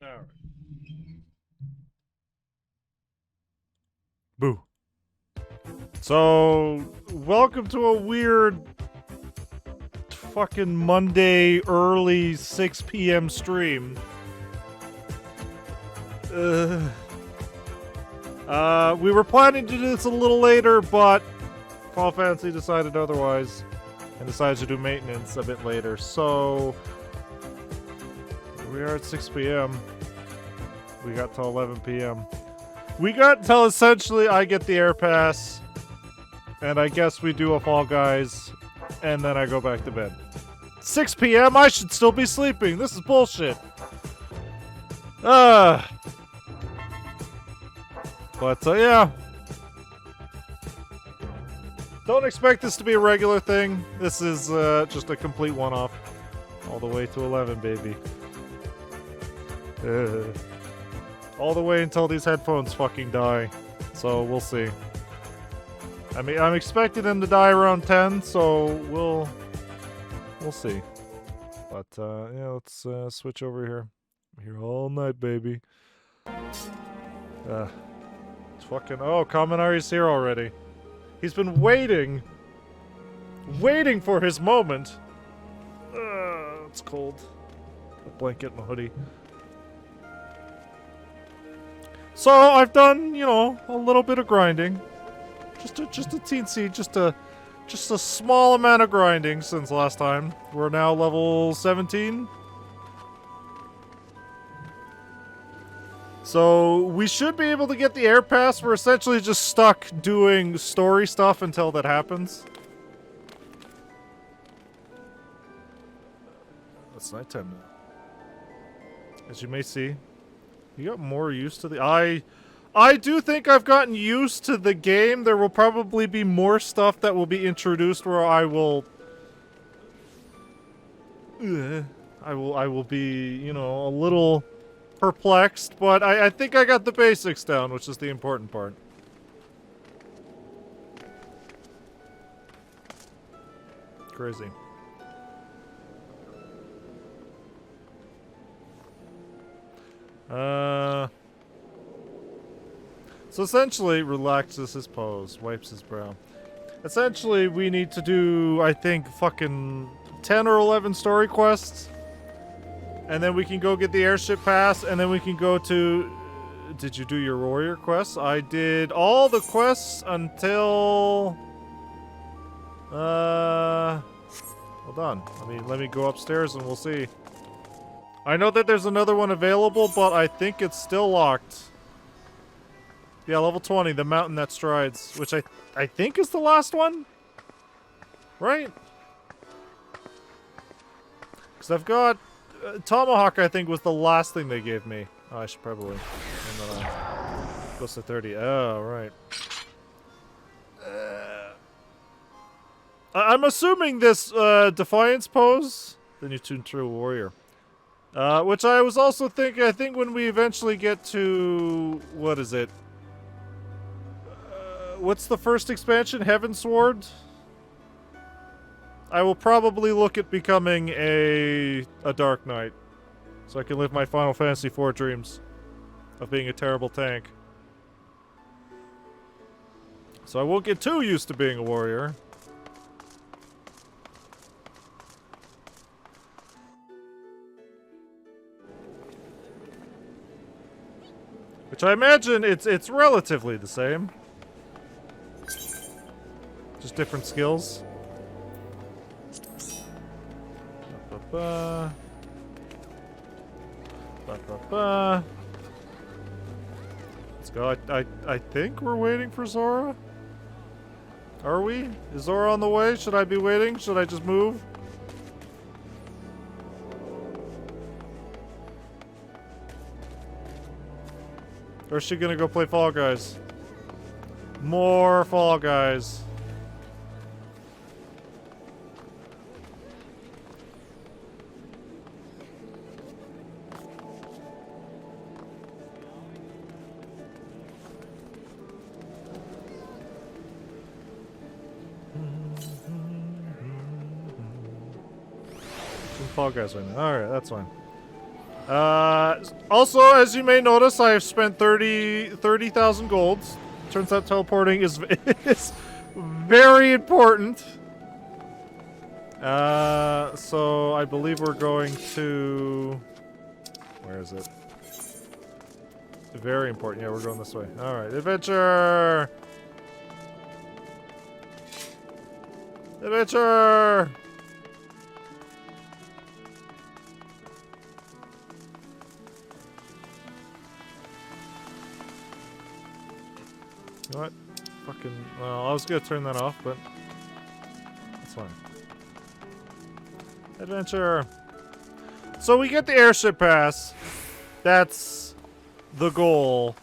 Alright. Boo. So, welcome to a weird fucking Monday early 6 p.m. stream. We were planning to do this a little later, but Final Fantasy decided otherwise and decided to do maintenance a bit later. So, we are at 6 p.m. We got till 11 p.m. We got till essentially I get the air pass, and I guess we do a Fall Guys, and then I go back to bed. 6 p.m. I should still be sleeping. This is bullshit. But yeah. Don't expect this to be a regular thing. This is just a complete one-off. All the way to 11, baby. All the way until these headphones fucking die. So we'll see. I mean, I'm expecting them to die around 10, so we'll see. But yeah, let's switch over here. I'm here all night, baby. It's fucking Kaminari's here already. He's been waiting for his moment. It's cold. A blanket and a hoodie. So I've done, you know, a little bit of grinding, just a teensy, just a small amount of grinding since last time. We're now level 17. So we should be able to get the air pass. We're essentially just stuck doing story stuff until that happens. It's nighttime now. As you may see. You got more used to the... I do think I've gotten used to the game. There will probably be more stuff that will be introduced where I will... I will be, you know, a little perplexed, but I think I got the basics down, which is the important part. Crazy. So essentially, relaxes his pose, wipes his brow. Essentially, we need to do, I think, fucking 10 or 11 story quests. And then we can go get the airship pass, and then we can go to... Did you do your warrior quests? I did all the quests until... Hold on. Let me go upstairs and we'll see. I know that there's another one available, but I think it's still locked. Yeah, level 20, the mountain that strides, which I think is the last one? Right? Because I've got... Tomahawk, I think, was the last thing they gave me. Oh, I should probably... And then goes to 30. Oh, right. I'm assuming this Defiance pose, then you tune through a warrior. Which I was also thinking, I think when we eventually get to... What is it? What's the first expansion? Heavensward? I will probably look at becoming a Dark Knight. So I can live my Final Fantasy IV dreams of being a terrible tank. So I won't get too used to being a warrior. Which I imagine it's relatively the same. Just different skills. Ba-ba-ba. Ba-ba-ba. Let's go. I think we're waiting for Zora. Are we? Is Zora on the way? Should I be waiting? Should I just move? Or is she gonna go play Fall Guys? More Fall Guys. Fall Guys right now. Alright, that's fine. Also, as you may notice, I have spent 30,000 golds. Turns out teleporting is, is very important. So I believe we're going to... Where is it? Very important. Yeah, we're going this way. Alright, adventure! Adventure! You know what? Fucking... Well, I was gonna turn that off, but... That's fine. Adventure! So we get the airship pass. That's the goal.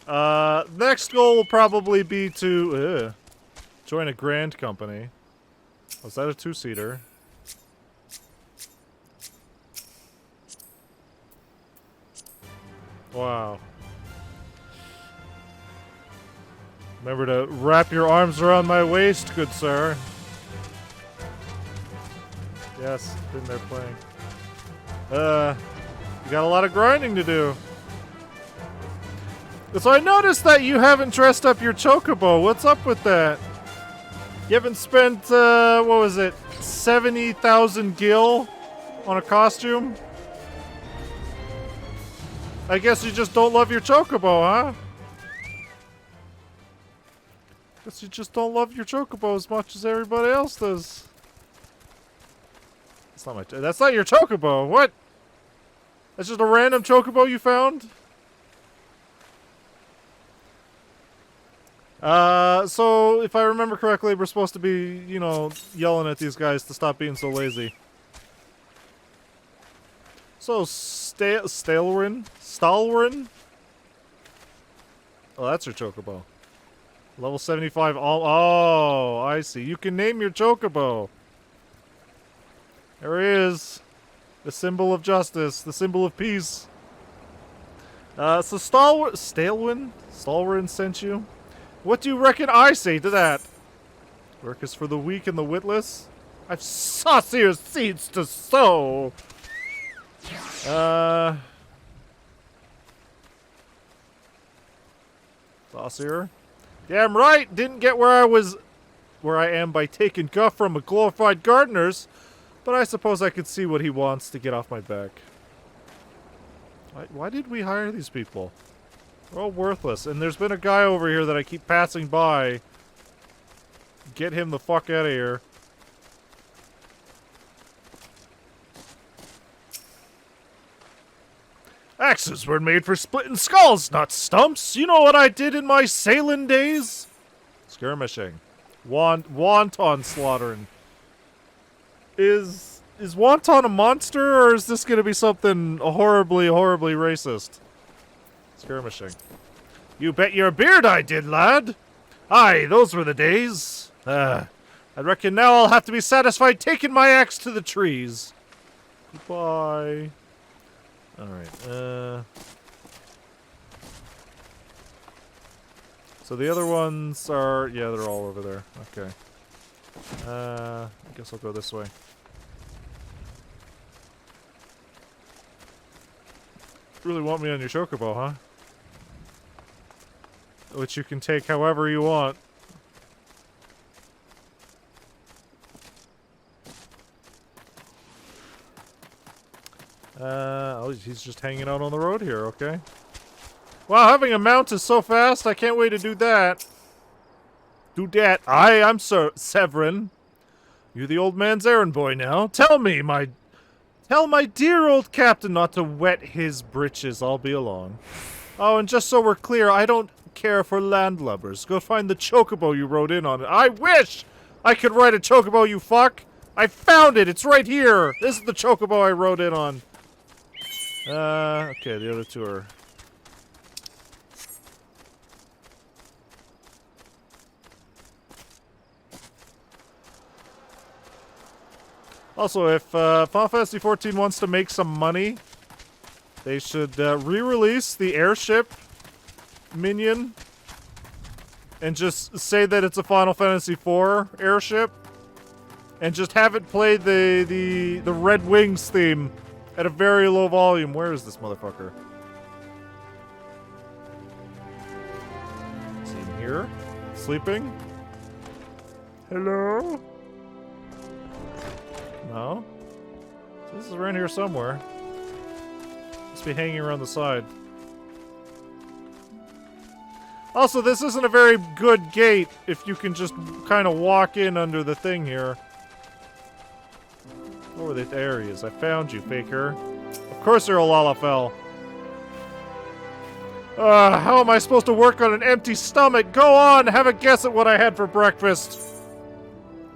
Next goal will probably be to... join a grand company. Was that a two-seater? Wow. Remember to wrap your arms around my waist, good sir. Yes, been there playing. You got a lot of grinding to do. So I noticed that you haven't dressed up your chocobo. What's up with that? You haven't spent, what was it, 70,000 gil on a costume? I guess you just don't love your chocobo, huh? Guess you just don't love your chocobo as much as everybody else does. That's not your chocobo. What? That's just a random chocobo you found? So if I remember correctly, we're supposed to be, you know, yelling at these guys to stop being so lazy. So, Stalwin? Oh, that's your chocobo. Level 75. Oh, I see. You can name your chocobo. There he is. The symbol of justice. The symbol of peace. So Stalwin sent you? What do you reckon I say to that? Work is for the weak and the witless. I've saucier seeds to sow. Saucier? Damn right! Didn't get where I am by taking guff from a glorified gardener's, but I suppose I could see what he wants to get off my back. Why did we hire these people? They're all worthless, and there's been a guy over here that I keep passing by. Get him the fuck out of here. Axes were made for splitting skulls, not stumps. You know what I did in my sailing days? Skirmishing. Wonton slaughtering. Is Wonton a monster, or is this gonna be something horribly, horribly racist? Skirmishing. You bet your beard I did, lad. Aye, those were the days. I reckon now I'll have to be satisfied taking my axe to the trees. Goodbye. Alright, so the other ones are... Yeah, they're all over there. Okay. I guess I'll go this way. Really want me on your chocobo, huh? Which you can take however you want. Oh, he's just hanging out on the road here, okay. Wow, having a mount is so fast, I can't wait to do that. I'm Sir Severin. You're the old man's errand boy now. Tell my dear old captain not to wet his britches. I'll be along. Oh, and just so we're clear, I don't care for landlubbers. Go find the chocobo you rode in on. I wish I could ride a chocobo, you fuck. I found it. It's right here. This is the chocobo I rode in on. Okay, the other two are... Also, if Final Fantasy XIV wants to make some money, they should re-release the airship minion and just say that it's a Final Fantasy IV airship and just have it play the Red Wings theme At a very low volume. Where is this motherfucker? Is he in here? Sleeping? Hello? No? This is around here somewhere. Must be hanging around the side. Also, this isn't a very good gate if you can just kind of walk in under the thing here. Oh, there he is. I found you, faker. Of course you're a Lalafell. How am I supposed to work on an empty stomach? Go on, have a guess at what I had for breakfast.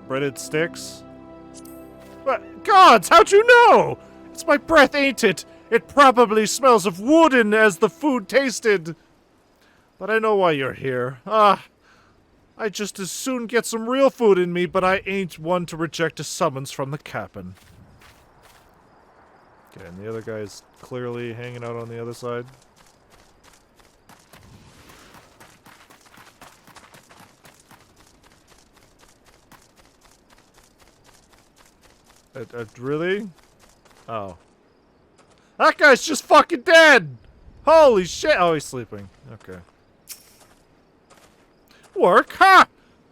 Breaded sticks? But, gods, how'd you know? It's my breath, ain't it? It probably smells of wooden as the food tasted. But I know why you're here. I'd just as soon get some real food in me, but I ain't one to reject a summons from the captain. Okay, and the other guy's clearly hanging out on the other side. Really? Oh. That guy's just fucking dead! Holy shit! Oh, he's sleeping. Okay. Work? Ha!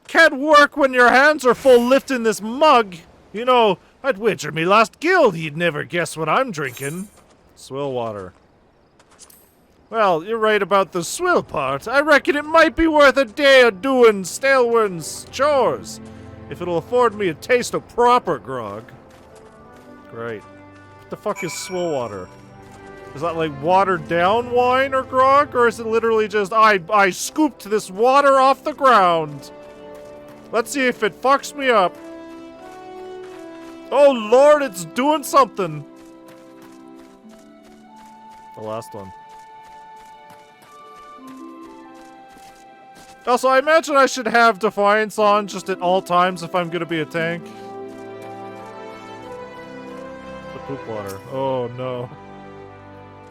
Can't work when your hands are full lifting this mug. You know, I'd wager me last guild you'd never guess what I'm drinking. Swill water. Well, you're right about the swill part. I reckon it might be worth a day of doing Staleworn's chores. If it'll afford me a taste of proper grog. Great. What the fuck is swill water? Is that like watered down wine or grog? Or is it literally just, I scooped this water off the ground? Let's see if it fucks me up. Oh lord, it's doing something. The last one. Also, I imagine I should have Defiance on just at all times if I'm gonna be a tank. The poop water. Oh no.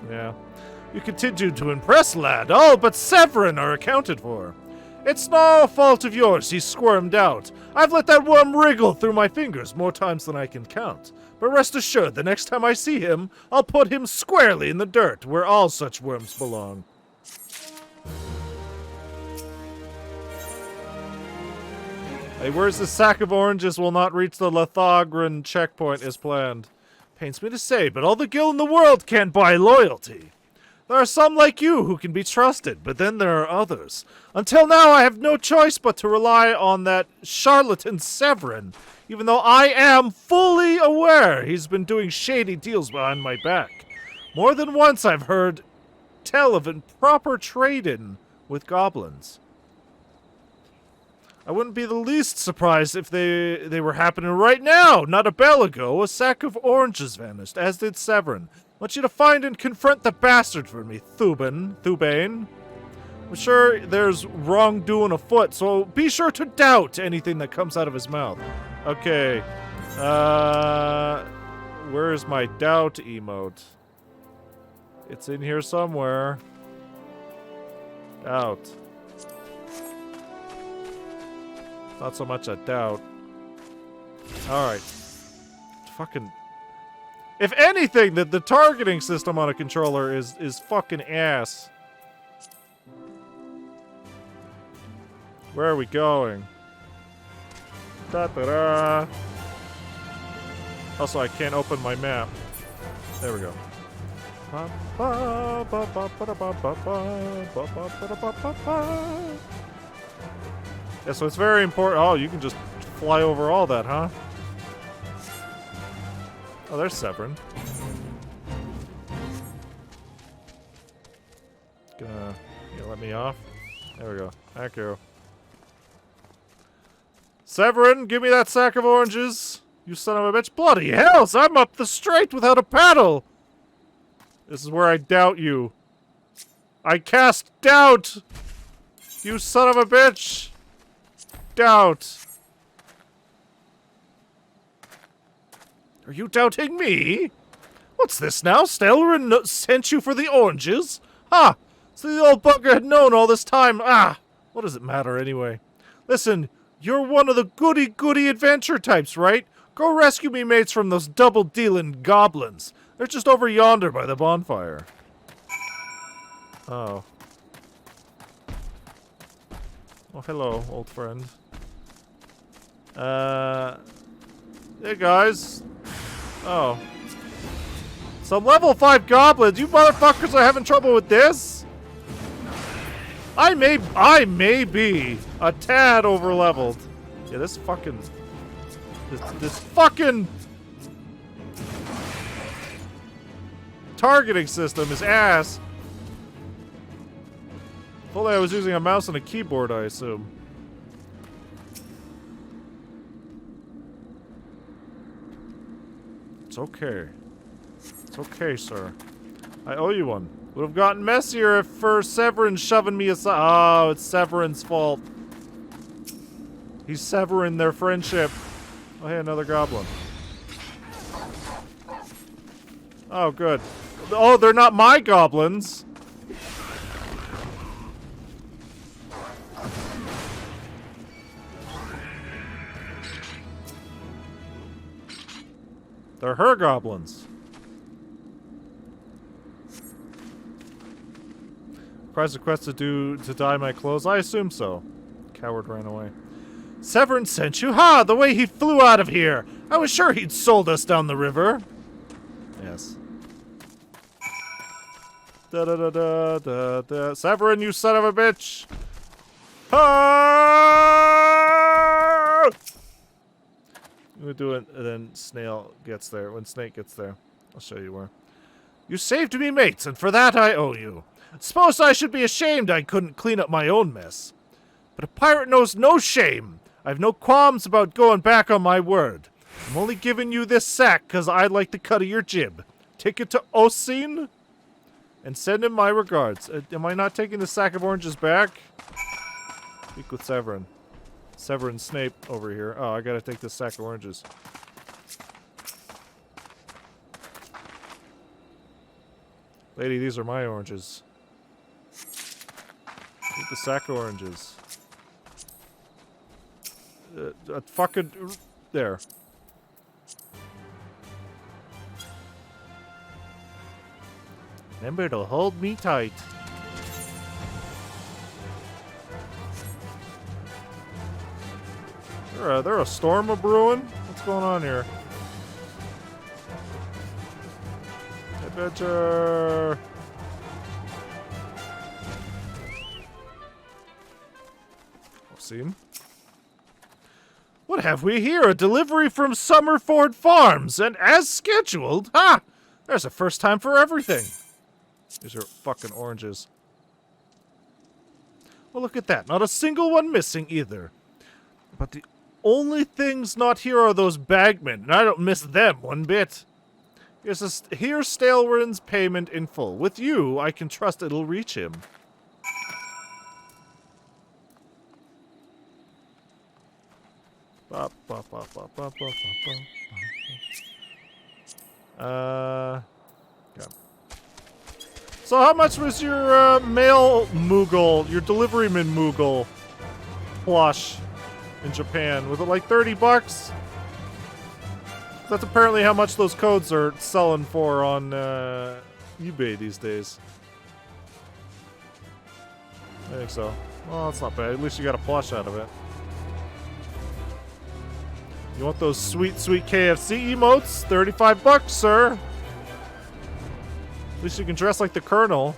Yeah. You continue to impress, lad. All but Severin are accounted for. It's no fault of yours he squirmed out. I've let that worm wriggle through my fingers more times than I can count. But rest assured, the next time I see him, I'll put him squarely in the dirt, where all such worms belong. Hey, where's the sack of oranges will not reach the Lethagran checkpoint as planned? Pains me to say, but all the gil in the world can't buy loyalty. There are some like you who can be trusted, but then there are others. Until now, I have no choice but to rely on that charlatan Severin, even though I am fully aware he's been doing shady deals behind my back. More than once I've heard tell of improper trade-in with goblins. I wouldn't be the least surprised if they were happening right now. Not a bell ago, a sack of oranges vanished, as did Severin. I want you to find and confront the bastard for me, Thubane. I'm sure there's wrongdoing afoot, so be sure to doubt anything that comes out of his mouth. Okay. Where's my doubt emote? It's in here somewhere. Doubt. Not so much a doubt. Alright. Fucking... If anything, the targeting system on a controller is fucking ass. Where are we going? Da-da-da. Also, I can't open my map. There we go. Yeah, so it's very important. Oh, you can just fly over all that, huh? Oh, there's Severin. Gonna let me off? There we go. Thank you. Severin, give me that sack of oranges. You son of a bitch. Bloody hells, I'm up the strait without a paddle. This is where I doubt you. I cast doubt. You son of a bitch. Doubt. Are you doubting me? What's this now? Stelrin sent you for the oranges? Ha! So the old bugger had known all this time. Ah! What does it matter anyway? Listen, you're one of the goody-goody adventure types, right? Go rescue me mates from those double-dealing goblins. They're just over yonder by the bonfire. Oh. Oh, hello, old friend. Hey, guys. Oh. Some level 5 goblins. You motherfuckers are having trouble with this? I may be a tad over leveled. Yeah, this fucking... This fucking... targeting system is ass. If only I was using a mouse and a keyboard, I assume. It's okay. It's okay, sir. I owe you one. Would have gotten messier if for Severin shoving me aside. Oh, it's Severin's fault. He's severing their friendship. Oh, hey, another goblin. Oh, good. Oh, they're not my goblins. They're her goblins. Prize request to dye my clothes? I assume so. Coward ran away. Severin sent you? Ha! The way he flew out of here! I was sure he'd sold us down the river. Yes. Da-da-da-da-da-da. Severin, you son of a bitch! Ah! We'll do it, and then Snail gets there. When Snake gets there, I'll show you where. You saved me, mates, and for that I owe you. Suppose I should be ashamed I couldn't clean up my own mess. But a pirate knows no shame. I've no qualms about going back on my word. I'm only giving you this sack because I'd like the cut of your jib. Take it to Osin and send him my regards. Am I not taking the sack of oranges back? Speak with Severin. Severin Snape over here. Oh, I gotta take this sack of oranges. Lady, these are my oranges. Take the sack of oranges. Fucking... There. Remember to hold me tight. There a storm a-brewing? What's going on here? Adventure! Seen. What have we here? A delivery from Summerford Farms, and as scheduled. Ha! There's a first time for everything. These are fucking oranges. Well, look at that. Not a single one missing either. But the only things not here are those bagmen, and I don't miss them one bit. Here's Stalwyn's payment in full. With you, I can trust it'll reach him. Okay. So how much was your mail Moogle, your deliveryman Moogle plush in Japan? Was it like 30 bucks? That's apparently how much those codes are selling for on eBay these days. I think so. Well, that's not bad. At least you got a plush out of it. You want those sweet, sweet KFC emotes? 35 bucks, sir. At least you can dress like the Colonel.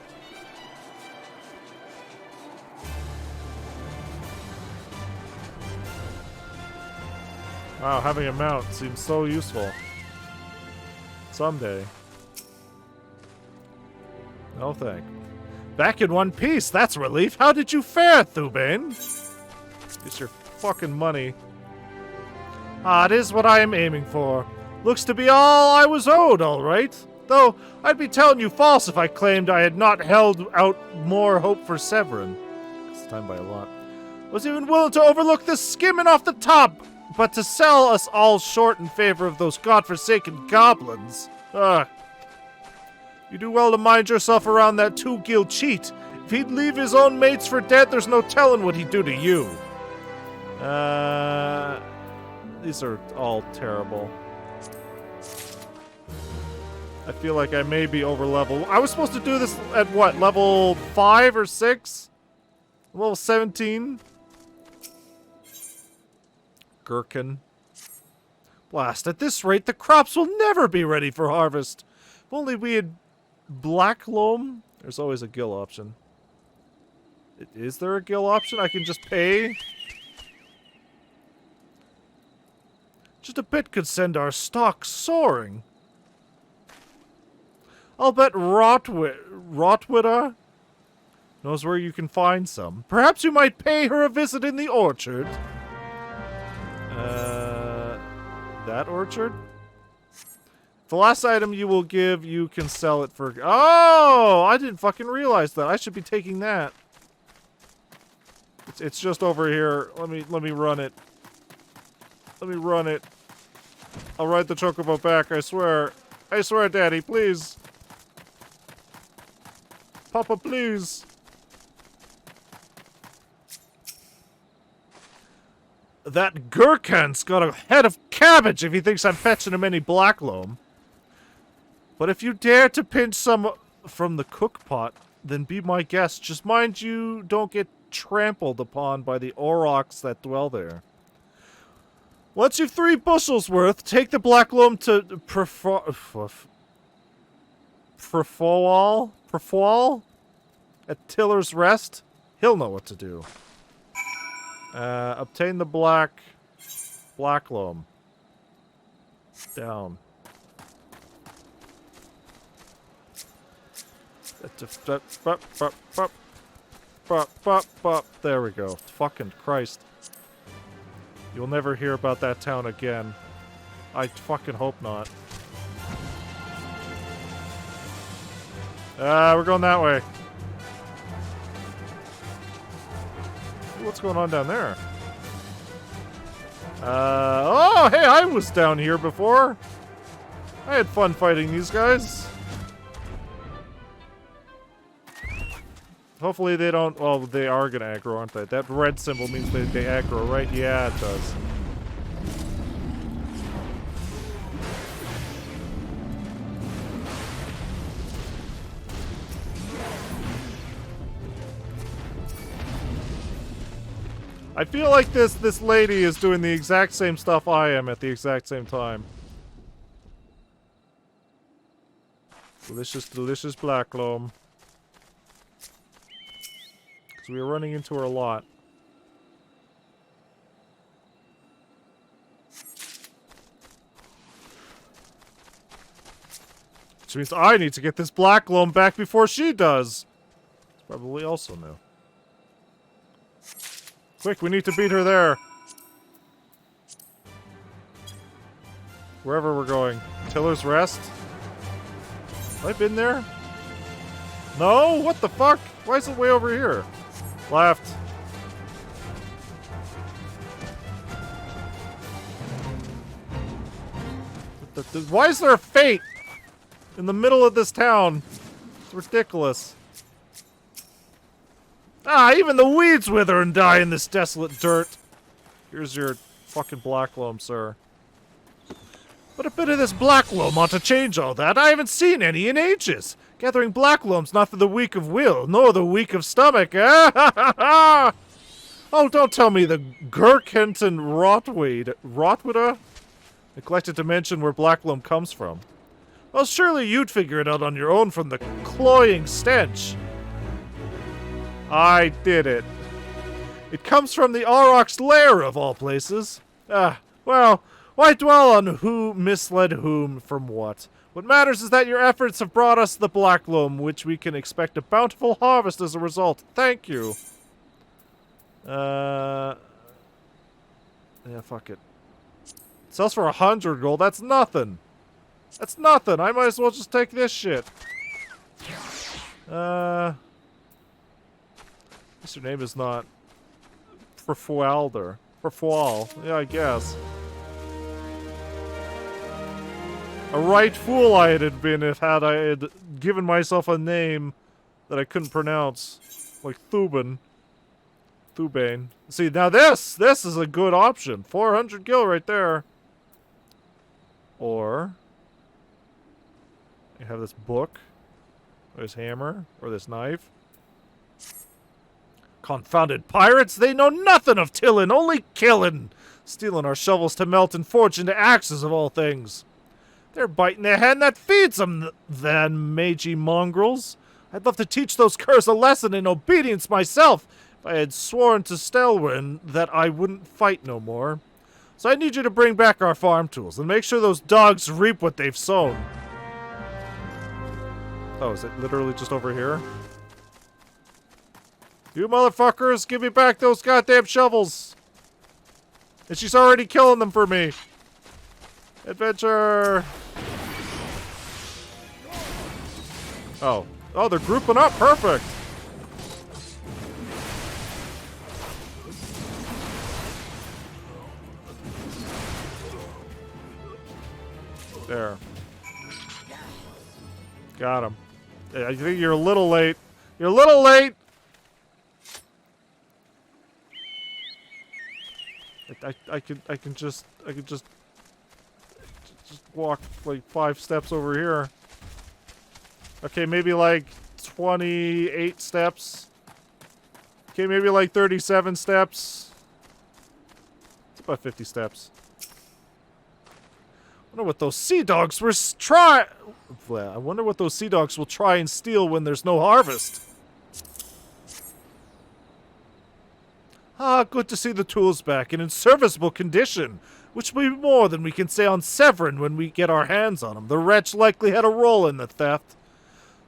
Wow, having a mount seems so useful. Someday. No thank. Back in one piece, that's a relief. How did you fare, Thubain? Get your fucking money. Ah, it is what I am aiming for. Looks to be all I was owed, all right. Though, I'd be telling you false if I claimed I had not held out more hope for Severin. It's time by a lot. Was even willing to overlook the skimming off the top, but to sell us all short in favor of those godforsaken goblins. Ugh. You do well to mind yourself around that two-gill cheat. If he'd leave his own mates for dead, there's no telling what he'd do to you. These are all terrible. I feel like I may be over level. I was supposed to do this at what? Level 5 or 6? Level 17? Gherkin. Blast. At this rate, the crops will never be ready for harvest. If only we had black loam. There's always a gill option. Is there a gill option? I can just pay? Just a bit could send our stock soaring. I'll bet Rotwita knows where you can find some. Perhaps you might pay her a visit in the orchard. That orchard? The last item you will give, you can sell it for... Oh! I didn't fucking realize that. I should be taking that. It's just over here. Let me run it. Let me run it. I'll ride the chocobo back, I swear. I swear, Daddy, please. Papa, please. That Gherkin's got a head of cabbage if he thinks I'm fetching him any black loam. But if you dare to pinch some from the cook pot, then be my guest. Just mind you don't get trampled upon by the aurochs that dwell there. Once you've 3 bushels worth, take the black loam to Prefoal at Tiller's Rest. He'll know what to do. Obtain the black loam. Down. There we go. Fucking Christ. You'll never hear about that town again. I fucking hope not. We're going that way. What's going on down there? Oh, hey, I was down here before. I had fun fighting these guys. Hopefully they don't... Well, they are gonna aggro, aren't they? That red symbol means they aggro, right? Yeah, it does. I feel like this lady is doing the exact same stuff I am at the exact same time. Delicious, delicious black loam. Because we are running into her a lot. Which means I need to get this black loam back before she does. Probably also new. Quick, we need to beat her there. Wherever we're going. Tiller's Rest? Have I been there? No? What the fuck? Why is it way over here? Left. Why is there a fate in the middle of this town? It's ridiculous. Ah, even the weeds wither and die in this desolate dirt. Here's your fucking black loam, sir. But a bit of this black loam ought to change all that. I haven't seen any in ages. Gathering black loam's not for the weak of will, nor the weak of stomach. Oh, don't tell me the Gherkinton Rotwita neglected to mention where black loam comes from. Well, surely you'd figure it out on your own from the cloying stench. I did it. It comes from the aurochs' lair, of all places. Well, why dwell on who misled whom from what? What matters is that your efforts have brought us the black loam, which we can expect a bountiful harvest as a result. Thank you. Yeah, fuck it. It sells for 100 gold. That's nothing. That's nothing. I might as well just take this shit. Her name is not Prefoalder. Prefoal. Yeah, I guess. A right fool I had been if I had given myself a name that I couldn't pronounce. Like Thuban. Thubane. See, now this is a good option. 400 gil right there. Or... You have this book, or this hammer, or this knife. Confounded pirates! They know nothing of tillin', only killin'! Stealing our shovels to melt and forge into axes of all things. They're biting the hand that feeds them, then magey mongrels. I'd love to teach those curs a lesson in obedience myself if I had sworn to Stelwyn that I wouldn't fight no more. So I need you to bring back our farm tools and make sure those dogs reap what they've sown. Oh, is it literally just over here? You motherfuckers, give me back those goddamn shovels! And she's already killing them for me! Adventure! Oh. Oh, they're grouping up. Perfect! There. Got him. I think you're a little late. You're a little late! I can just walk like 5 steps over here. Okay, maybe like 28 steps. Okay, maybe like 37 steps. It's about 50 steps. I wonder what those sea dogs were I wonder what those sea dogs will try and steal when there's no harvest. Ah, good to see the tools back and in serviceable condition, which will be more than we can say on Severin when we get our hands on him. The wretch likely had a role in the theft.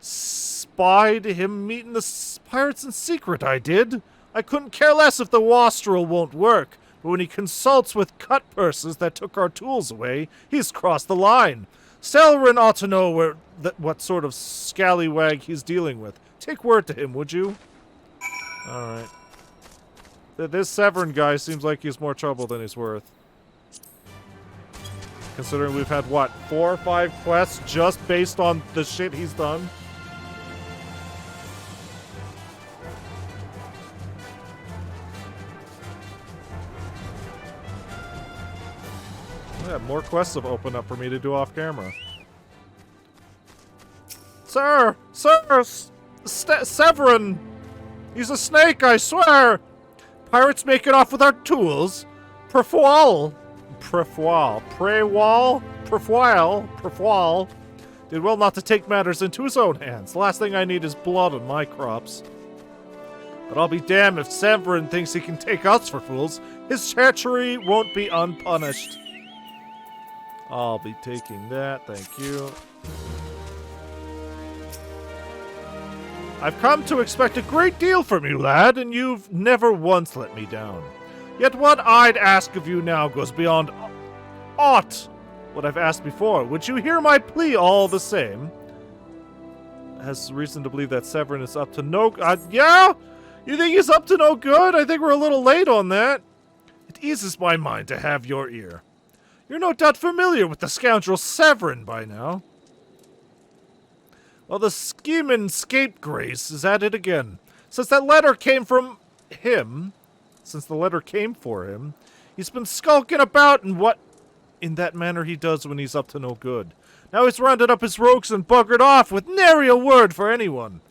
Spied him meeting the pirates in secret, I did. I couldn't care less if the wastrel won't work, but when he consults with cut purses that took our tools away, he's crossed the line. Stelwyn ought to know what sort of scallywag he's dealing with. Take word to him, would you? Alright. This Severin guy seems like he's more trouble than he's worth. Considering we've had, what, 4 or 5 quests just based on the shit he's done? Yeah, more quests have opened up for me to do off camera. Sir! Sir! Severin! He's a snake, I swear! Pirates making off with our tools? Prefoil did well not to take matters into his own hands. The last thing I need is blood on my crops. But I'll be damned if Severin thinks he can take us for fools. His treachery won't be unpunished. I'll be taking that, thank you. I've come to expect a great deal from you, lad, and you've never once let me down. Yet what I'd ask of you now goes beyond aught what I've asked before. Would you hear my plea all the same? Has reason to believe that Severin is up to no... yeah? You think he's up to no good? I think we're a little late on that. It eases my mind to have your ear. You're no doubt familiar with the scoundrel Severin by now. Well, the scheming scapegrace is at it again. Since the letter came for him, he's been skulking about in that manner he does when he's up to no good. Now he's rounded up his rogues and buggered off with nary a word for anyone.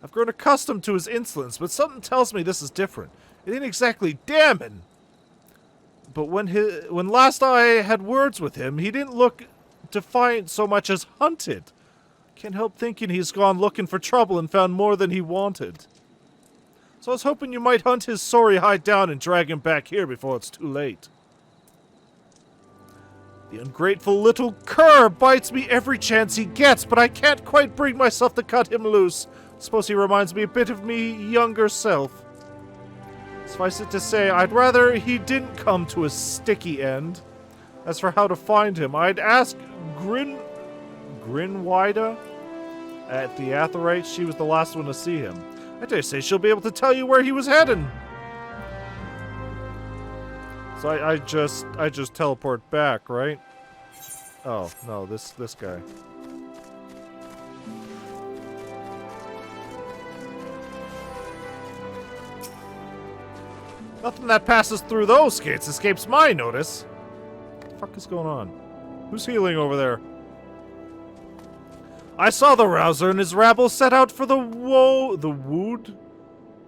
I've grown accustomed to his insolence, but something tells me this is different. It ain't exactly damning. But when last I had words with him, he didn't look defiant so much as hunted. Can't help thinking he's gone looking for trouble and found more than he wanted. So I was hoping you might hunt his sorry hide down and drag him back here before it's too late. The ungrateful little cur bites me every chance he gets, but I can't quite bring myself to cut him loose. Suppose he reminds me a bit of me younger self. Suffice it to say, I'd rather he didn't come to a sticky end. As for how to find him, I'd ask Grinwida at the Atheryte. She was the last one to see him. I dare say she'll be able to tell you where he was heading. So I just teleport back, right? Oh, no, this guy. Nothing that passes through those gates escapes my notice. What the fuck is going on? Who's healing over there? I saw the Rouser and his rabble set out for the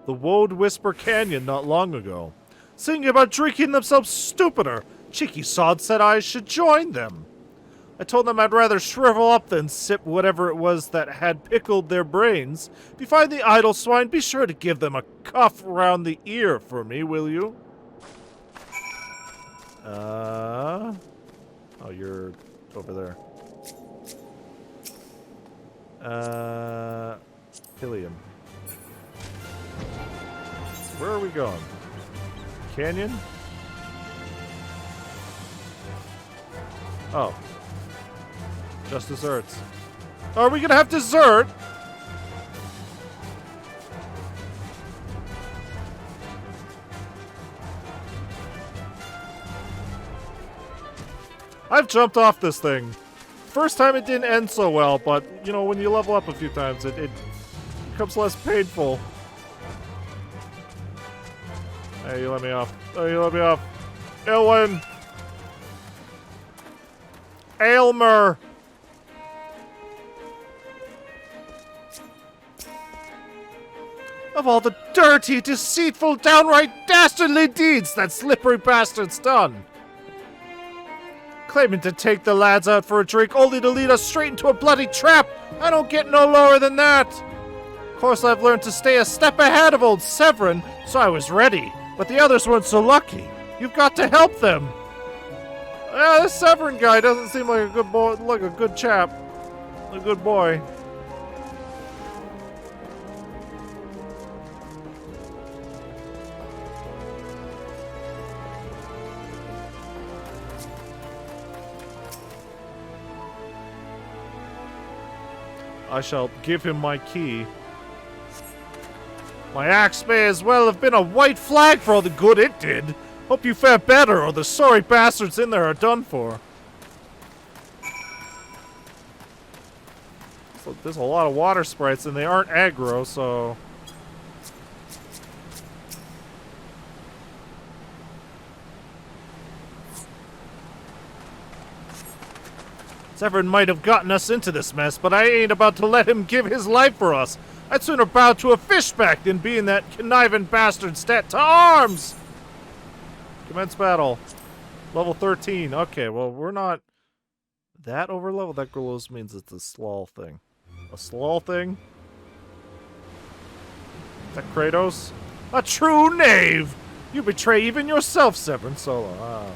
Woad Whisper Canyon not long ago, singing about drinking themselves stupider. Cheeky sod said I should join them. I told them I'd rather shrivel up than sip whatever it was that had pickled their brains. If you find the idle swine, be sure to give them a cuff round the ear for me, will you? Oh, you're over there. Hillium. Where are we going? Canyon? Oh. Just desserts. Are we gonna have dessert? I've jumped off this thing. First time it didn't end so well, but, you know, when you level up a few times, it becomes less painful. Hey, you let me off. Oh, you let me off. Ilwyn! Aylmer! Of all the dirty, deceitful, downright dastardly deeds that slippery bastard's done. Claiming to take the lads out for a drink only to lead us straight into a bloody trap. I don't get no lower than that. Of course, I've learned to stay a step ahead of old Severin, so I was ready. But the others weren't so lucky. You've got to help them. Yeah, this Severin guy doesn't seem like a good boy, like a good chap. A good boy. I shall give him my key. My axe may as well have been a white flag for all the good it did. Hope you fare better, or the sorry bastards in there are done for. So there's a lot of water sprites, and they aren't aggro, so... Severin might have gotten us into this mess, but I ain't about to let him give his life for us. I'd sooner bow to a fishback than be in that conniving bastard's debt. To arms! Commence battle. Level 13. Okay, well, we're not that over level. That glows means it's a slaw thing. A slaw thing? Is that Kratos? A true knave! You betray even yourself, Severin Solo.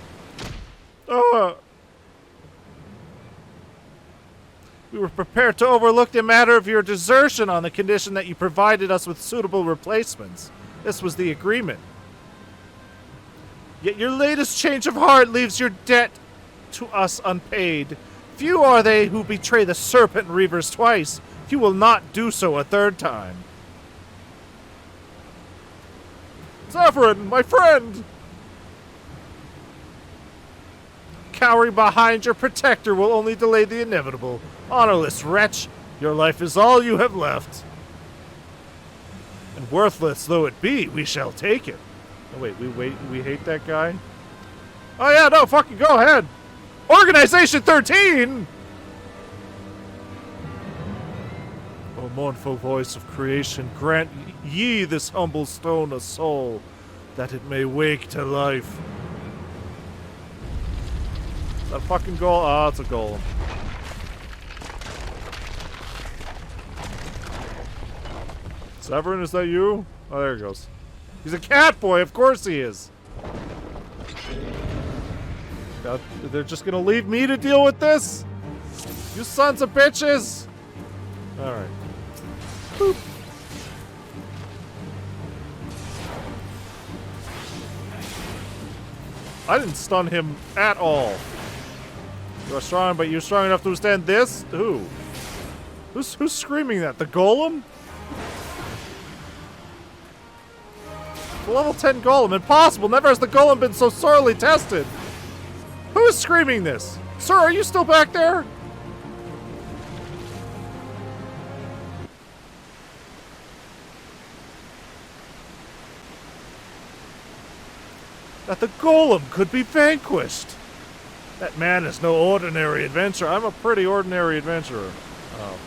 We were prepared to overlook the matter of your desertion on the condition that you provided us with suitable replacements. This was the agreement. Yet your latest change of heart leaves your debt to us unpaid. Few are they who betray the Serpent Reavers twice. You will not do so a third time. Severin, my friend! Cowering behind your protector will only delay the inevitable. Honorless wretch, your life is all you have left. And worthless though it be, we shall take it. Oh, wait, we hate that guy? Oh yeah, no, fucking go ahead. Organization 13! O mournful voice of creation, grant ye this humble stone a soul, that it may wake to life. Is that a fucking golem? Ah, it's a golem. Severin, is that you? Oh, there he goes. He's a cat boy, of course he is. Now, they're just gonna leave me to deal with this? You sons of bitches! Alright. Boop. I didn't stun him at all. You're strong, but you're strong enough to withstand this? Who? Who's screaming that? The golem? The level 10 golem. Impossible! Never has the golem been so sorely tested! Who is screaming this? Sir, are you still back there? That the golem could be vanquished! That man is no ordinary adventurer. I'm a pretty ordinary adventurer. Oh.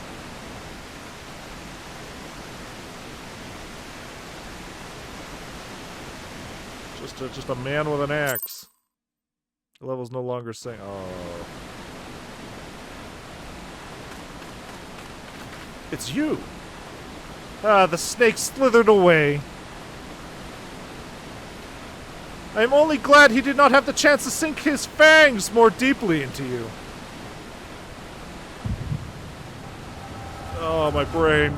Just a man with an axe. The level's no longer saying. Oh. It's you! Ah, the snake slithered away. I am only glad he did not have the chance to sink his fangs more deeply into you. Oh, my brain.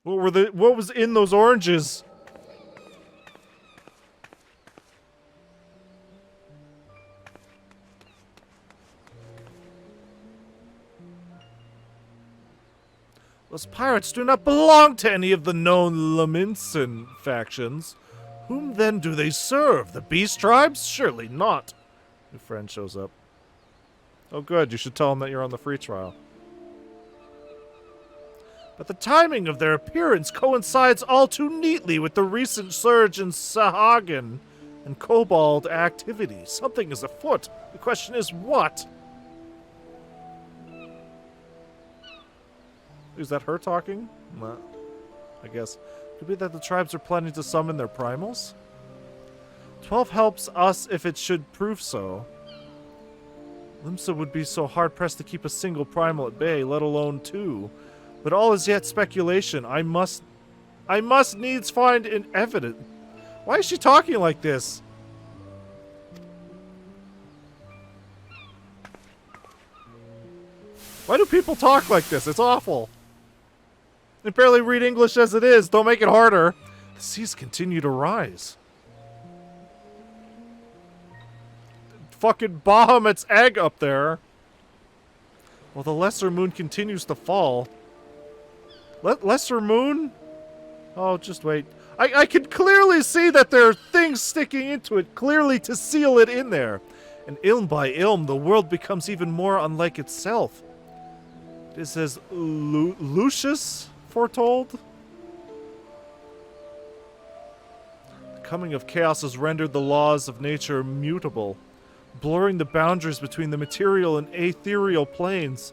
What was in those oranges? Those pirates do not belong to any of the known Laminson factions. Whom then do they serve? The Beast Tribes? Surely not. New friend shows up. Oh good, you should tell them that you're on the free trial. But the timing of their appearance coincides all too neatly with the recent surge in Sahagin and Kobold activity. Something is afoot. The question is what? Is that her talking? Well, I guess. Could be that the tribes are planning to summon their primals? 12 helps us if it should prove so. Limsa would be so hard-pressed to keep a single primal at bay, let alone two. But all is yet speculation. I must needs find an evidence. Why is she talking like this? Why do people talk like this? It's awful. They barely read English as it is. Don't make it harder. The seas continue to rise. Fucking Bahamut's egg up there. While the lesser moon continues to fall. Lesser moon? Oh, just wait. I can clearly see that there are things sticking into it, clearly to seal it in there. And ilm by ilm, the world becomes even more unlike itself. It is as Lucius foretold. The coming of chaos has rendered the laws of nature mutable, blurring the boundaries between the material and ethereal planes.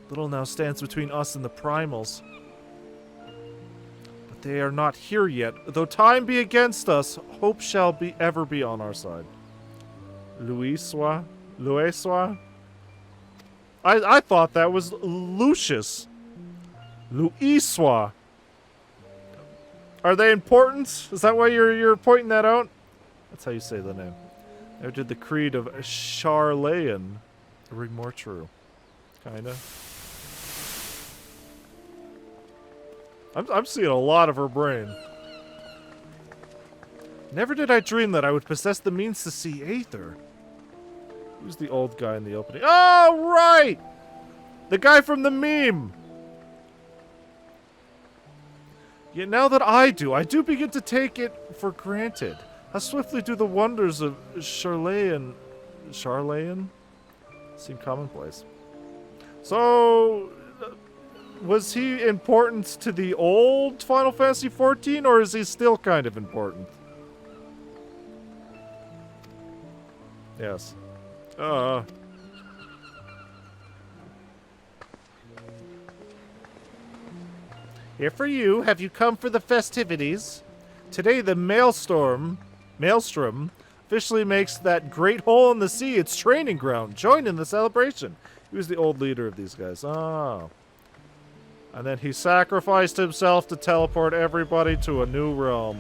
Little now stands between us and the primals. But they are not here yet. Though time be against us, hope shall ever be on our side. Luiswa? I thought that was Lucius. Luiswa. Are they important? Is that why you're pointing that out? That's how you say the name. There did the creed of Charlayan ring more true. Kinda. I'm seeing a lot of her brain. Never did I dream that I would possess the means to see Aether. Who's the old guy in the opening? Oh, right! The guy from the meme! Yet now that I do begin to take it for granted. How swiftly do the wonders of Charlayan seem commonplace. So, was he important to the old Final Fantasy XIV, or is he still kind of important? Yes. Here for you. Have you come for the festivities? Today the Maelstrom officially makes that great hole in the sea its training ground. Join in the celebration. He was the old leader of these guys. Oh. And then he sacrificed himself to teleport everybody to a new realm.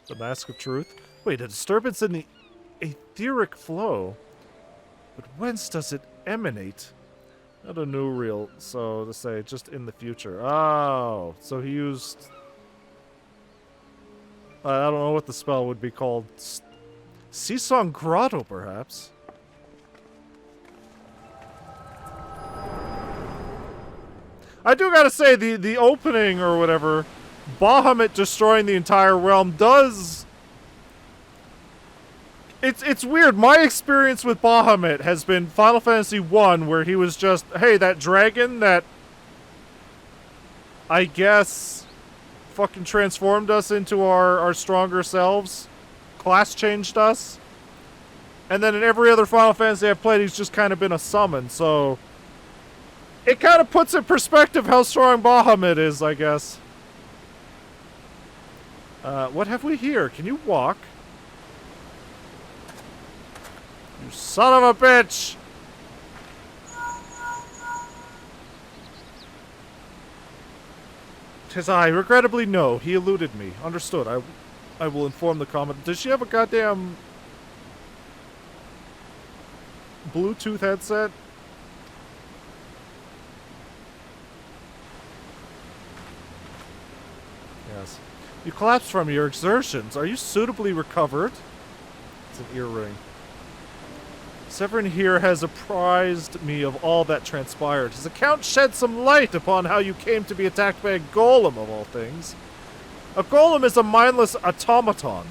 The Mask of Truth? Wait, a disturbance in the etheric flow? But whence does it emanate? Not a new reel, so to say, just in the future. Oh, so he used... I don't know what the spell would be called. Seasong Grotto, perhaps? I do gotta say, the opening or whatever... Bahamut destroying the entire realm does... It's weird. My experience with Bahamut has been Final Fantasy I, where he was just, hey, that dragon that... I guess... fucking transformed us into our stronger selves. Class changed us. And then in every other Final Fantasy I've played, he's just kind of been a summon, so... It kind of puts in perspective how strong Bahamut is, I guess. What have we here? Can you walk? You son of a bitch! 'Tis I. Regrettably, no. He eluded me. Understood. I will inform the commandant. Does she have a goddamn... Bluetooth headset? Yes. You collapsed from your exertions. Are you suitably recovered? It's an earring. Severin here has apprised me of all that transpired. His account shed some light upon how you came to be attacked by a golem, of all things. A golem is a mindless automaton,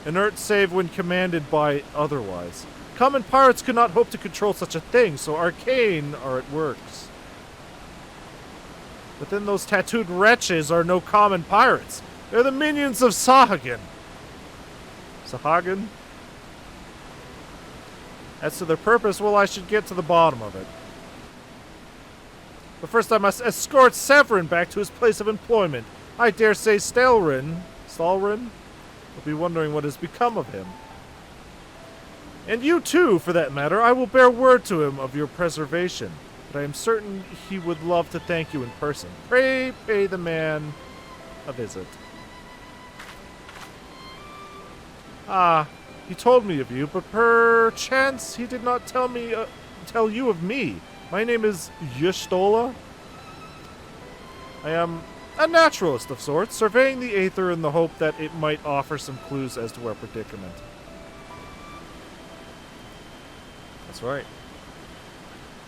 inert save when commanded by otherwise. Common pirates could not hope to control such a thing, so arcane are at works. But then those tattooed wretches are no common pirates. They're the minions of Sahagin. Sahagin? As to their purpose, well, I should get to the bottom of it. But first I must escort Severin back to his place of employment. I dare say Stalrin will be wondering what has become of him. And you too, for that matter. I will bear word to him of your preservation. But I am certain he would love to thank you in person. Pray pay the man a visit. Ah, he told me of you, but perchance he did not tell you of me. My name is Y'shtola. I am a naturalist of sorts, surveying the aether in the hope that it might offer some clues as to our predicament. That's right.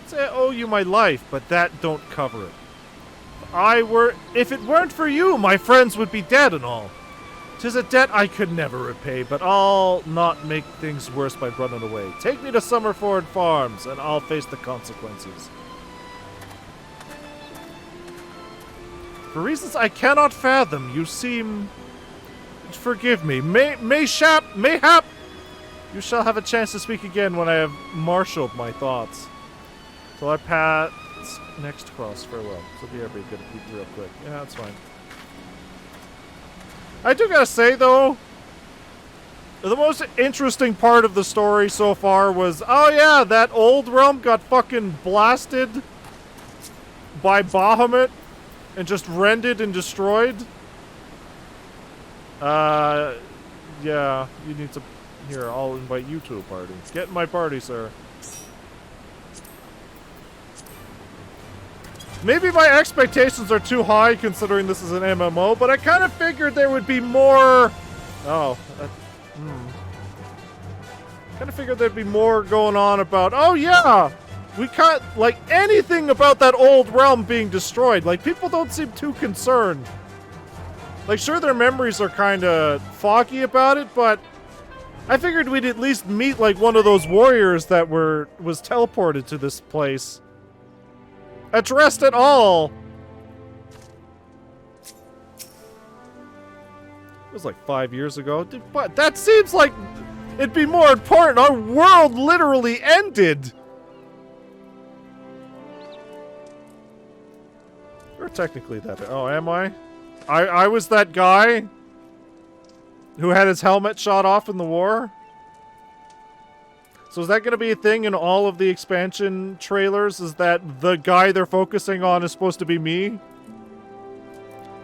I'd say I owe you my life, but that don't cover it. If it weren't for you, my friends would be dead and all. 'Tis a debt I could never repay, but I'll not make things worse by running away. Take me to Summerford Farms, and I'll face the consequences. For reasons I cannot fathom, you seem... Forgive me. Mayhap you shall have a chance to speak again when I have marshaled my thoughts. Till our paths next cross. Farewell. So be good to keep real quick. Yeah, that's fine. I do gotta say, though, the most interesting part of the story so far was, oh yeah, that old realm got fucking blasted by Bahamut and just rended and destroyed. Yeah, you need to... Here, I'll invite you to a party. Get in my party, sir. Maybe my expectations are too high considering this is an MMO, but I kind of figured there would be more... Oh. Kind of figured there'd be more going on about... Oh, yeah! We can't... Like, anything about that old realm being destroyed. Like, people don't seem too concerned. Like, sure, their memories are kind of foggy about it, but... I figured we'd at least meet, like, one of those warriors that was teleported to this place. Addressed at all. It was like 5 years ago. But that seems like it'd be more important. Our world literally ended. Or technically that. Oh, am I? I was that guy who had his helmet shot off in the war. So is that going to be a thing in all of the expansion trailers? Is that the guy they're focusing on is supposed to be me?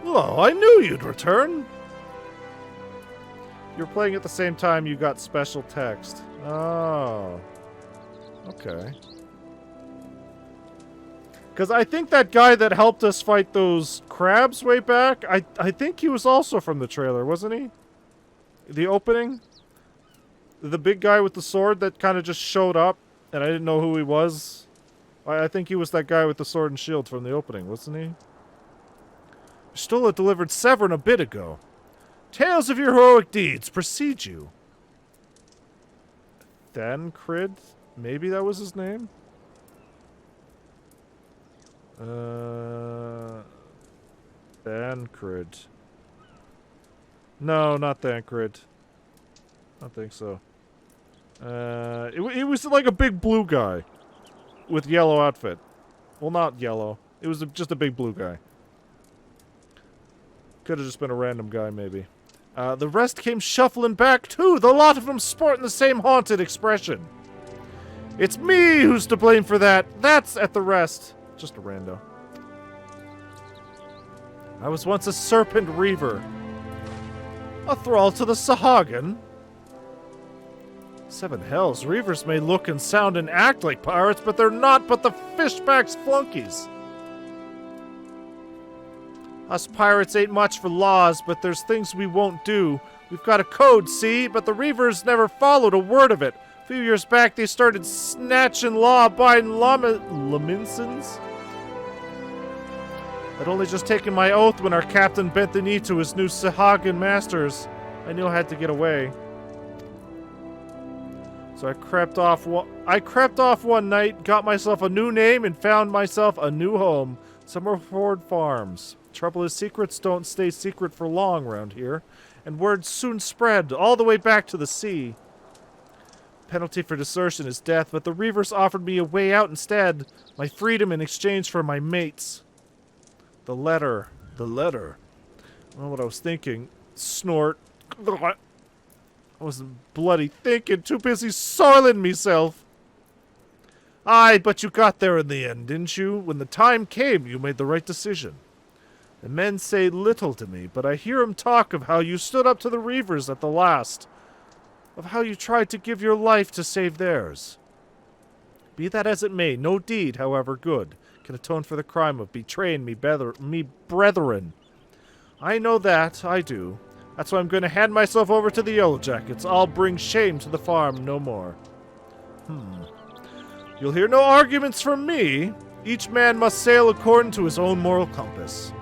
Oh, I knew you'd return. You're playing at the same time you got special text. Oh. Okay. Because I think that guy that helped us fight those crabs way back, I think he was also from the trailer, wasn't he? The opening? The big guy with the sword that kind of just showed up, and I didn't know who he was. I think he was that guy with the sword and shield from the opening, wasn't he? Stola delivered Severin a bit ago. Tales of your heroic deeds precede you. Thancred? Maybe that was his name? Thancred. No, not Thancred. I don't think so. It was like a big blue guy with yellow outfit. Well, not yellow. It was just a big blue guy. Could have just been a random guy, maybe. The rest came shuffling back, too, the lot of them sporting the same haunted expression. It's me who's to blame for that. That's at the rest. Just a rando. I was once a serpent reaver. A thrall to the Sahagin. Seven hells, reavers may look and sound and act like pirates, but they're not but the fishbacks flunkies. Us pirates ain't much for laws, but there's things we won't do. We've got a code, see? But the reavers never followed a word of it. A few years back, they started snatching law-abiding laminsons. I'd only just taken my oath when our captain bent the knee to his new Sahagin masters. I knew I had to get away. So I crept off one night, got myself a new name, and found myself a new home. Summerford Farms. Trouble is, secrets don't stay secret for long around here, and word soon spread all the way back to the sea. Penalty for desertion is death, but the reavers offered me a way out instead. My freedom in exchange for my mates. The letter. I don't know what I was thinking. Snort. I wasn't bloody thinking, too busy soiling myself. Aye, but you got there in the end, didn't you? When the time came, you made the right decision. The men say little to me, but I hear 'em talk of how you stood up to the reavers at the last. Of how you tried to give your life to save theirs. Be that as it may, no deed, however good, can atone for the crime of betraying me brethren. I know that, I do. That's why I'm going to hand myself over to the Yellow Jackets. I'll bring shame to the farm no more. You'll hear no arguments from me. Each man must sail according to his own moral compass.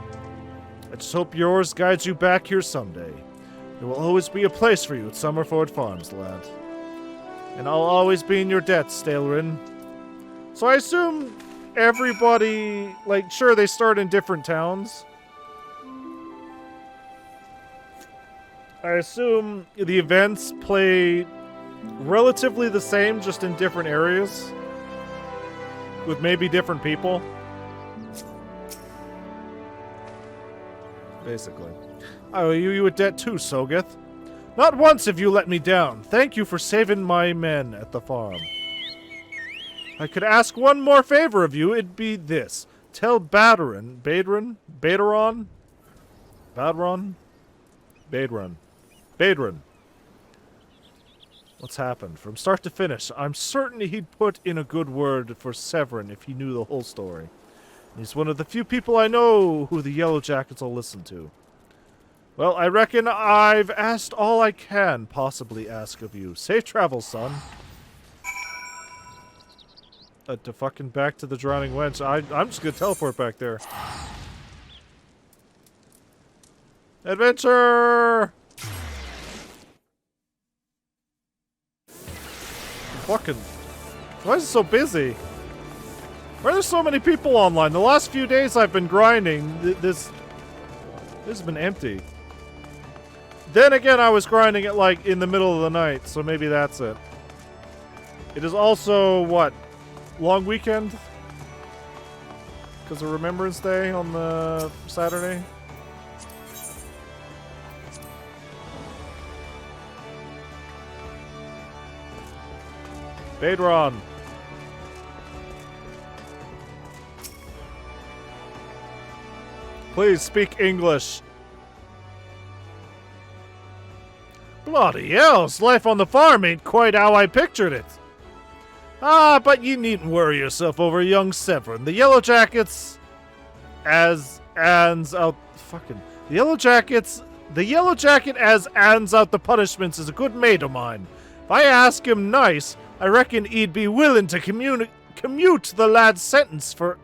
I just hope yours guides you back here someday. There will always be a place for you at Summerford Farms, lad. And I'll always be in your debt, Stalerin. So I assume everybody, like, sure, they start in different towns. I assume the events play relatively the same, just in different areas. With maybe different people. Basically. I owe you a debt too, Sogeth. Not once have you let me down. Thank you for saving my men at the farm. I could ask one more favor of you, it'd be this. Tell Badron. What's happened? From start to finish, I'm certain he'd put in a good word for Severin if he knew the whole story. He's one of the few people I know who the Yellow Jackets will listen to. Well, I reckon I've asked all I can possibly ask of you. Safe travels, son. To fucking back to the Drowning Wench. I'm just gonna teleport back there. Adventure! Fucking... Why is it so busy? Why are there so many people online? The last few days I've been grinding, this has been empty. Then again, I was grinding it, like, in the middle of the night, so maybe that's it. It is also, what? Long weekend? Because of Remembrance Day on the Saturday? Badron. Please speak English. Bloody hells, life on the farm ain't quite how I pictured it. Ah, but you needn't worry yourself over young Severin. The Yellow Jackets, the Yellow Jacket as ands out the punishments is a good mate of mine. If I ask him nice, I reckon he'd be willing to commute the lad's sentence for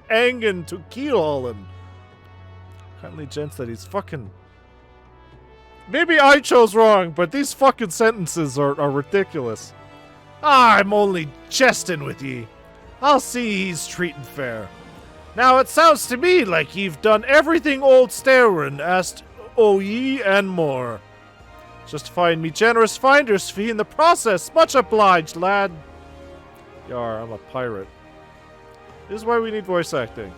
hanging to Keelholland. Kindly gents that he's fucking... Maybe I chose wrong, but these fucking sentences are ridiculous. I'm only jesting with ye. I'll see he's treating fair. Now it sounds to me like ye've done everything old Stalerin asked o' ye and more. Justifying me generous finder's fee in the process. Much obliged, lad. Yar, I'm a pirate. This is why we need voice acting.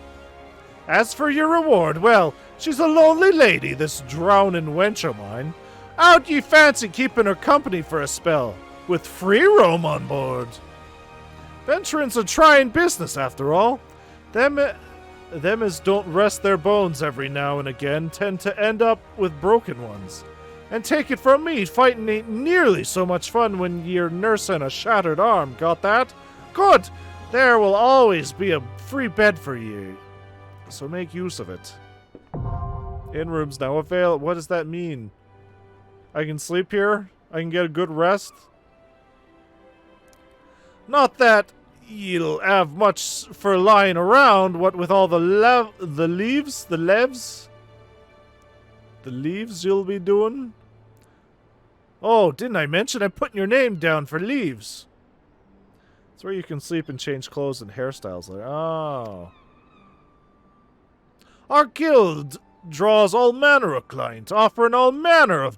As for your reward, well, she's a lonely lady, this drowning wench of mine. How'd ye fancy keeping her company for a spell, with free roam on board? Venturing's a trying business, after all. Them as don't rest their bones every now and again tend to end up with broken ones. And take it from me, fighting ain't nearly so much fun when you're nursing a shattered arm, got that? Good! There will always be a free bed for you, so make use of it. Inn rooms now available. What does that mean? I can sleep here? I can get a good rest? Not that you'll have much for lying around, what with all the leaves you'll be doing? Oh, didn't I mention I'm putting your name down for leaves? It's where you can sleep and change clothes and hairstyles. Like, oh. Our guild draws all manner of clients, offering all manner of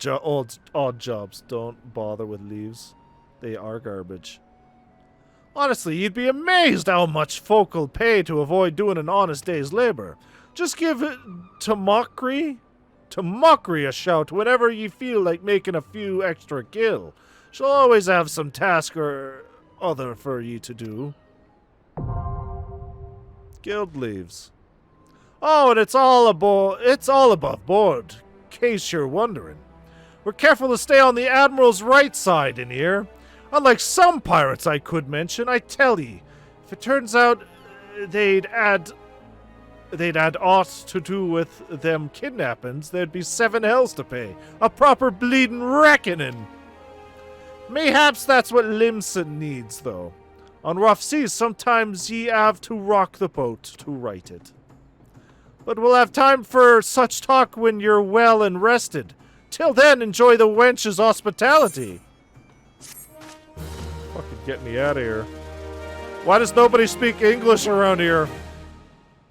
odd jobs. Don't bother with leaves. They are garbage. Honestly, you'd be amazed how much folk'll pay to avoid doing an honest day's labor. Just give it to Mockery a shout whenever you feel like making a few extra gil. She'll always have some task or other for you to do. Guild leaves. Oh, and it's all above board, case you're wondering. We're careful to stay on the Admiral's right side in here. Unlike some pirates I could mention, I tell ye, if it turns out they'd add aught to do with them kidnappings, there'd be 7 hells to pay. A proper bleeding reckoning. Mayhaps that's what Limson needs, though. On rough seas, sometimes ye have to rock the boat to right it. But we'll have time for such talk when you're well and rested. Till then, enjoy the wench's hospitality. Fucking get me out of here. Why does nobody speak English around here?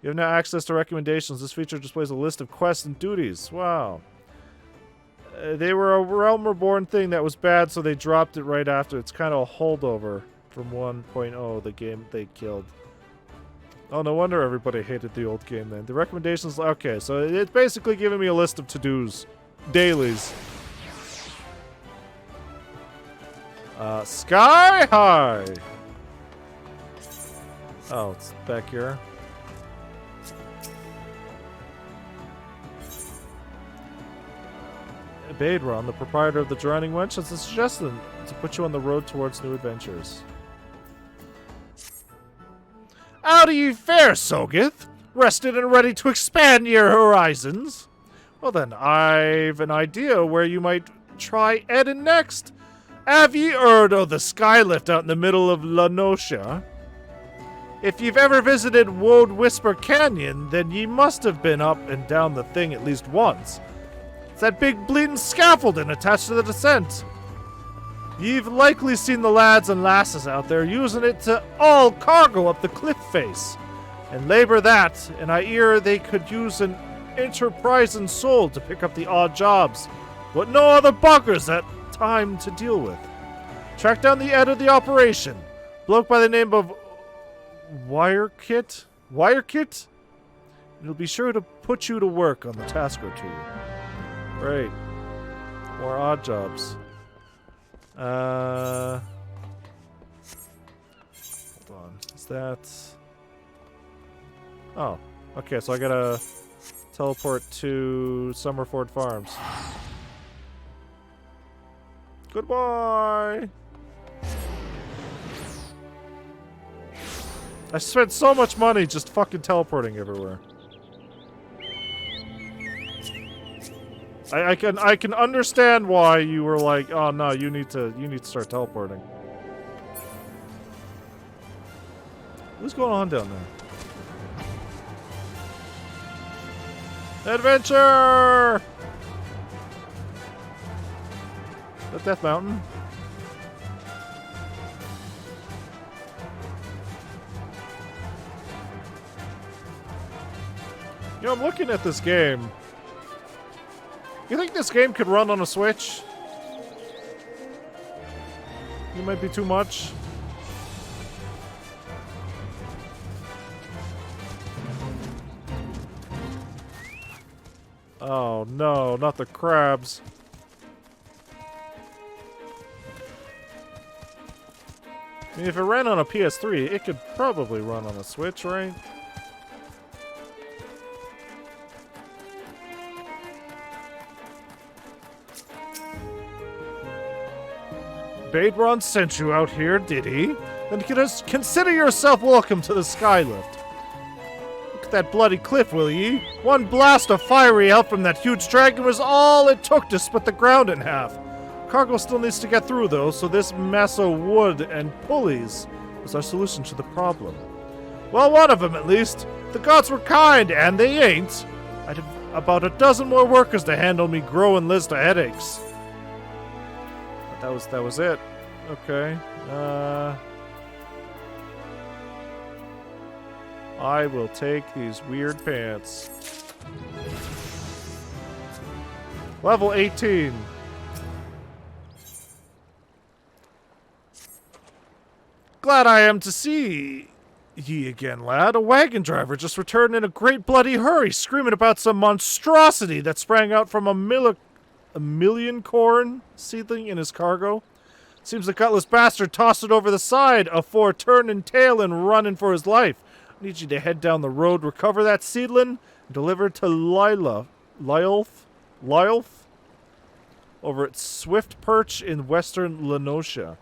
You have now access to recommendations. This feature displays a list of quests and duties. Wow. They were a Realm Reborn thing that was bad, so they dropped it right after. It's kind of a holdover from 1.0, the game they killed. Oh, no wonder everybody hated the old game then. The recommendations... Okay, so it's basically giving me a list of to-dos. Dailies. Sky High! Oh, it's back here. Baidron, the proprietor of the Drowning Wench, has a suggestion to put you on the road towards new adventures. How do you fare, Sogeth? Rested and ready to expand your horizons? Well then, I've an idea where you might try Eden next. Have ye heard of the skylift out in the middle of La Nocia? If you've ever visited Woad Whisper Canyon, then ye must have been up and down the thing at least once. It's that big bleeding scaffolding attached to the descent. You've likely seen the lads and lasses out there using it to haul cargo up the cliff face. And labor that, and I hear they could use an enterprising soul to pick up the odd jobs, but no other buggers at time to deal with. Track down the head of the operation, bloke by the name of Wirekit? It'll be sure to put you to work on the task or two. Great. More odd jobs. Hold on. Is that... Oh. Okay, so I gotta teleport to Summerford Farms. Goodbye! I spent so much money just fucking teleporting everywhere. I can understand why you were like, oh no, you need to start teleporting. What's going on down there? Adventure! Is that Death Mountain? You know, I'm looking at this game. You think this game could run on a Switch? You might be too much. Oh no, not the crabs. I mean, if it ran on a PS3, it could probably run on a Switch, right? Reborn sent you out here, did he? Then consider yourself welcome to the Skylift. Look at that bloody cliff, will ye? One blast of fiery out from that huge dragon was all it took to split the ground in half. Cargo still needs to get through, though, so this mass of wood and pulleys is our solution to the problem. Well, one of them, at least. The gods were kind, and they ain't. I'd have about a dozen more workers to handle me growing list of headaches. But that was it. Okay. I will take these weird pants. Level 18. Glad I am to see ye again, lad. A wagon driver just returned in a great bloody hurry, screaming about some monstrosity that sprang out from a million corn seedling in his cargo. Seems the gutless bastard tossed it over the side afore turning tail and running for his life. I need you to head down the road, recover that seedling, and deliver it to Lylf over at Swift Perch in western Lenosha.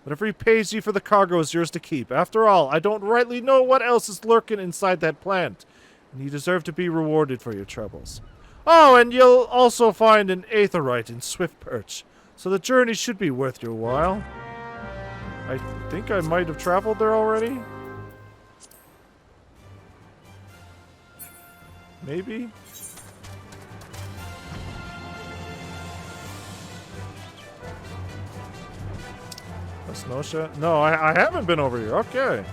Whatever he pays you for the cargo is yours to keep. After all, I don't rightly know what else is lurking inside that plant, and you deserve to be rewarded for your troubles. Oh, and you'll also find an aetherite in Swift Perch, so the journey should be worth your while. I think I might have traveled there already. Maybe? Snosha? No, I haven't been over here. Okay.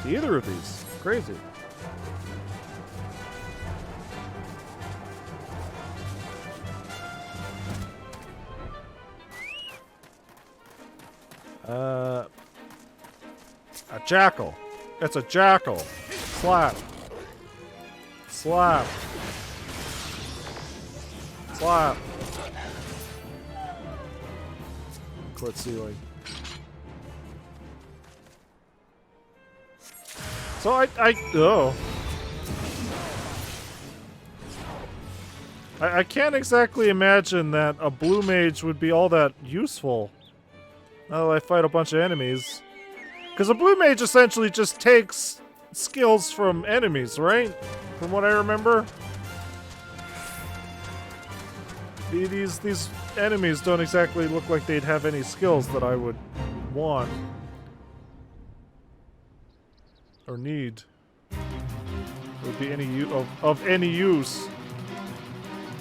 To either of these. Crazy. A jackal. It's a jackal. Slap. Slap. Slap. Clit ceiling. So I can't exactly imagine that a blue mage would be all that useful now that I fight a bunch of enemies. Because a blue mage essentially just takes skills from enemies, right? From what I remember. These enemies don't exactly look like they'd have any skills that I would want. Or need. Would be any of any use.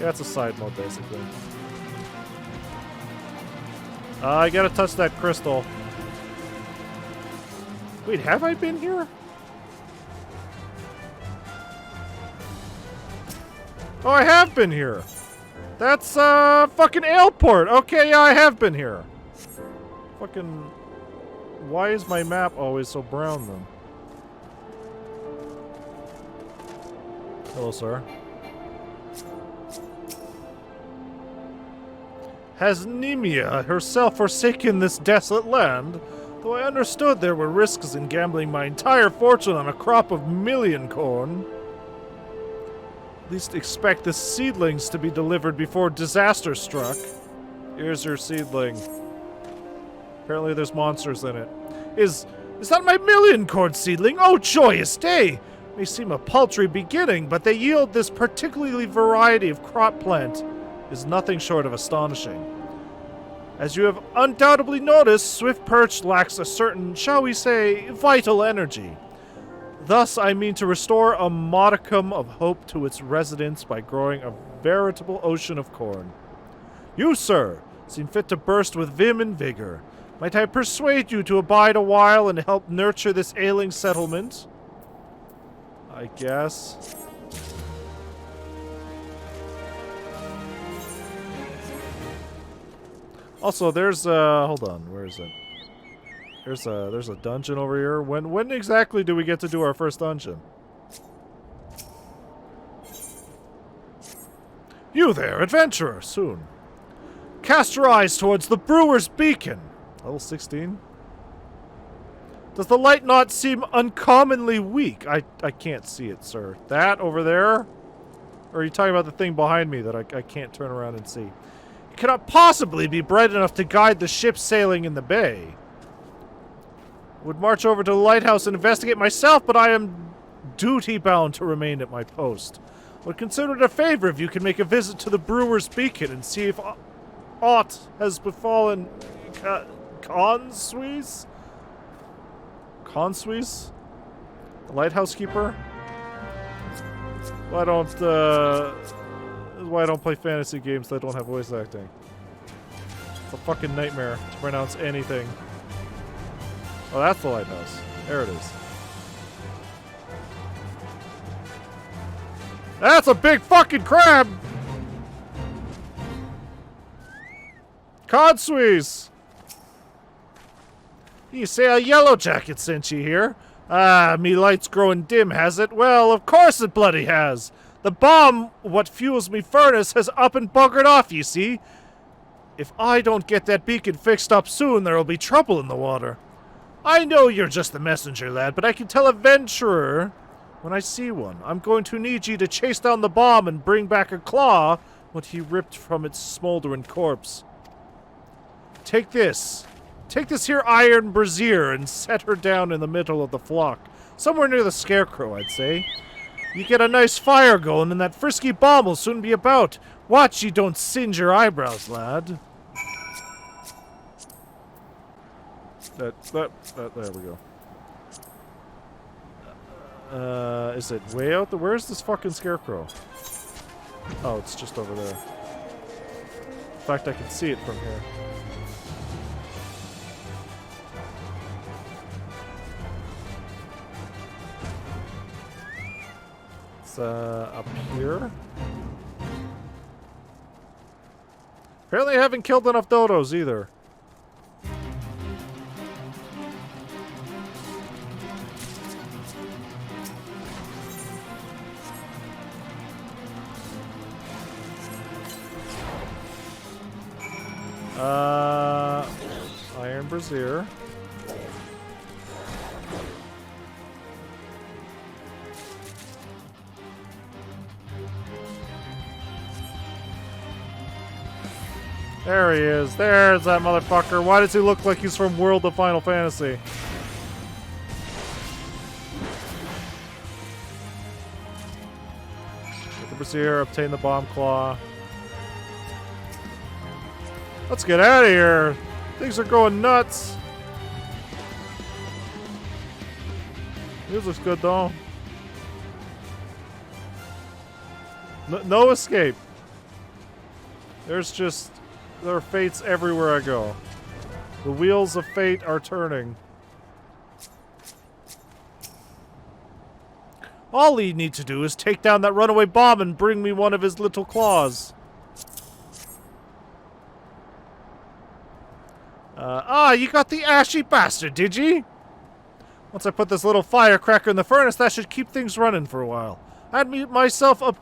Yeah, it's a side mode basically. I gotta touch that crystal. Wait, have I been here? Oh, I have been here. That's fucking Aleport. Okay, yeah, I have been here. Fucking. Why is my map always so brown then? Hello, sir. Has Nemia herself forsaken this desolate land? Though I understood there were risks in gambling my entire fortune on a crop of million corn. At least expect the seedlings to be delivered before disaster struck. Here's your seedling. Apparently there's monsters in it. Is that my million corn seedling? Oh, joyous day! May seem a paltry beginning, but they yield this particularly variety of crop plant is nothing short of astonishing. As you have undoubtedly noticed, Swift Perch lacks a certain, shall we say, vital energy. Thus, I mean to restore a modicum of hope to its residents by growing a veritable ocean of corn. You, sir, seem fit to burst with vim and vigor. Might I persuade you to abide a while and help nurture this ailing settlement? I guess. Also, there's, hold on, where is it? There's a dungeon over here. When exactly do we get to do our first dungeon? You there, adventurer, soon. Cast your eyes towards the brewer's beacon. Level 16. Does the light not seem uncommonly weak? I can't see it, sir. That over there? Or are you talking about the thing behind me that I can't turn around and see? It cannot possibly be bright enough to guide the ship sailing in the bay. Would march over to the lighthouse and investigate myself, but I am duty-bound to remain at my post. Would consider it a favor if you can make a visit to the brewer's beacon and see if aught has befallen Consuise? Consuise? The lighthouse keeper? Why don't play fantasy games that don't have voice acting? It's a fucking nightmare to pronounce anything. Oh, that's the lighthouse. There it is. That's a big fucking crab! Consuise! You say a yellow jacket sent you here? Ah, me light's growing dim, has it? Well, of course it bloody has. The bomb, what fuels me furnace, has up and buggered off, you see. If I don't get that beacon fixed up soon, there'll be trouble in the water. I know you're just the messenger, lad, but I can tell a venturer when I see one. I'm going to need you to chase down the bomb and bring back a claw what he ripped from its smoldering corpse. Take this. Take this here iron brazier and set her down in the middle of the flock. Somewhere near the scarecrow, I'd say. You get a nice fire going and that frisky bomb will soon be about. Watch you don't singe your eyebrows, lad. There we go. Is it way out there? Where's this fucking scarecrow? Oh, it's just over there. In fact, I can see it from here. It's up here. Apparently I haven't killed enough dodos either. Iron brazier. There he is. There's that motherfucker. Why does he look like he's from World of Final Fantasy? Get the brazier, obtain the bomb claw. Let's get out of here. Things are going nuts. This looks good though. No escape. There are fates everywhere I go. The wheels of fate are turning. All he needs to do is take down that runaway bomb and bring me one of his little claws. You got the ashy bastard, did ye? Once I put this little firecracker in the furnace, that should keep things running for a while. I had myself a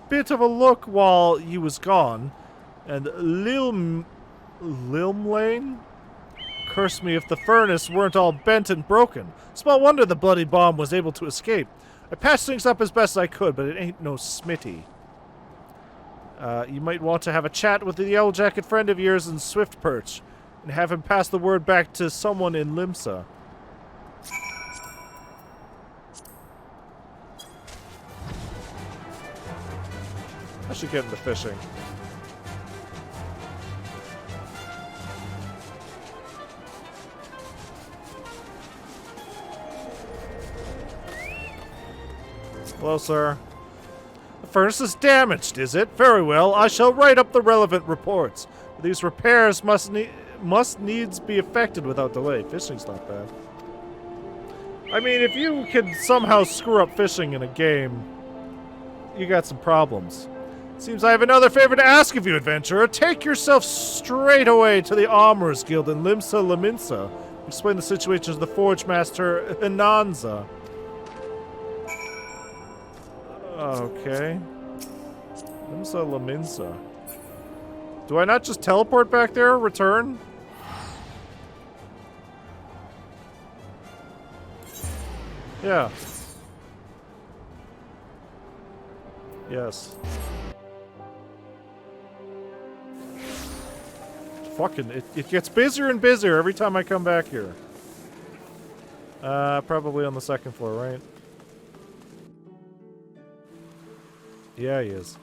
bit of a look while you was gone, and Lilmlane cursed me if the furnace weren't all bent and broken. Small wonder the bloody bomb was able to escape. I patched things up as best I could, but it ain't no smitty. You might want to have a chat with the yellow jacket friend of yours in Swift Perch, and have him pass the word back to someone in Limsa. I should get into fishing. Hello, sir. The furnace is damaged, is it? Very well, I shall write up the relevant reports. These repairs must needs be effected without delay. Fishing's not bad. I mean, if you can somehow screw up fishing in a game, you got some problems. Seems I have another favor to ask of you, adventurer. Take yourself straight away to the Armorers Guild in Limsa Laminsa. Explain the situation to the Forge Master, Hinanza. Okay. Limsa Laminsa. Do I not just teleport back there? Return? Yeah. Yes. Fucking, it gets busier and busier every time I come back here. Probably on the second floor, right? Yeah, he is.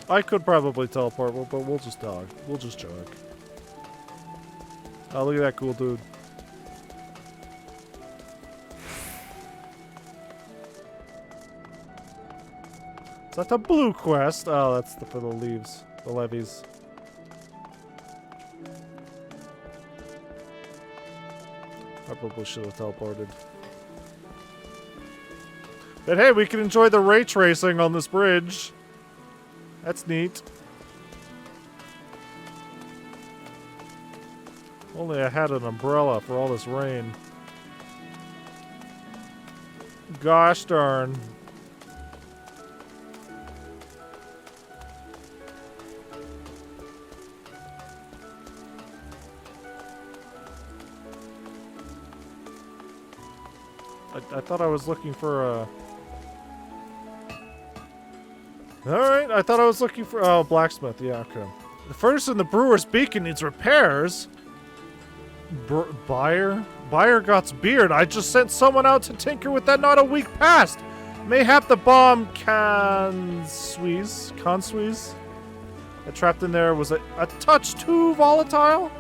I could probably teleport, but we'll just dog. We'll just jog. Oh, look at that cool dude. Is that the blue quest? Oh, that's for the leaves. The levies. I probably should have teleported. But hey, we can enjoy the ray tracing on this bridge. That's neat. Only I had an umbrella for all this rain. Gosh darn. I thought I was looking for a... Alright, I thought I was looking for... Oh, blacksmith, yeah, okay. The furnace in the brewer's beacon needs repairs. Buyer? Buyer got's beard. I just sent someone out to tinker with that not a week past. Mayhap the bomb consweeze that trapped in there was a touch too volatile?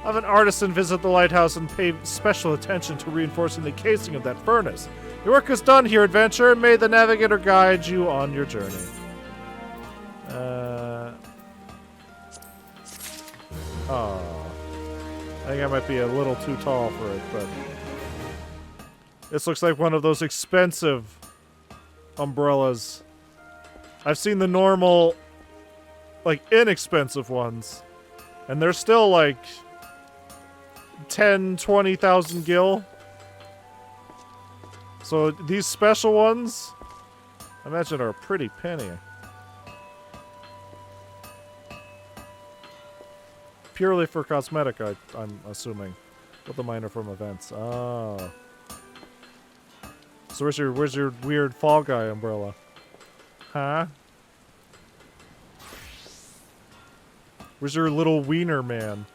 Have an artisan visit the lighthouse and pay special attention to reinforcing the casing of that furnace. Your work is done here, adventurer, and may the navigator guide you on your journey. Oh. I think I might be a little too tall for it, but... This looks like one of those expensive umbrellas. I've seen the normal, like, inexpensive ones. And they're still, like... 10, 20,000 gil. So these special ones, I imagine, are a pretty penny. Purely for cosmetic, I'm assuming. With the minor from events. Oh. So where's your weird Fall Guy umbrella? Huh? Where's your little wiener man?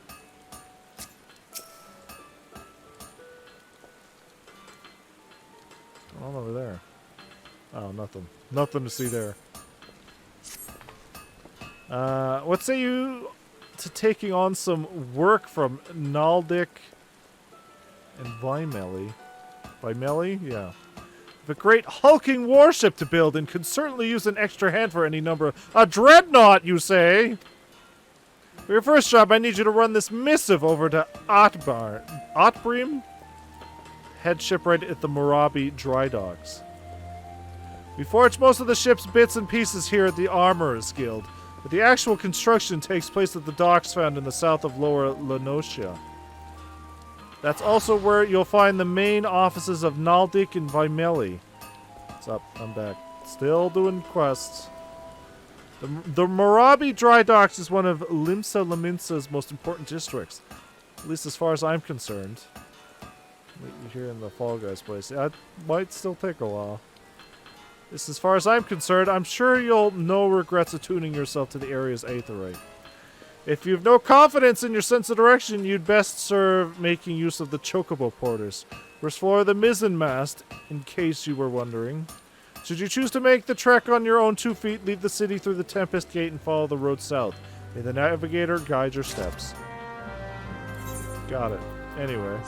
All over there. Oh, nothing. Nothing to see there. What say you to taking on some work from Naldic and Vimeli? Vimeli? Yeah. The great hulking warship to build and could certainly use an extra hand for any number of... A dreadnought, you say? For your first job, I need you to run this missive over to Otbrim? Head shipwright at the Morabi dry docks. We forge most of the ship's bits and pieces here at the Armorers Guild, but the actual construction takes place at the docks found in the south of Lower Lenosia. That's also where you'll find the main offices of Naldic and Vimeli. What's up? I'm back. Still doing quests. The Morabi dry docks is one of Limsa Laminsa's most important districts, at least as far as I'm concerned. You're here in the Fall Guys place. That might still take a while. This, as far as I'm concerned, I'm sure you'll no regrets attuning yourself to the area's aetherite. If you've no confidence in your sense of direction, you'd best serve making use of the chocobo porters. First floor of the mizzen mast, in case you were wondering. Should you choose to make the trek on your own 2 feet, leave the city through the Tempest Gate and follow the road south. May the navigator guide your steps. Got it. Anyway.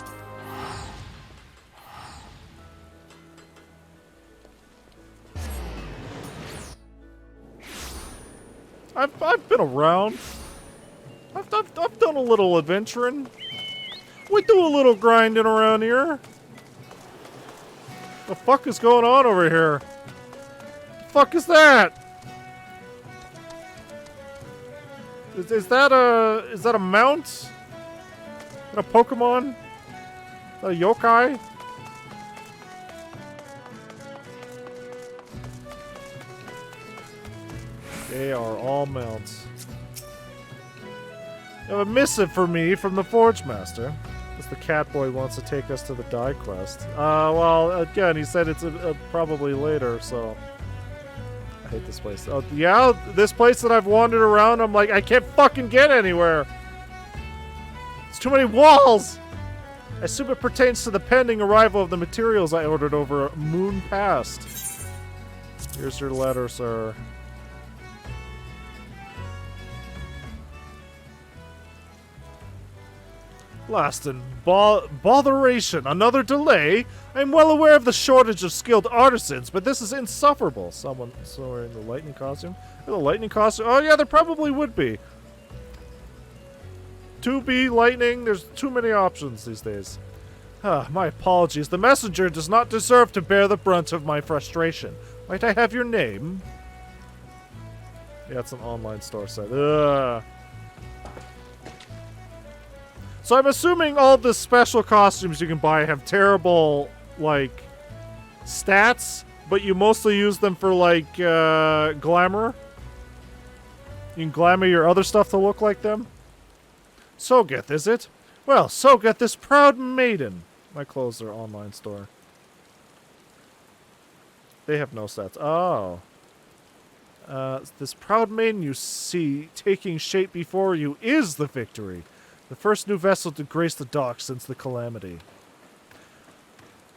I've been around. I've done a little adventuring. We do a little grinding around here. The fuck is going on over here? The fuck is that? Is that a mount? Is that a Pokemon? Is that a yokai? They are all mounts. You have a missive for me from the Forge Master. Guess the cat boy wants to take us to the die quest. Well, again, he said it's probably later, so... I hate this place. Oh, yeah? This place that I've wandered around, I'm like, I can't fucking get anywhere! It's too many walls! I assume it pertains to the pending arrival of the materials I ordered over Moon Past. Here's your letter, sir. Last and botheration. Another delay? I am well aware of the shortage of skilled artisans, but this is insufferable. Someone wearing the lightning costume? The lightning costume? Oh yeah, there probably would be. 2B lightning, there's too many options these days. My apologies. The messenger does not deserve to bear the brunt of my frustration. Might I have your name? Yeah, it's an online store site. Ugh. So I'm assuming all the special costumes you can buy have terrible, like, stats, but you mostly use them for, like, glamour. You can glamour your other stuff to look like them. Sogeth, is it? Well, Sogeth, this proud maiden. My clothes are online store. They have no stats. Oh. This proud maiden you see taking shape before you is the victory. The first new vessel to grace the docks since the calamity.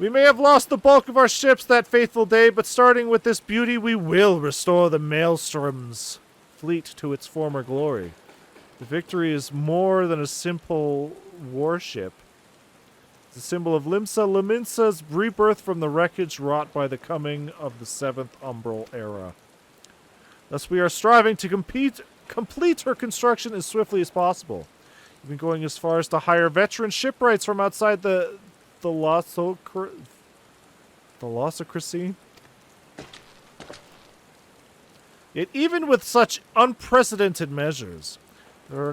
We may have lost the bulk of our ships that fateful day, but starting with this beauty, we will restore the Maelstrom's fleet to its former glory. The victory is more than a simple warship. It's a symbol of Limsa Laminsa's rebirth from the wreckage wrought by the coming of the 7th Umbral Era. Thus we are striving to complete her construction as swiftly as possible. Even going as far as to hire veteran shipwrights from outside the Lossocracy. Yet even with such unprecedented measures, there are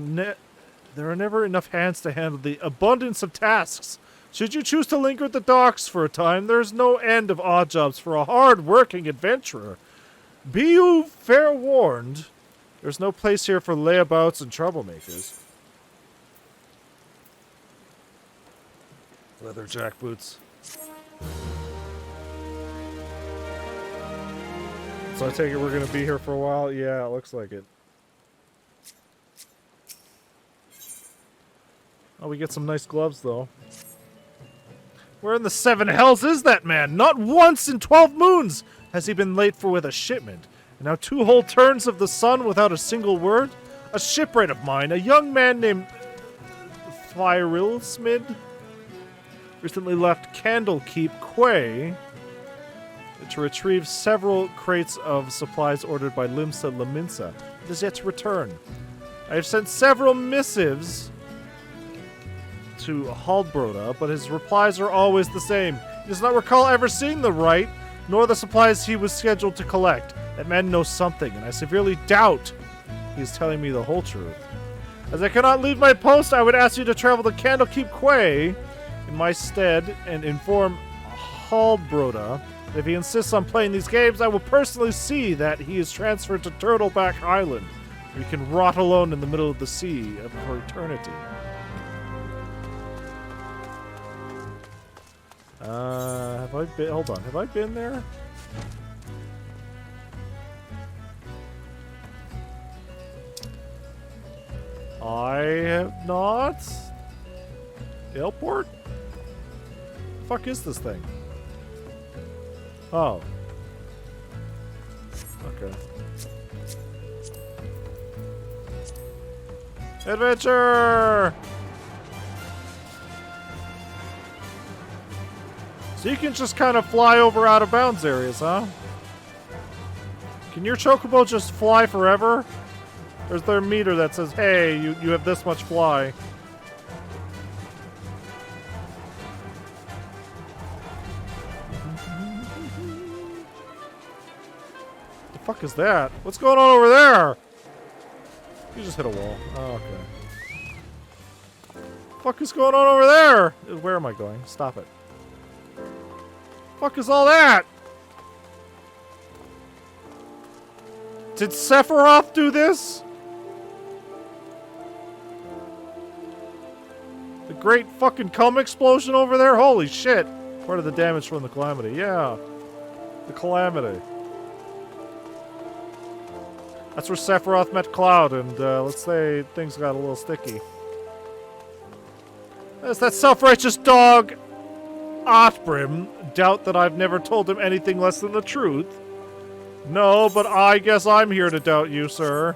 never enough hands to handle the abundance of tasks. Should you choose to linger at the docks for a time, there is no end of odd jobs for a hard-working adventurer. Be you fair warned, there's no place here for layabouts and troublemakers. Leather jackboots. So I take it we're going to be here for a while? Yeah, it looks like it. Oh, we get some nice gloves, though. Where in the 7 hells is that man? Not once in 12 moons has he been late with a shipment. And now 2 whole turns of the sun without a single word? A shipwright of mine, a young man named Thryrilsmid, recently left Candlekeep Quay to retrieve several crates of supplies ordered by Limsa Laminsa. It is yet to return. I have sent several missives to Haldbroda, but his replies are always the same. He does not recall ever seeing the right, nor the supplies he was scheduled to collect. That man knows something, and I severely doubt he is telling me the whole truth. As I cannot leave my post, I would ask you to travel to Candlekeep Quay in my stead and inform Haldbroda that if he insists on playing these games, I will personally see that he is transferred to Turtleback Island, where he can rot alone in the middle of the sea for eternity. Have I been... Hold on. Have I been there? I have not. Airport? The fuck is this thing? Oh. Okay. Adventure! So you can just kind of fly over out of bounds areas, huh? Can your chocobo just fly forever? Or is there a meter that says, hey, you have this much fly? The fuck is that? What's going on over there? You just hit a wall. Oh, okay. Fuck is going on over there? Where am I going? Stop it. Fuck is all that? Did Sephiroth do this? The great fucking cum explosion over there? Holy shit. Part of the damage from the Calamity. Yeah. The Calamity. That's where Sephiroth met Cloud, and let's say things got a little sticky. There's that self-righteous dog, Othbrim. Doubt that I've never told him anything less than the truth. No, but I guess I'm here to doubt you, sir.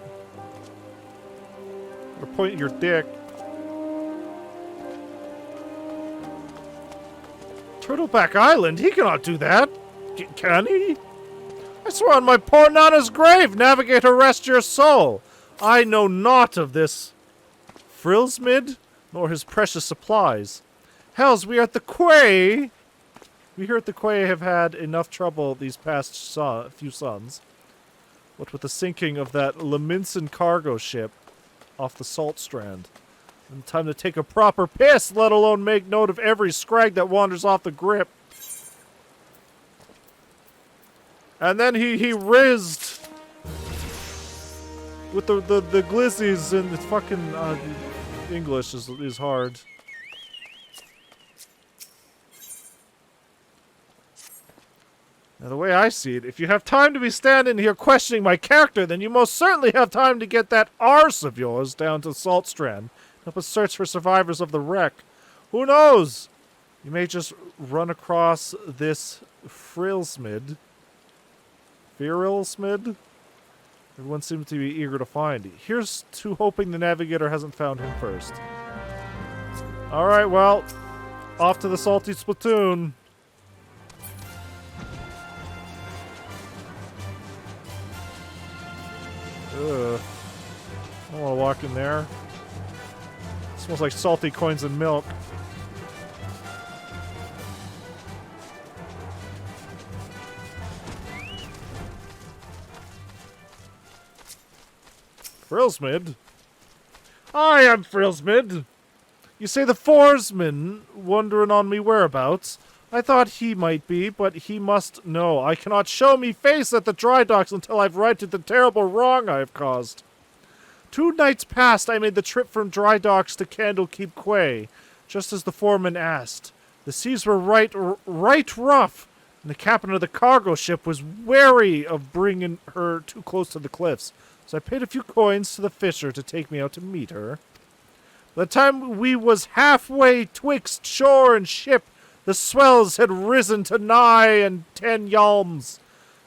Or point at your dick. Turtleback Island? He cannot do that. Can he? I swear on my poor Nana's grave, Navigator, rest your soul. I know naught of this Frilsmid, nor his precious supplies. Hells, we are at the Quay. We here at the Quay have had enough trouble these past few suns. What with the sinking of that Leminson cargo ship off the Salt Strand. And time to take a proper piss, let alone make note of every scrag that wanders off the grip. And then he rizzed with the glizzies, and the fucking English is hard. Now, the way I see it, if you have time to be standing here questioning my character, then you most certainly have time to get that arse of yours down to Salt Strand. Help us search for survivors of the wreck. Who knows? You may just run across this Frilsmid. Frilsmid? Everyone seems to be eager to find. Here's to hoping the Navigator hasn't found him first. Alright, well, off to the Salty Splatoon. Ugh. I don't want to walk in there. It smells like salty coins and milk. Frilsmid? I am Frilsmid. You say the Forsman wondering on me whereabouts. I thought he might be, but he must know. I cannot show me face at the dry docks until I've righted the terrible wrong I have caused. 2 nights past, I made the trip from dry docks to Candlekeep Quay, just as the foreman asked. The seas were right rough, and the captain of the cargo ship was wary of bringing her too close to the cliffs. So I paid a few coins to the fisher to take me out to meet her. By the time we was halfway twixt shore and ship, the swells had risen to nigh and 10 yalms,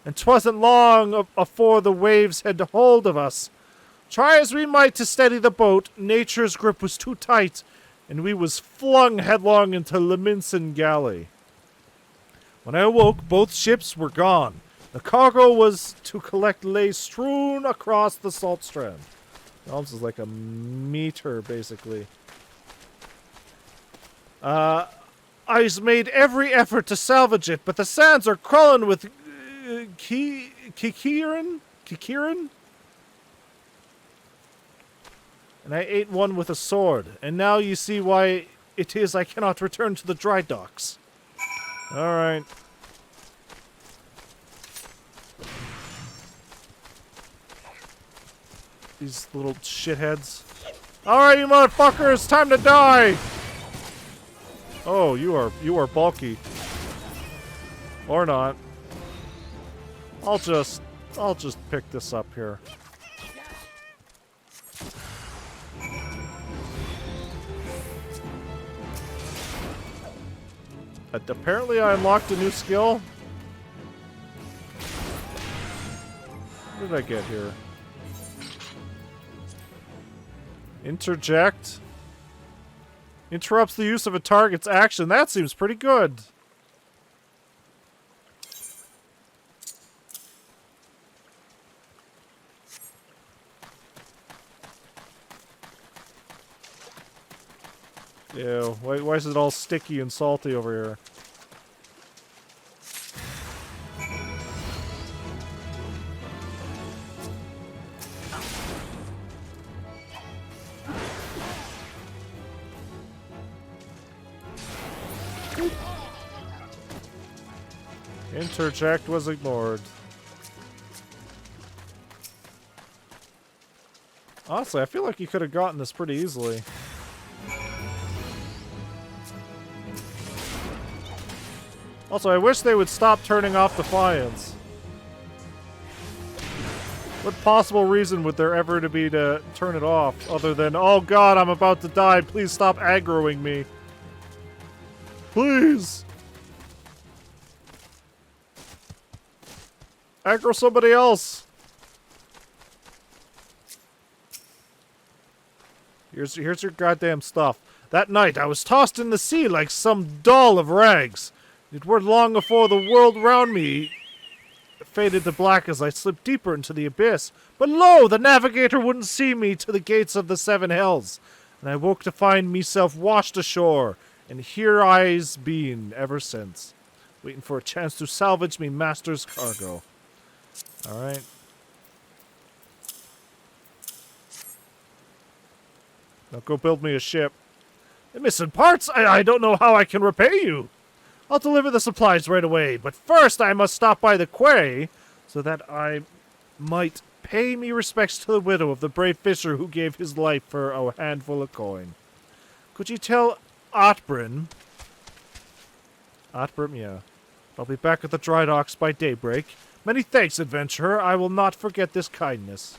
and 'twasn't long afore the waves had hold of us. Try as we might to steady the boat, nature's grip was too tight, and we was flung headlong into Leminson galley. When I awoke, both ships were gone. The cargo was to collect lay strewn across the Salt Strand. Yalms is like a meter, basically. I's made every effort to salvage it, but the sands are crawling with kikirin? And I ate one with a sword, and now you see why it is I cannot return to the dry docks. Alright. These little shitheads. Alright, you motherfuckers, time to die! Oh, you are bulky. Or not. I'll just pick this up here. Apparently I unlocked a new skill. What did I get here? Interject. Interrupts the use of a target's action. That seems pretty good. Ew. Why is it all sticky and salty over here? Interject was ignored. Honestly, I feel like you could have gotten this pretty easily. Also, I wish they would stop turning off Defiance. What possible reason would there ever to be to turn it off, other than, oh god, I'm about to die, please stop aggroing me. Please! Aggro somebody else! Here's your goddamn stuff. That night, I was tossed in the sea like some doll of rags. It were long before the world round me faded to black as I slipped deeper into the abyss. But lo, the navigator wouldn't see me to the gates of the seven hells, and I woke to find meself washed ashore, and here I's been ever since, waiting for a chance to salvage me master's cargo. Alright. Now go build me a ship. The missing parts? I don't know how I can repay you. I'll deliver the supplies right away, but first I must stop by the quay so that I might pay me respects to the widow of the brave fisher who gave his life for a handful of coin. Could you tell Otbrin? Otbrin, yeah. I'll be back at the dry docks by daybreak. Many thanks, adventurer. I will not forget this kindness.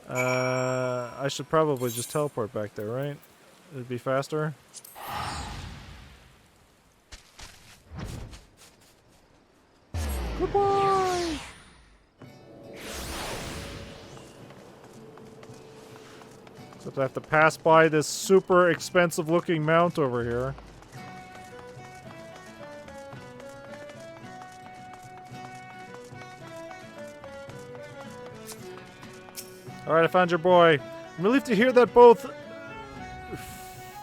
I should probably just teleport back there, right? It'd be faster. Goodbye! Except I have to pass by this super expensive looking mount over here. Alright, I found your boy. I'm relieved to hear that both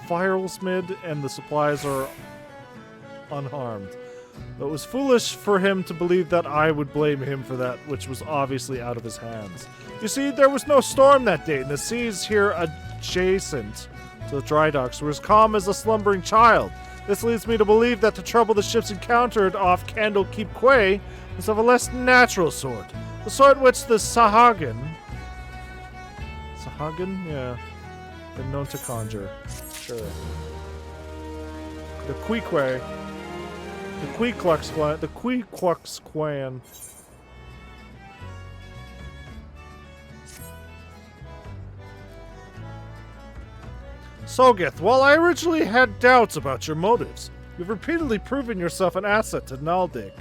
Firelsmid and the supplies are unharmed. But it was foolish for him to believe that I would blame him for that, which was obviously out of his hands. You see, there was no storm that day, and the seas here adjacent to the dry docks were as calm as a slumbering child. This leads me to believe that the trouble the ships encountered off Candlekeep Quay was of a less natural sort. The sort which the Sahagin... Sahagin? Yeah. Been known to conjure. Sure. The Queequay. The Queequux clan. The Queequux clan. Sogeth, while I originally had doubts about your motives, you've repeatedly proven yourself an asset to Naldik.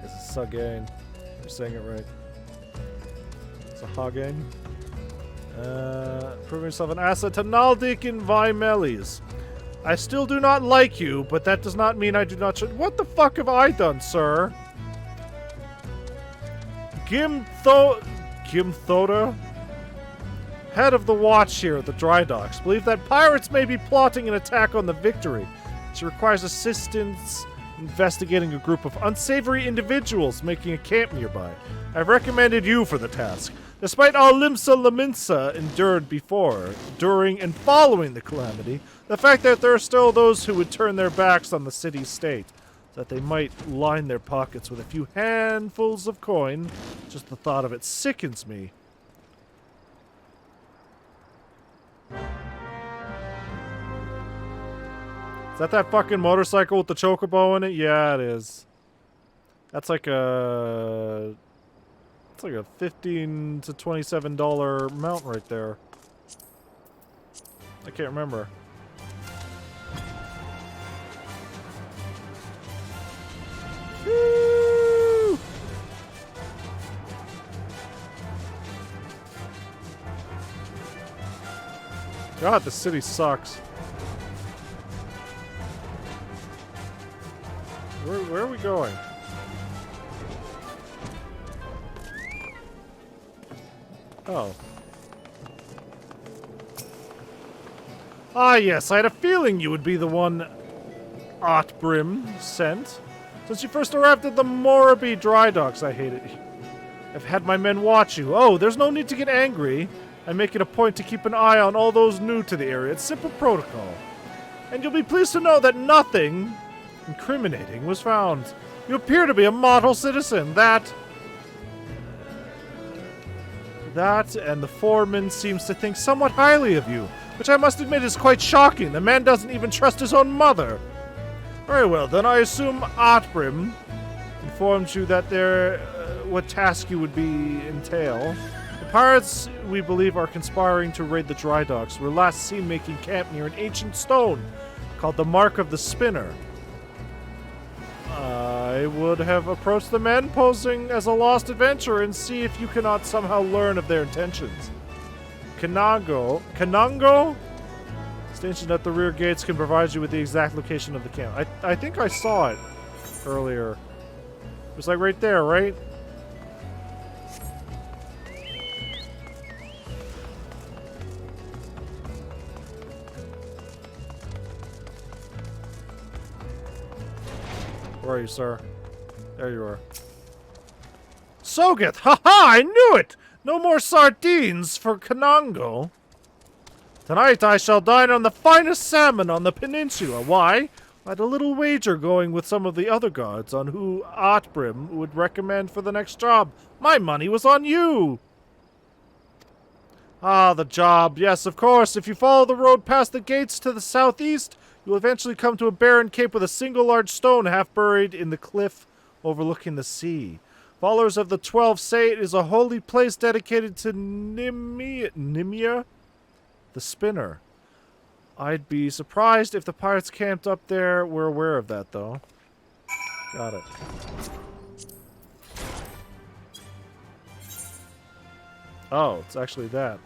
This is Sagain. You're saying it right. Sahagain. Proving yourself an asset to Naldik and Vimelis. I still do not like you, but that does not mean I do not What the fuck have I done, sir? Gimthoda? Head of the watch here at the dry docks, believe that pirates may be plotting an attack on the Victory. She requires assistance investigating a group of unsavory individuals making a camp nearby. I've recommended you for the task. Despite all Limsa Laminsa endured before, during, and following the calamity, the fact that there are still those who would turn their backs on the city-state, so that they might line their pockets with a few handfuls of coin, just the thought of it sickens me. Is that fucking motorcycle with the chocobo in it? Yeah, it is. That's like a... It's like a $15 to $27 mount right there. I can't remember. Woo! God, the city sucks. Where are we going? Oh. Ah, yes, I had a feeling you would be the one Otbrim sent. Since you first arrived at the Moraby dry docks, I hate it. I've had my men watch you. Oh, there's no need to get angry. I make it a point to keep an eye on all those new to the area. It's simple protocol. And you'll be pleased to know that nothing incriminating was found. You appear to be a model citizen. That and the foreman seems to think somewhat highly of you, which I must admit is quite shocking. The man doesn't even trust his own mother. Very well, then I assume Otbrim informed you that what task you would be entail. The pirates, we believe, are conspiring to raid the dry docks. We're last seen making camp near an ancient stone called the Mark of the Spinner. I would have approached the men posing as a lost adventurer and see if you cannot somehow learn of their intentions. Kanango? Station at the rear gates can provide you with the exact location of the camp. I think I saw it earlier. It was like right there, right? Where are you, sir? There you are. Sogeth! Ha ha! I knew it! No more sardines for Kanango. Tonight I shall dine on the finest salmon on the peninsula. Why? I had a little wager going with some of the other guards on who Otbrim would recommend for the next job. My money was on you! Ah, the job. Yes, of course. If you follow the road past the gates to the southeast, you will eventually come to a barren cape with a single large stone half buried in the cliff overlooking the sea. Followers of the 12 say it is a holy place dedicated to Nimia, the spinner. I'd be surprised if the pirates camped up there. We're aware of that, though. Got it. Oh, it's actually that.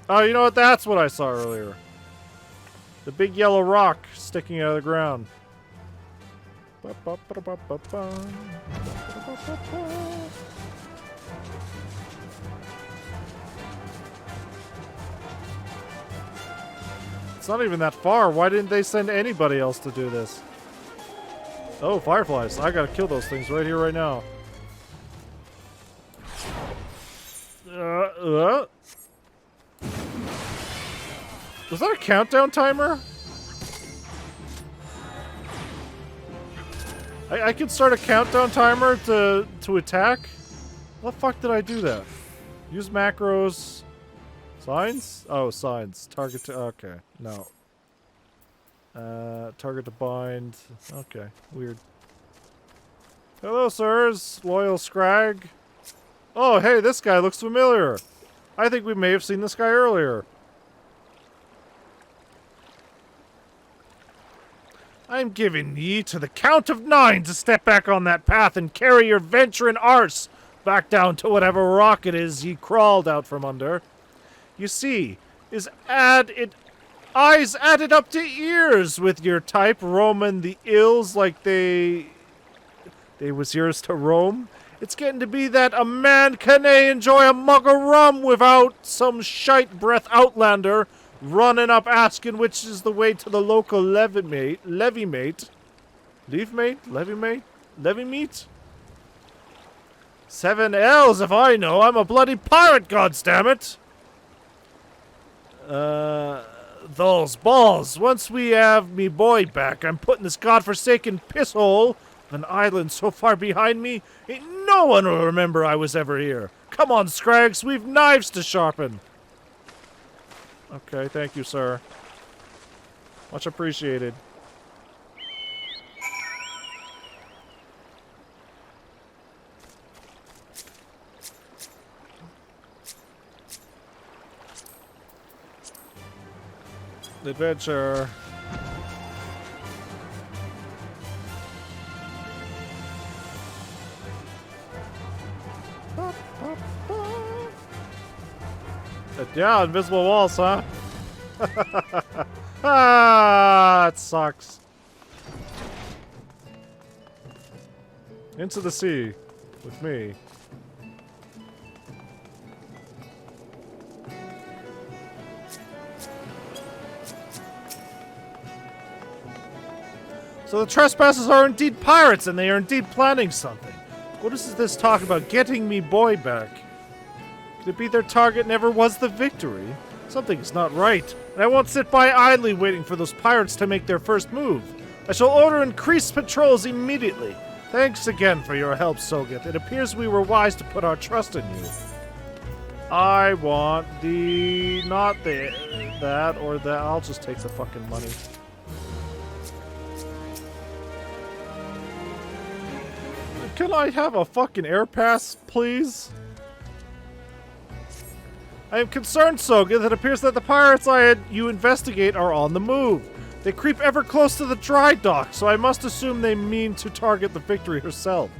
Oh, you know what? That's what I saw earlier. The big yellow rock sticking out of the ground. It's not even that far. Why didn't they send anybody else to do this? Oh, fireflies. I gotta kill those things right here, right now. Was that a countdown timer? I can start a countdown timer to attack? What the fuck did I do that? Use macros. Signs? Oh, signs. Target to... Okay. No. Target to bind. Okay. Weird. Hello, sirs. Loyal Scrag. Oh, hey, this guy looks familiar. I think we may have seen this guy earlier. I'm giving ye to the count of 9 to step back on that path and carry your venturing arse back down to whatever rock it is ye crawled out from under. You see, eyes added up to ears with your type roaming the ills like they was yours to roam. It's getting to be that a man cannae enjoy a mug of rum without some shite breath outlander running up asking which is the way to the local levy mate? 7 L's if I know. I'm a bloody pirate, goddammit. Those balls. Once we have me boy back, I'm putting this godforsaken pisshole of an island so far behind me, ain't no one will remember I was ever here. Come on, Scrags, we've knives to sharpen. Okay, thank you, sir. Much appreciated. Adventure. Yeah, invisible walls, huh? Ah, it sucks. Into the sea with me. So the trespassers are indeed pirates, and they are indeed planning something. What is this talk about getting me boy back? Could it be their target never was the victory? Something is not right, and I won't sit by idly waiting for those pirates to make their first move. I shall order increased patrols immediately. Thanks again for your help, Sogeth. It appears we were wise to put our trust in you. I want the... not the... that or that. I'll just take the fucking money. Can I have a fucking air pass, please? I am concerned, Sogeth. It appears that the pirates I had you investigate are on the move. They creep ever close to the dry dock, so I must assume they mean to target the Victory herself.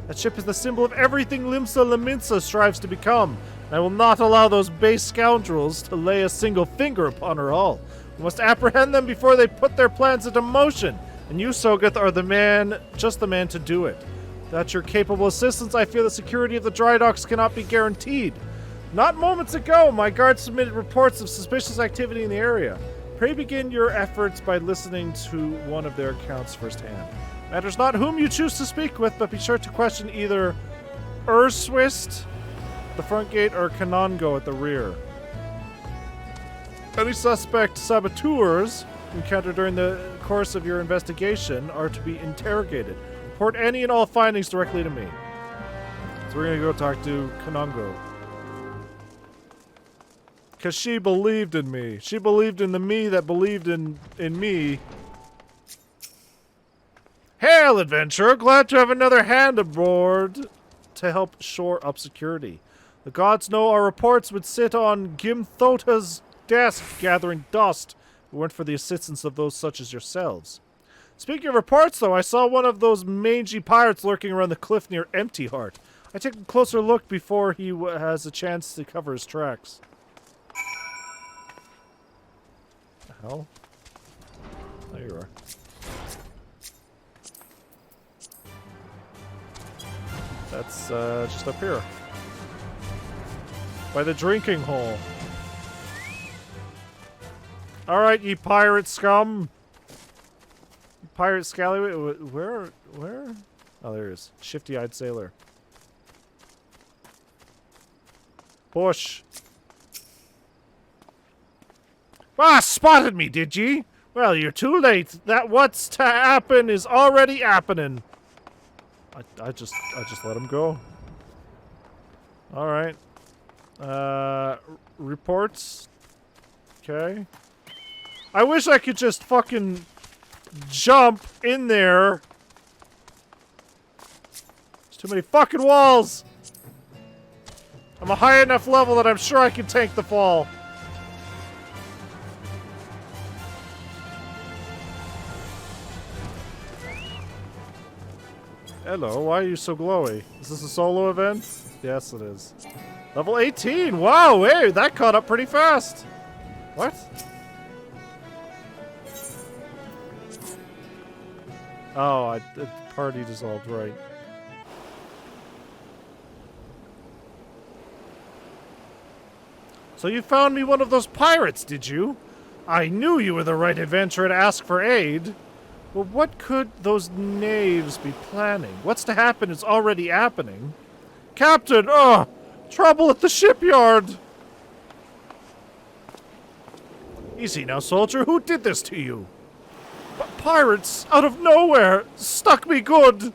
That ship is the symbol of everything Limsa Laminsa strives to become, and I will not allow those base scoundrels to lay a single finger upon her hull. We must apprehend them before they put their plans into motion, and you, Sogeth, are the man, just the man to do it. Without your capable assistance, I fear the security of the dry docks cannot be guaranteed. Not moments ago, my guards submitted reports of suspicious activity in the area. Pray begin your efforts by listening to one of their accounts firsthand. Matters not whom you choose to speak with, but be sure to question either Urswist, the front gate, or Kanongo at the rear. Any suspect saboteurs encountered during the course of your investigation are to be interrogated. Report any and all findings directly to me. So we're gonna go talk to Kanongo. Because she believed in me. She believed in the me that believed in me. Hail, adventurer! Glad to have another hand aboard to help shore up security. The gods know our reports would sit on Gimthota's desk gathering dust if it weren't for the assistance of those such as yourselves. Speaking of reports, though, I saw one of those mangy pirates lurking around the cliff near Empty Heart. I take a closer look before he has a chance to cover his tracks. Hell? There you are. That's just up here. By the drinking hole. Alright, ye pirate scum. You pirate scallywag. Where? Oh, there he is. Shifty-eyed sailor. Push. Ah, spotted me, did ye? Well, you're too late. That what's to happen is already happening. I just let him go. All right. Reports. Okay. I wish I could just fucking jump in there. There's too many fucking walls. I'm a high enough level that I'm sure I can tank the fall. Hello, why are you so glowy? Is this a solo event? Yes, it is. Level 18! Wow, hey, that caught up pretty fast! What? Oh, the party dissolved, right. So you found me one of those pirates, did you? I knew you were the right adventurer to ask for aid. Well, what could those knaves be planning? What's to happen is already happening. Captain! Oh! Trouble at the shipyard! Easy now, soldier. Who did this to you? Pirates! Out of nowhere! Stuck me good!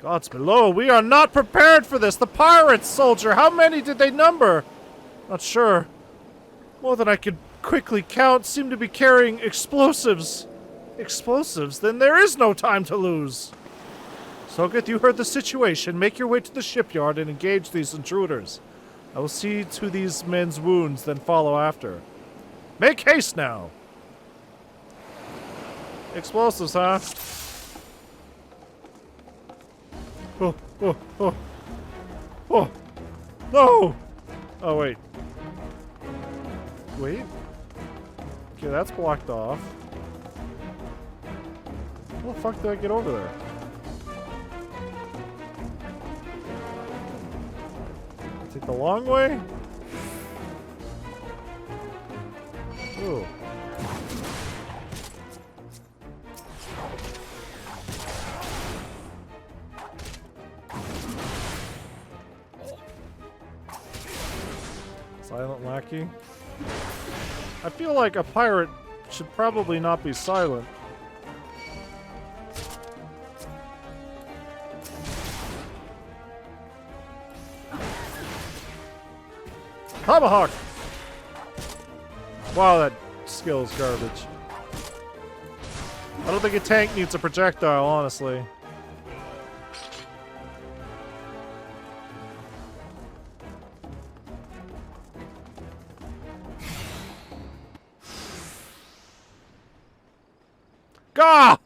Gods below, we are not prepared for this! The pirates, soldier! How many did they number? Not sure. More than I could quickly count seem to be carrying explosives. Explosives? Then there is no time to lose. Sogeth, you heard the situation. Make your way to the shipyard and engage these intruders. I will see to these men's wounds, then follow after. Make haste now! Explosives, huh? Oh, oh, oh. Oh! No! Oh, wait. Wait? Okay, that's blocked off. How the fuck did I get over there? Take the long way? Ooh. Silent lackey? I feel like a pirate should probably not be silent. Tomahawk! Wow, that skill is garbage. I don't think a tank needs a projectile, honestly. Gah!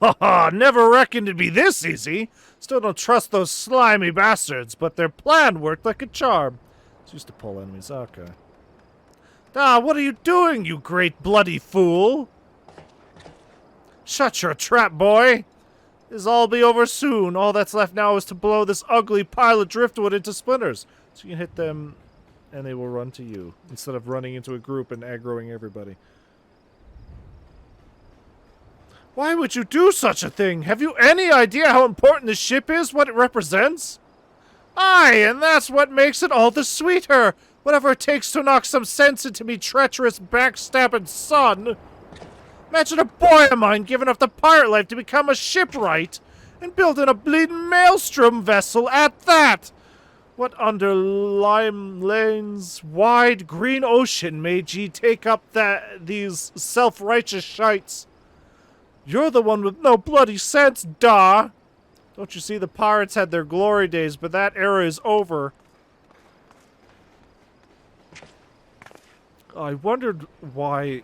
Never reckoned it'd be this easy. Still don't trust those slimy bastards, but their plan worked like a charm. It's used to pull enemies. Okay. Ah, what are you doing, you great bloody fool? Shut your trap, boy. This'll all be over soon. All that's left now is to blow this ugly pile of driftwood into splinters. So you can hit them, and they will run to you, instead of running into a group and aggroing everybody. Why would you do such a thing? Have you any idea how important this ship is, what it represents? Aye, and that's what makes it all the sweeter. Whatever it takes to knock some sense into me treacherous, backstabbing son. Imagine a boy of mine giving up the pirate life to become a shipwright, and building a bleeding maelstrom vessel at that. What under Lime Lane's wide green ocean made ye take up these self-righteous shites? You're the one with no bloody sense, da! Don't you see, the pirates had their glory days, but that era is over. I wondered why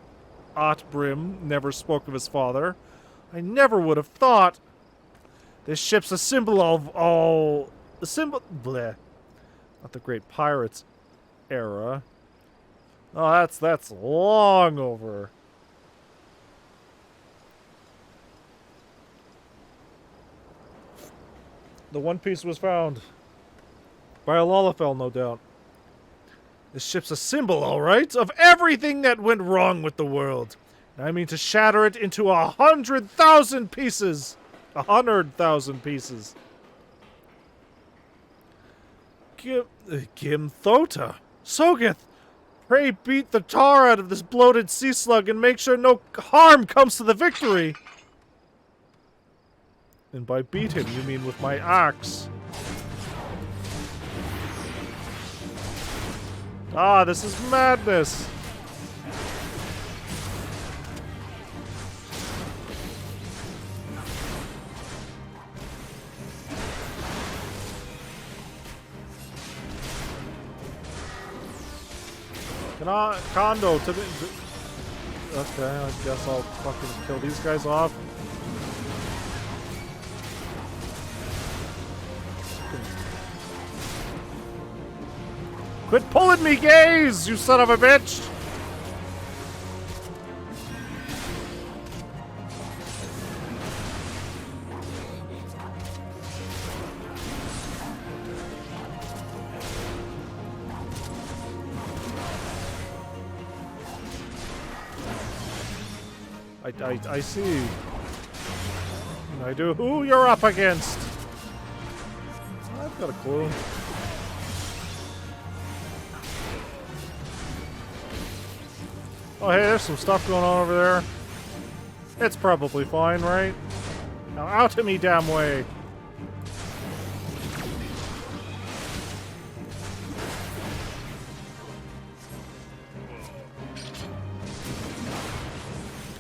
Otbrim never spoke of his father. I never would have thought. This ship's a symbol of all... A symbol... Bleh. Not the great pirates era. Oh, that's long over. The One Piece was found. By a Lalafell, no doubt. This ship's a symbol, all right, of everything that went wrong with the world. And I mean to shatter it into 100,000 pieces. 100,000 pieces. Gimthota. Sogeth. Pray beat the tar out of this bloated sea slug and make sure no harm comes to the victory. And by beat him, you mean with my axe. Ah, this is madness. Kondo to the... Okay, I guess I'll fucking kill these guys off. Quit pulling me, gaze, you son of a bitch! I see. I do. Who you're up against? I've got a clue. Oh, hey, there's some stuff going on over there. It's probably fine, right? Now out of me, damn way.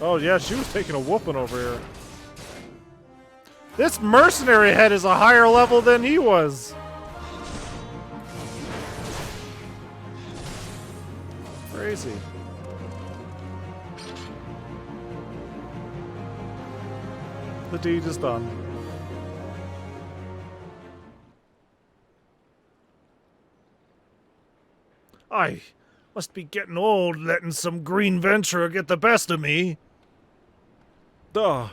Oh, yeah, she was taking a whooping over here. This mercenary head is a higher level than he was. Crazy. The deed is done. I must be getting old, letting some green venturer get the best of me. Duh.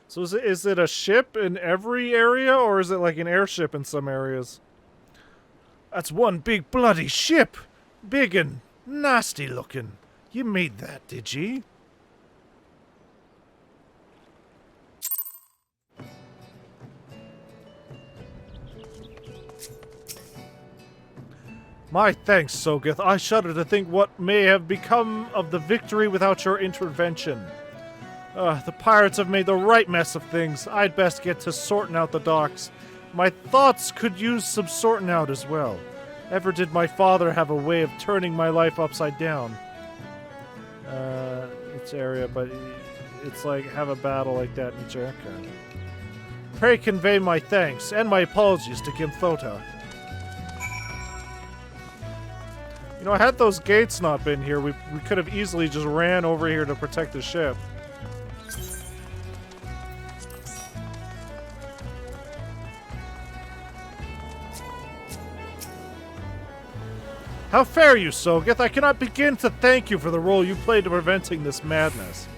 So is it a ship in every area, or is it like an airship in some areas? That's one big bloody ship. Big and nasty looking. You made that, did ye? My thanks, Sogeth. I shudder to think what may have become of the victory without your intervention. The pirates have made the right mess of things. I'd best get to sorting out the docks. My thoughts could use some sorting out as well. Ever did my father have a way of turning my life upside down? It's area, but it's like have a battle like that in each area. Okay. Pray convey my thanks and my apologies to Gimthota. You know, had those gates not been here, we could have easily just ran over here to protect the ship. How fare you, Sogeth? I cannot begin to thank you for the role you played in preventing this madness.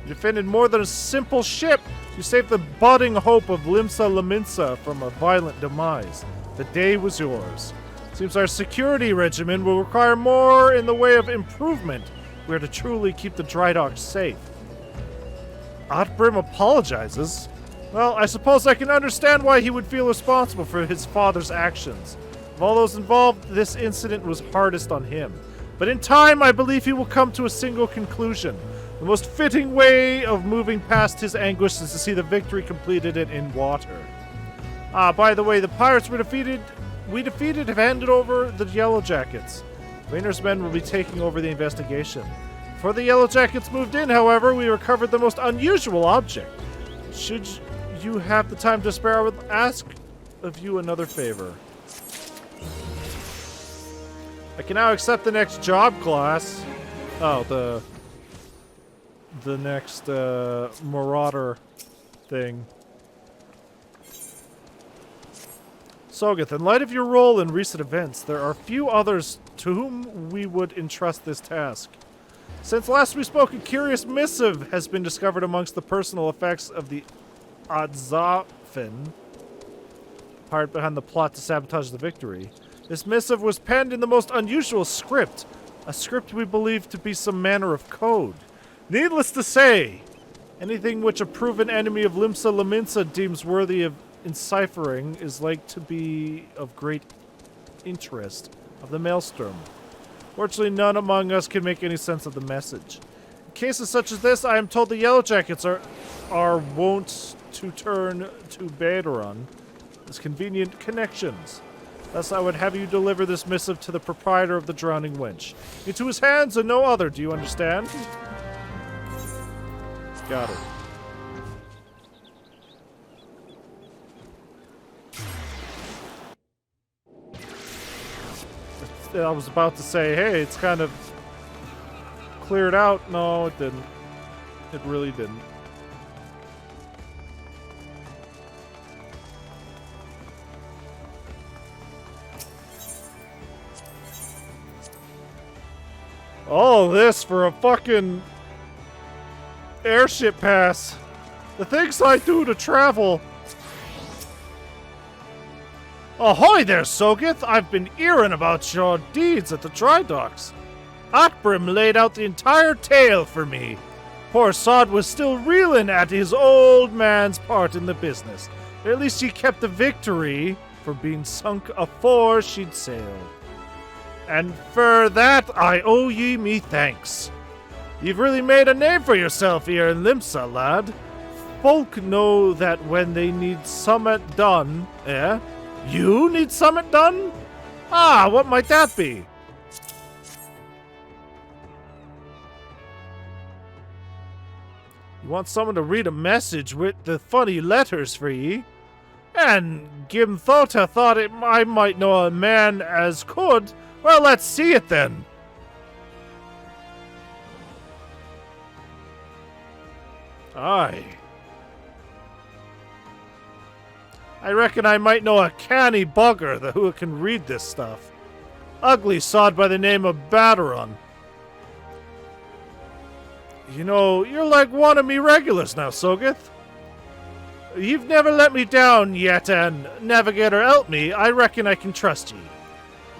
You defended more than a simple ship. You saved the budding hope of Limsa Laminsa from a violent demise. The day was yours. Seems our security regimen will require more in the way of improvement if we are to truly keep the dry dock safe. Otbrim apologizes? Well, I suppose I can understand why he would feel responsible for his father's actions. Of all those involved, this incident was hardest on him. But in time, I believe he will come to a single conclusion. The most fitting way of moving past his anguish is to see the victory completed in water. By the way, the pirates we defeated have handed over the Yellow Jackets. Raynor's men will be taking over the investigation. Before the Yellow Jackets moved in, however, we recovered the most unusual object. Should you have the time to spare, I would ask of you another favor. I can now accept the next job class. Oh, the next Marauder thing. Sogeth, in light of your role in recent events, there are few others to whom we would entrust this task. Since last we spoke, a curious missive has been discovered amongst the personal effects of the Adzaphin, pirate behind the plot to sabotage the victory. This missive was penned in the most unusual script, a script we believe to be some manner of code. Needless to say, anything which a proven enemy of Limsa Laminsa deems worthy of enciphering is like to be of great interest of the Maelstrom. Fortunately, none among us can make any sense of the message. In cases such as this, I am told the Yellow Jackets are wont to turn to Baderon as convenient connections. Thus, I would have you deliver this missive to the proprietor of the Drowning Wench. Into his hands and no other, do you understand? Got it. I was about to say, hey, it's kind of cleared out. No, it didn't. It really didn't. All this for a fucking airship pass. The things I do to travel. Ahoy there, Sogeth! I've been hearing about your deeds at the dry docks. Otbrim laid out the entire tale for me. Poor Sod was still reeling at his old man's part in the business. At least he kept the victory for being sunk afore she'd sailed. And for that I owe ye me thanks. You've really made a name for yourself here in Limsa, lad. Folk know that when they need summit done, You need summit done? What might that be? You want someone to read a message with the funny letters for ye? And Gimthota thought I might know a man as could. Well, let's see it then. Aye. I reckon I might know a canny bugger who can read this stuff. Ugly sod by the name of Baderon. You know, you're like one of me regulars now, Sogeth. You've never let me down yet, and Navigator help me, I reckon I can trust ye.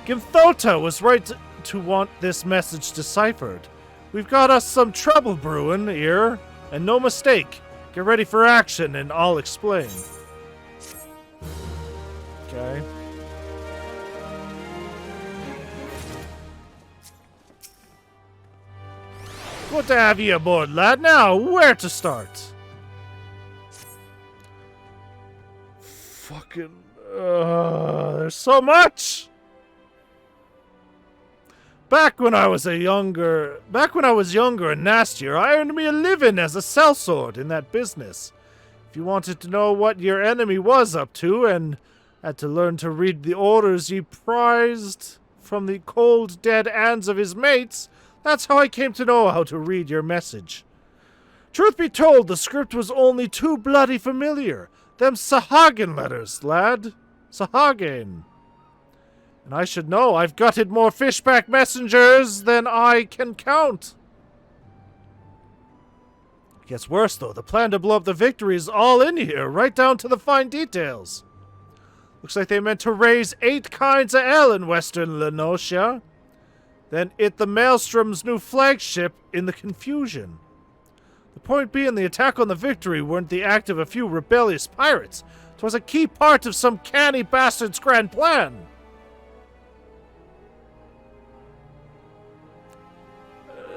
Gimthota was right to want this message deciphered. We've got us some trouble brewing here, and no mistake. Get ready for action, and I'll explain. Okay. Good to have you aboard, lad. Now, where to start? Fucking... there's so much! Back when I was younger and nastier, I earned me a living as a sellsword in that business. If you wanted to know what your enemy was up to and had to learn to read the orders he prized from the cold, dead hands of his mates, that's how I came to know how to read your message. Truth be told, the script was only too bloody familiar. Them Sahagin letters, lad. Sahagin. And I should know, I've gutted more fishback messengers than I can count. It gets worse, though. The plan to blow up the Victory is all in here, right down to the fine details. Looks like they meant to raise 8 kinds of ale in western Lenosha. Then hit the Maelstrom's new flagship in the confusion. The point being, the attack on the Victory weren't the act of a few rebellious pirates. It was a key part of some canny bastard's grand plan.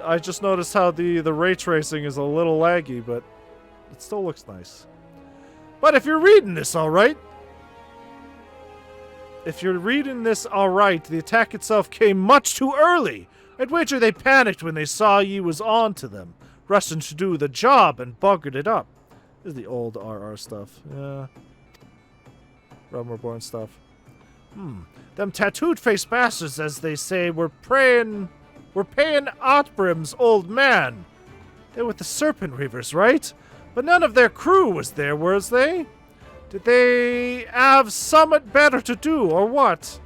I just noticed how the ray tracing is a little laggy, but it still looks nice. But if you're reading this alright, the attack itself came much too early. I'd wager they panicked when they saw ye was on to them, rushing to do the job and buggered it up. This is the old RR stuff. Yeah. Reborn stuff. Them tattooed-faced bastards, as they say, were paying Otbrim's old man. They were the Serpent Reavers, right? But none of their crew was there, was they? Did they have somewhat better to do, or what?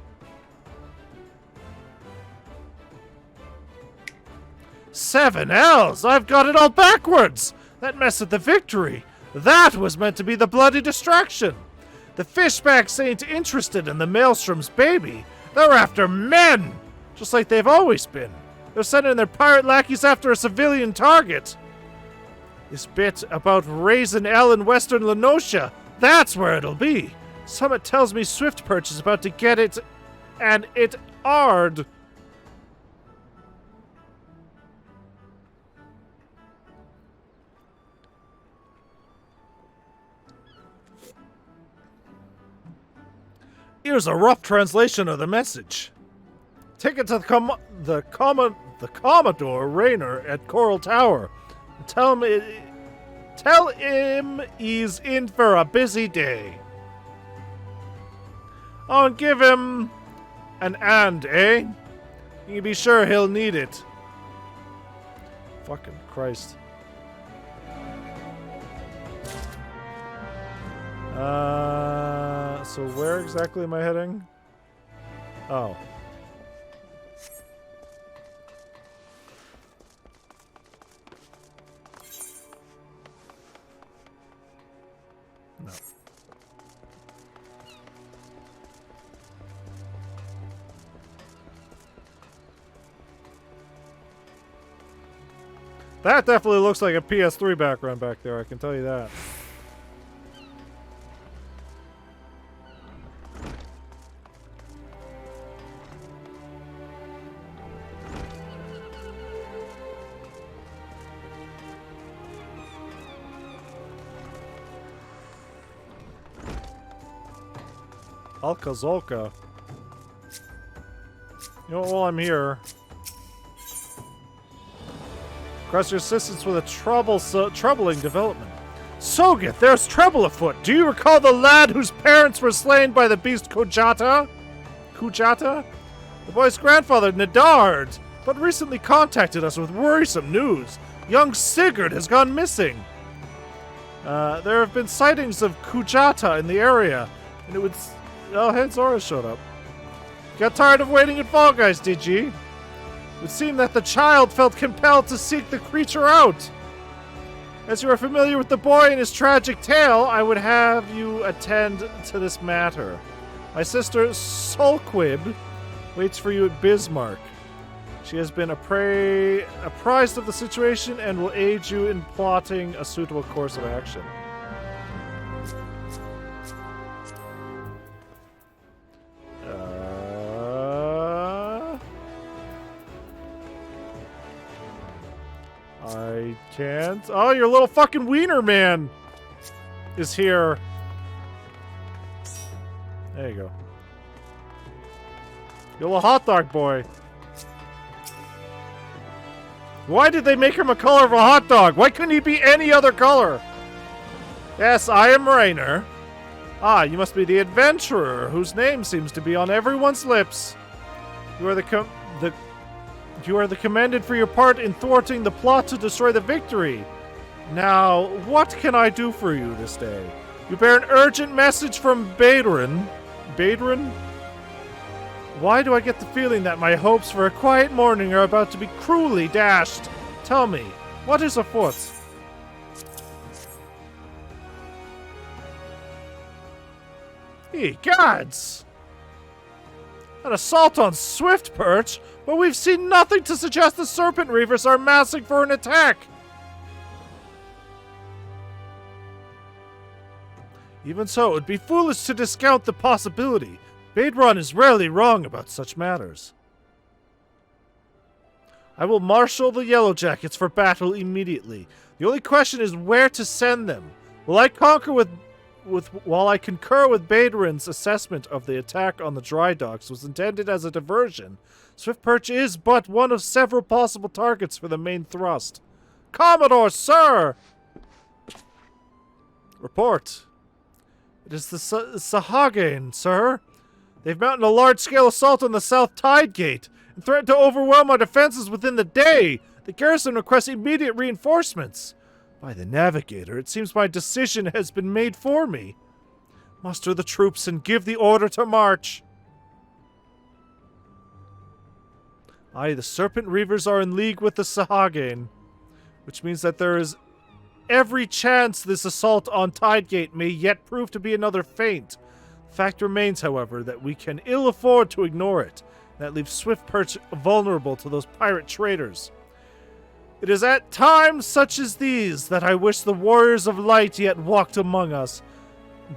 Seven L's! I've got it all backwards! That mess at the Victory! That was meant to be the bloody distraction! The fishbacks ain't interested in the Maelstrom's baby. They're after men! Just like they've always been. They're sending their pirate lackeys after a civilian target. This bit about raising L in western Lenosha, that's where it'll be. Summit tells me Swift Perch is about to get it, and it hard. Here's a rough translation of the message. Take it to the Commodore Raynor at Coral Tower. Tell him he's in for a busy day. Oh, and give him an and, eh? You can be sure he'll need it. Fucking Christ. So where exactly am I heading? Oh. No. That definitely looks like a PS3 background back there, I can tell you that. Alcazolka. You know what, while I'm here, request your assistance with a troubling development. Sogeth, there's trouble afoot. Do you recall the lad whose parents were slain by the beast Kujata? The boy's grandfather, Nedard, but recently contacted us with worrisome news. Young Sigurd has gone missing. There have been sightings of Kujata in the area, and it would... Oh, hey, Zora showed up. Got tired of waiting at Fall Guys, did ye? It would seem that the child felt compelled to seek the creature out. As you are familiar with the boy and his tragic tale, I would have you attend to this matter. My sister, Solquib, waits for you at Bismarck. She has been apprised of the situation and will aid you in plotting a suitable course of action. I can't. Oh, your little fucking wiener man is here. There you go. Your little hot dog boy. Why did they make him a color of a hot dog? Why couldn't he be any other color? Yes, I am Rainer. Ah, you must be the adventurer whose name seems to be on everyone's lips. You are you are the commended for your part in thwarting the plot to destroy the victory. Now, what can I do for you this day? You bear an urgent message from Reborn. Reborn? Why do I get the feeling that my hopes for a quiet morning are about to be cruelly dashed? Tell me, what is afoot? Ye gods! An assault on Swift Perch? But we've seen nothing to suggest the Serpent Reavers are massing for an attack! Even so, it would be foolish to discount the possibility. Reborn is rarely wrong about such matters. I will marshal the Yellow Jackets for battle immediately. The only question is where to send them. Will I conquer while I concur with Reborn's assessment of the attack on the dry docks was intended as a diversion, Swift Perch is but one of several possible targets for the main thrust. Commodore, sir! Report. It is the Sahagin, sir. They've mounted a large-scale assault on the South Tide Gate and threatened to overwhelm our defenses within the day. The garrison requests immediate reinforcements. By the Navigator, it seems my decision has been made for me. Muster the troops and give the order to march. Aye, the Serpent Reavers are in league with the Sahagin, which means that there is every chance this assault on Tidegate may yet prove to be another feint. The fact remains, however, that we can ill afford to ignore it. That leaves Swift Perch vulnerable to those pirate traders. It is at times such as these that I wish the warriors of light yet walked among us,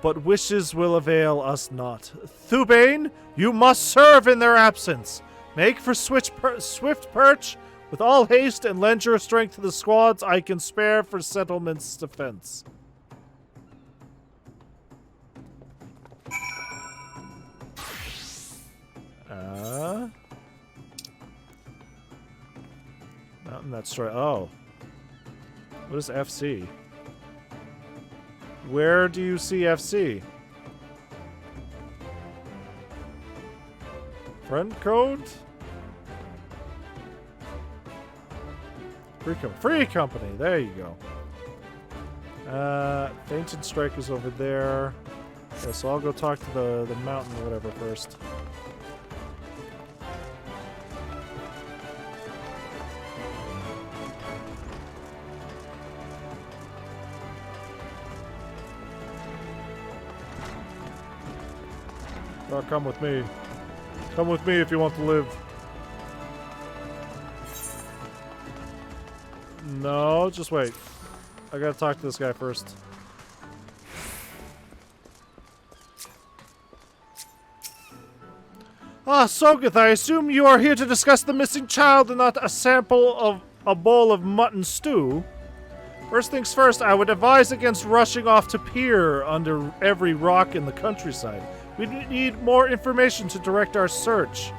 but wishes will avail us not. Thubane, you must serve in their absence. Make for Swift Perch with all haste and lend your strength to the squads I can spare for settlement's defense. Mountain that's right. Oh. What is FC? Where do you see FC? Friend code? Free company. There you go. Fainted Strike is over there. Okay, so I'll go talk to the mountain or whatever first. Oh, come with me. Come with me if you want to live. No, just wait. I gotta talk to this guy first. Ah, Sogeth, I assume you are here to discuss the missing child and not a sample of a bowl of mutton stew. First things first, I would advise against rushing off to peer under every rock in the countryside. We need more information to direct our search.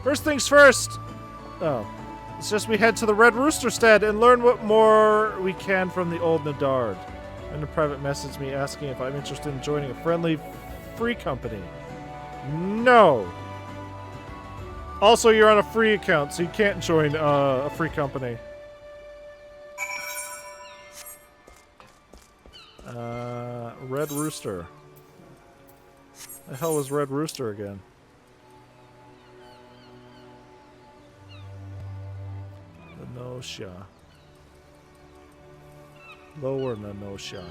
First things first. Oh. It's just we head to the Red Rooster Stead and learn what more we can from the old Nadard. And a private message me asking if I'm interested in joining a friendly free company. No. Also, you're on a free account, so you can't join a free company. Red Rooster. The hell was Red Rooster again? Nanosha. Lower Nanosha.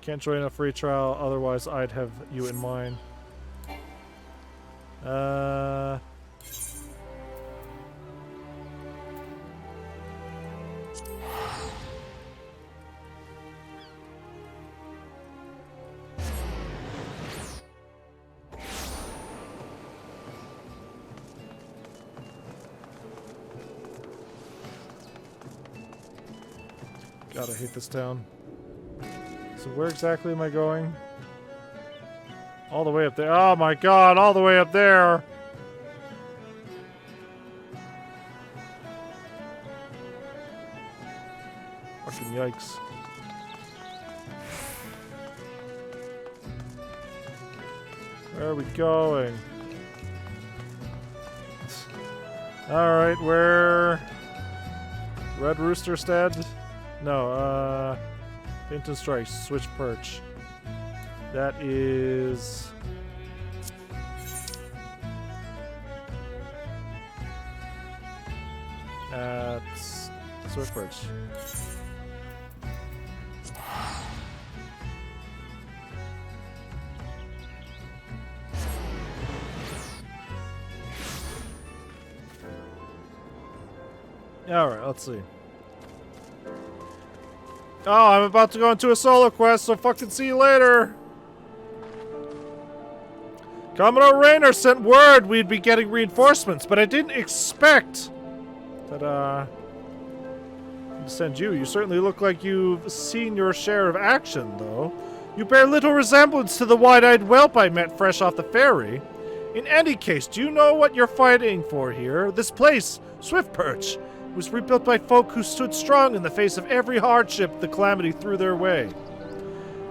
Can't join a free trial, otherwise I'd have you in mind. God, I hate this town. So where exactly am I going? All the way up there. Oh my god, all the way up there! Fucking yikes. Where are we going? Alright, where... Red Rooster Stead? No, Vinton Strike, switch perch. That is... at... switch perch. Alright, let's see. Oh, I'm about to go into a solo quest, so fucking see you later! Commodore Raynor sent word we'd be getting reinforcements, but I didn't expect that, to send you. You certainly look like you've seen your share of action, though. You bear little resemblance to the wide-eyed whelp I met fresh off the ferry. In any case, do you know what you're fighting for here? This place, Swiftperch, was rebuilt by folk who stood strong in the face of every hardship the calamity threw their way.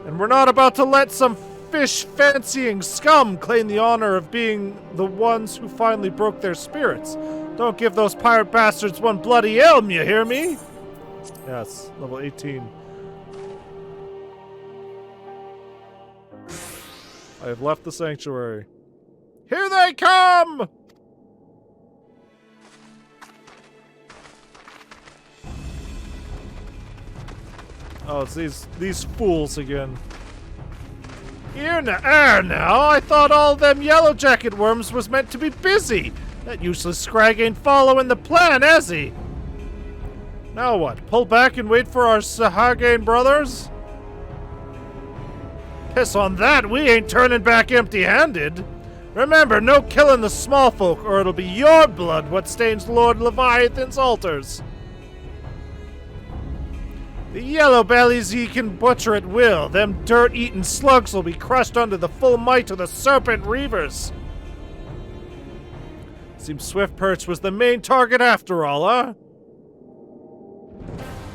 And we're not about to let some fish-fancying scum claim the honor of being the ones who finally broke their spirits. Don't give those pirate bastards one bloody elm, you hear me? Yes, level 18. I have left the sanctuary. Here they come! Oh, it's these fools again. Here now, I thought all them yellow jacket worms was meant to be busy. That useless scrag ain't following the plan, is he? Now what, pull back and wait for our Sahagane brothers? Piss on that, we ain't turning back empty-handed. Remember, no killing the small folk, or it'll be your blood what stains Lord Leviathan's altars. The yellow bellies he can butcher at will. Them dirt-eating slugs will be crushed under the full might of the serpent reavers. Seems Swiftperch was the main target after all, huh?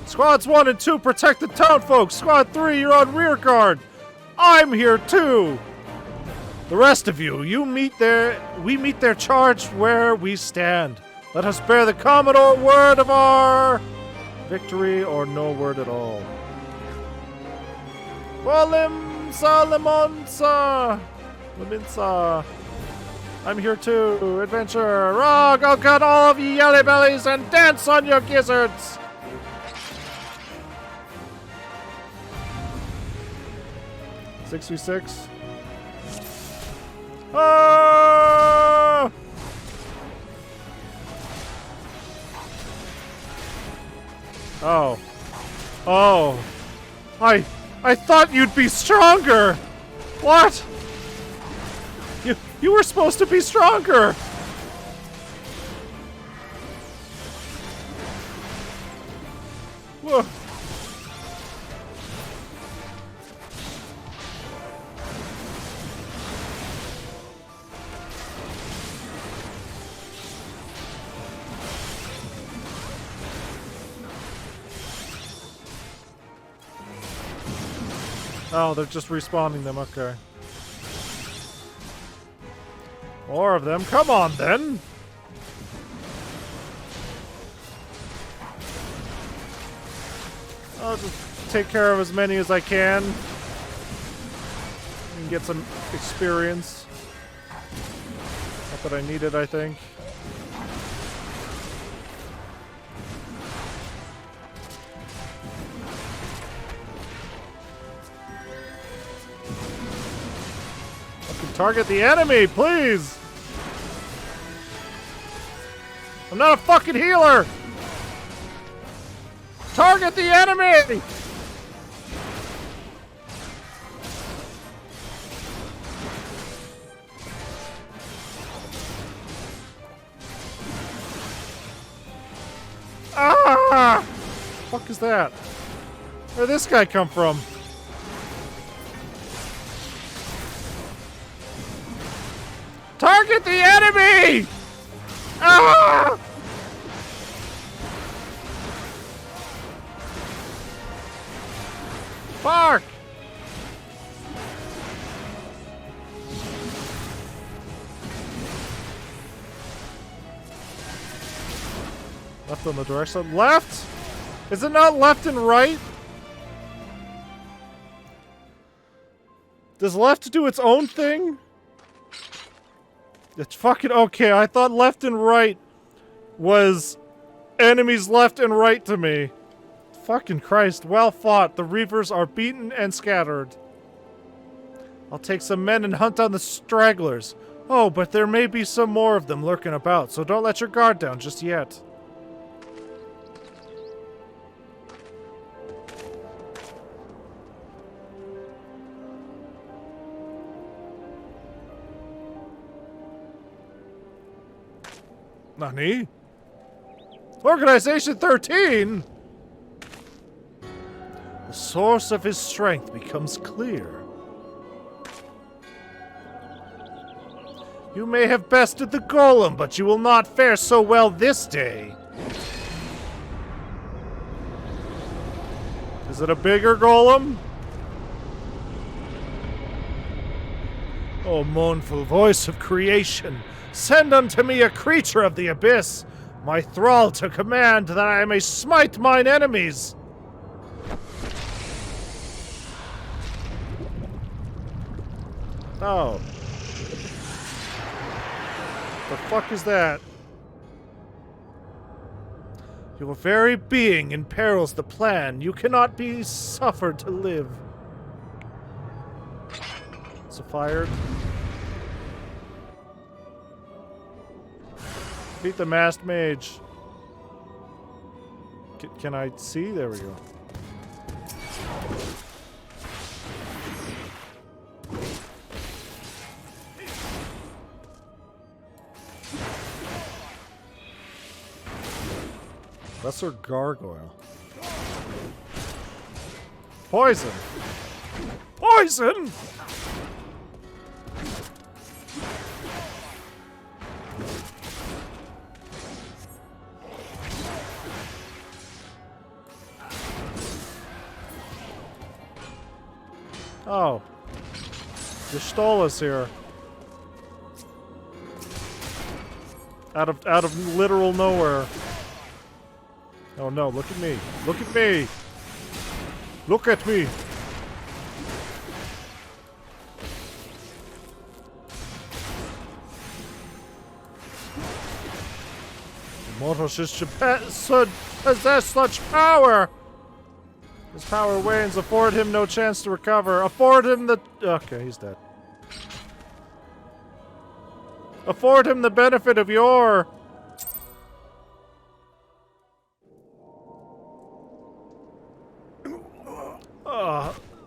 Squads 1 and 2 protect the town folks. Squad 3, you're on rear guard. I'm here too. The rest of you, we meet their charge where we stand. Let us bear the Commodore word of our victory or no word at all. Leminsa. I'm here too. Adventure. Raw, go cut all of you yellow bellies and dance on your gizzards. Six v six. Ah! Oh. Oh. I thought you'd be stronger! What? You were supposed to be stronger! Whoa. Oh, they're just respawning them, okay. More of them, come on then! I'll just take care of as many as I can. And get some experience. Not that I need it, I think. Target the enemy, please! I'm not a fucking healer! Target the enemy! Ah! What the fuck is that? Where'd this guy come from? Target the enemy! Ah! Fuck! Left on the direction. Left? Is it not left and right? Does left do its own thing? It's fucking okay. I thought left and right was enemies left and right to me. Fucking Christ. Well fought. The Reavers are beaten and scattered. I'll take some men and hunt down the stragglers. Oh, but there may be some more of them lurking about, so don't let your guard down just yet. Nani? Organization 13? The source of his strength becomes clear. You may have bested the golem, but you will not fare so well this day. Is it a bigger golem? O mournful voice of creation, send unto me a creature of the abyss, my thrall to command, that I may smite mine enemies. Oh. The fuck is that? Your very being imperils the plan. You cannot be suffered to live. So fired. Beat the masked mage. Can I see? There we go. Lesser gargoyle. Poison! Poison! Oh. You stole us here. Out of literal nowhere. Oh no, look at me. Look at me. Look at me. Immortals should possess such power. His power wanes. Afford him no chance to recover. Afford him the... Okay, he's dead. Afford him the benefit of your...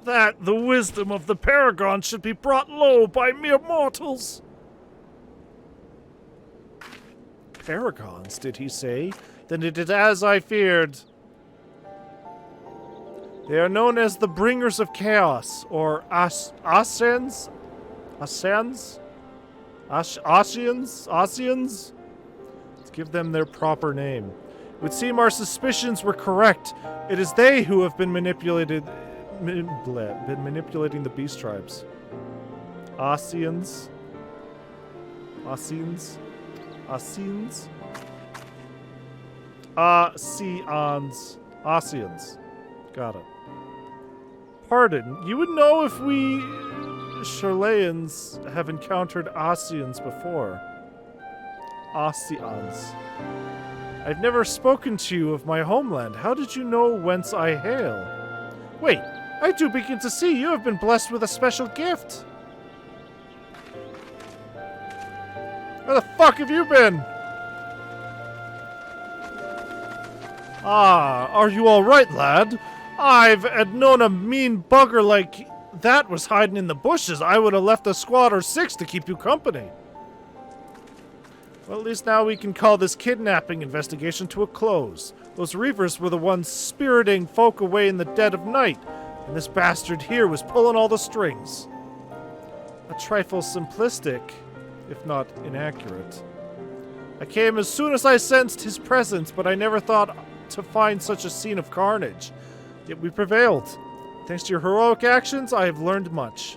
that the wisdom of the Paragon should be brought low by mere mortals. Paragons, did he say? Then it is as I feared. They are known as the Bringers of Chaos, or Ascians? Ascians? Ascians? Let's give them their proper name. It would seem our suspicions were correct. It is they who have been manipulating the beast tribes. Ascians? Ascians? Ascians? Ascians. Ascians. Got it. Pardon, you would know if we Charlayans have encountered Ascians before. Ascians. I've never spoken to you of my homeland. How did you know whence I hail? Wait, I do begin to see you have been blessed with a special gift. Where the fuck have you been? Ah, are you alright, lad? I've known a mean bugger like that was hiding in the bushes. I would have left a squad or 6 to keep you company. Well, at least now we can call this kidnapping investigation to a close. Those reavers were the ones spiriting folk away in the dead of night, and this bastard here was pulling all the strings. A trifle simplistic, if not inaccurate. I came as soon as I sensed his presence, but I never thought to find such a scene of carnage. Yet we prevailed. Thanks to your heroic actions, I have learned much.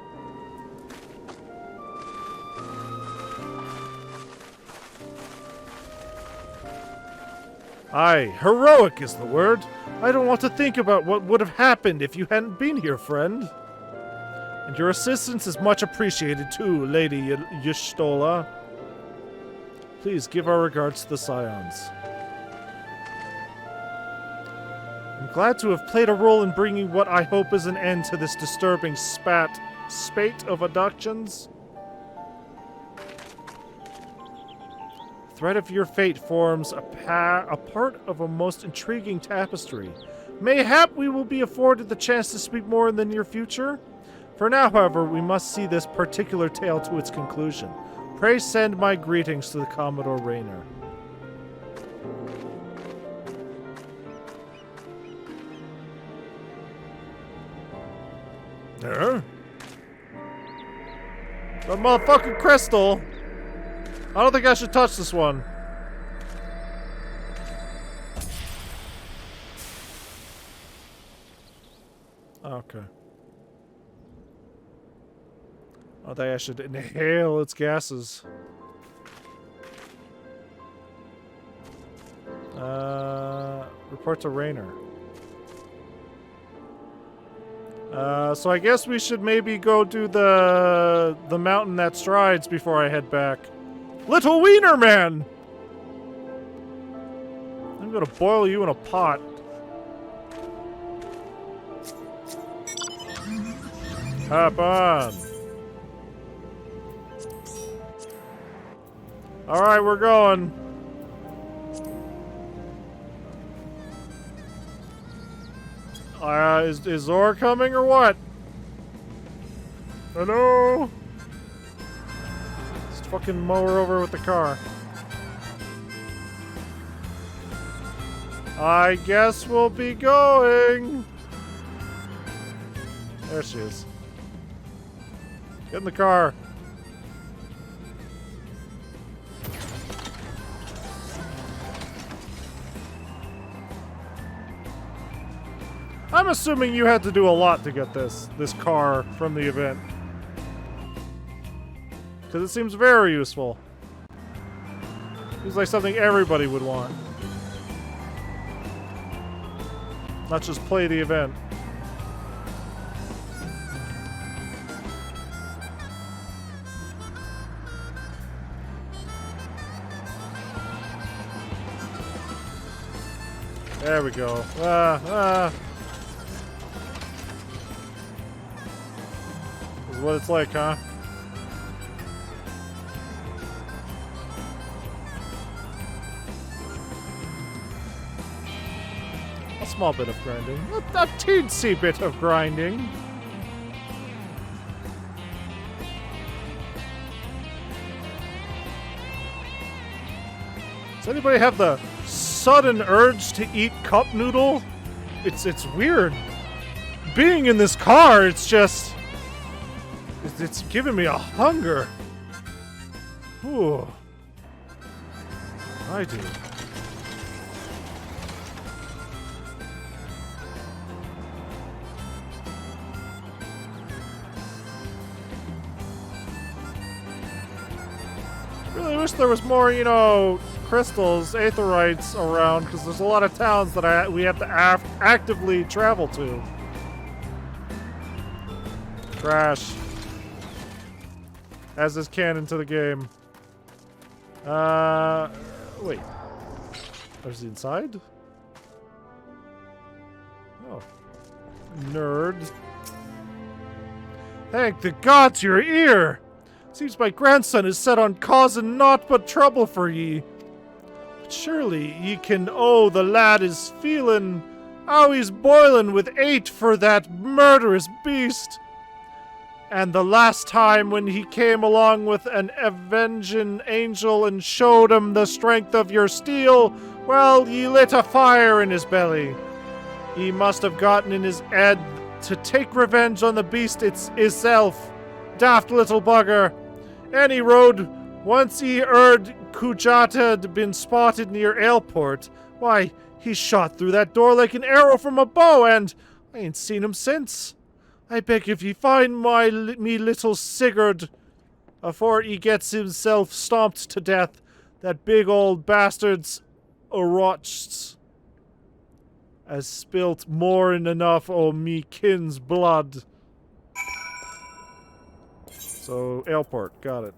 Aye, heroic is the word. I don't want to think about what would have happened if you hadn't been here, friend. And your assistance is much appreciated too, Lady Y'shtola. Please give our regards to the Scions. I'm glad to have played a role in bringing what I hope is an end to this disturbing spate of abductions. The thread of your fate forms a part of a most intriguing tapestry. Mayhap we will be afforded the chance to speak more in the near future. For now, however, we must see this particular tale to its conclusion. Pray send my greetings to the Commodore Raynor. There? That motherfucking crystal! I don't think I should touch this one. Okay. I think I should inhale its gases. Report to Raynor. So I guess we should maybe go do the mountain that strides before I head back. Little Wiener Man! I'm gonna boil you in a pot. Hop on. Alright, we're going. Is Zor coming or what? Hello? Just fucking mow her over with the car. I guess we'll be going. There she is. Get in the car. I'm assuming you had to do a lot to get this car from the event. Because it seems very useful. Seems like something everybody would want. Not just play the event. There we go. This is what it's like, huh? A small bit of grinding. A teensy bit of grinding. Does anybody have the sudden urge to eat cup noodle? It's weird. Being in this car, it's just... It's giving me a hunger. Ooh. I do. Really wish there was more, you know, crystals, aetherites around, because there's a lot of towns that we have to actively travel to. Trash. As is canon to the game. Wait. There's the inside? Oh. Nerd. Thank the gods your ear! Seems my grandson is set on causing naught but trouble for ye. But surely ye can the lad is feeling how he's boiling with hate for that murderous beast. And the last time when he came along with an avenging angel and showed him the strength of your steel, well, ye lit a fire in his belly. He must have gotten in his head to take revenge on the beast itself. Daft little bugger. Any road, once he heard Kujata had been spotted near Airport, why, he shot through that door like an arrow from a bow, and I ain't seen him since. I beg if ye find me little Sigurd afore he gets himself stomped to death, that big old bastard's Orochts has spilt more than enough o' me kin's blood. So, Airport, got it.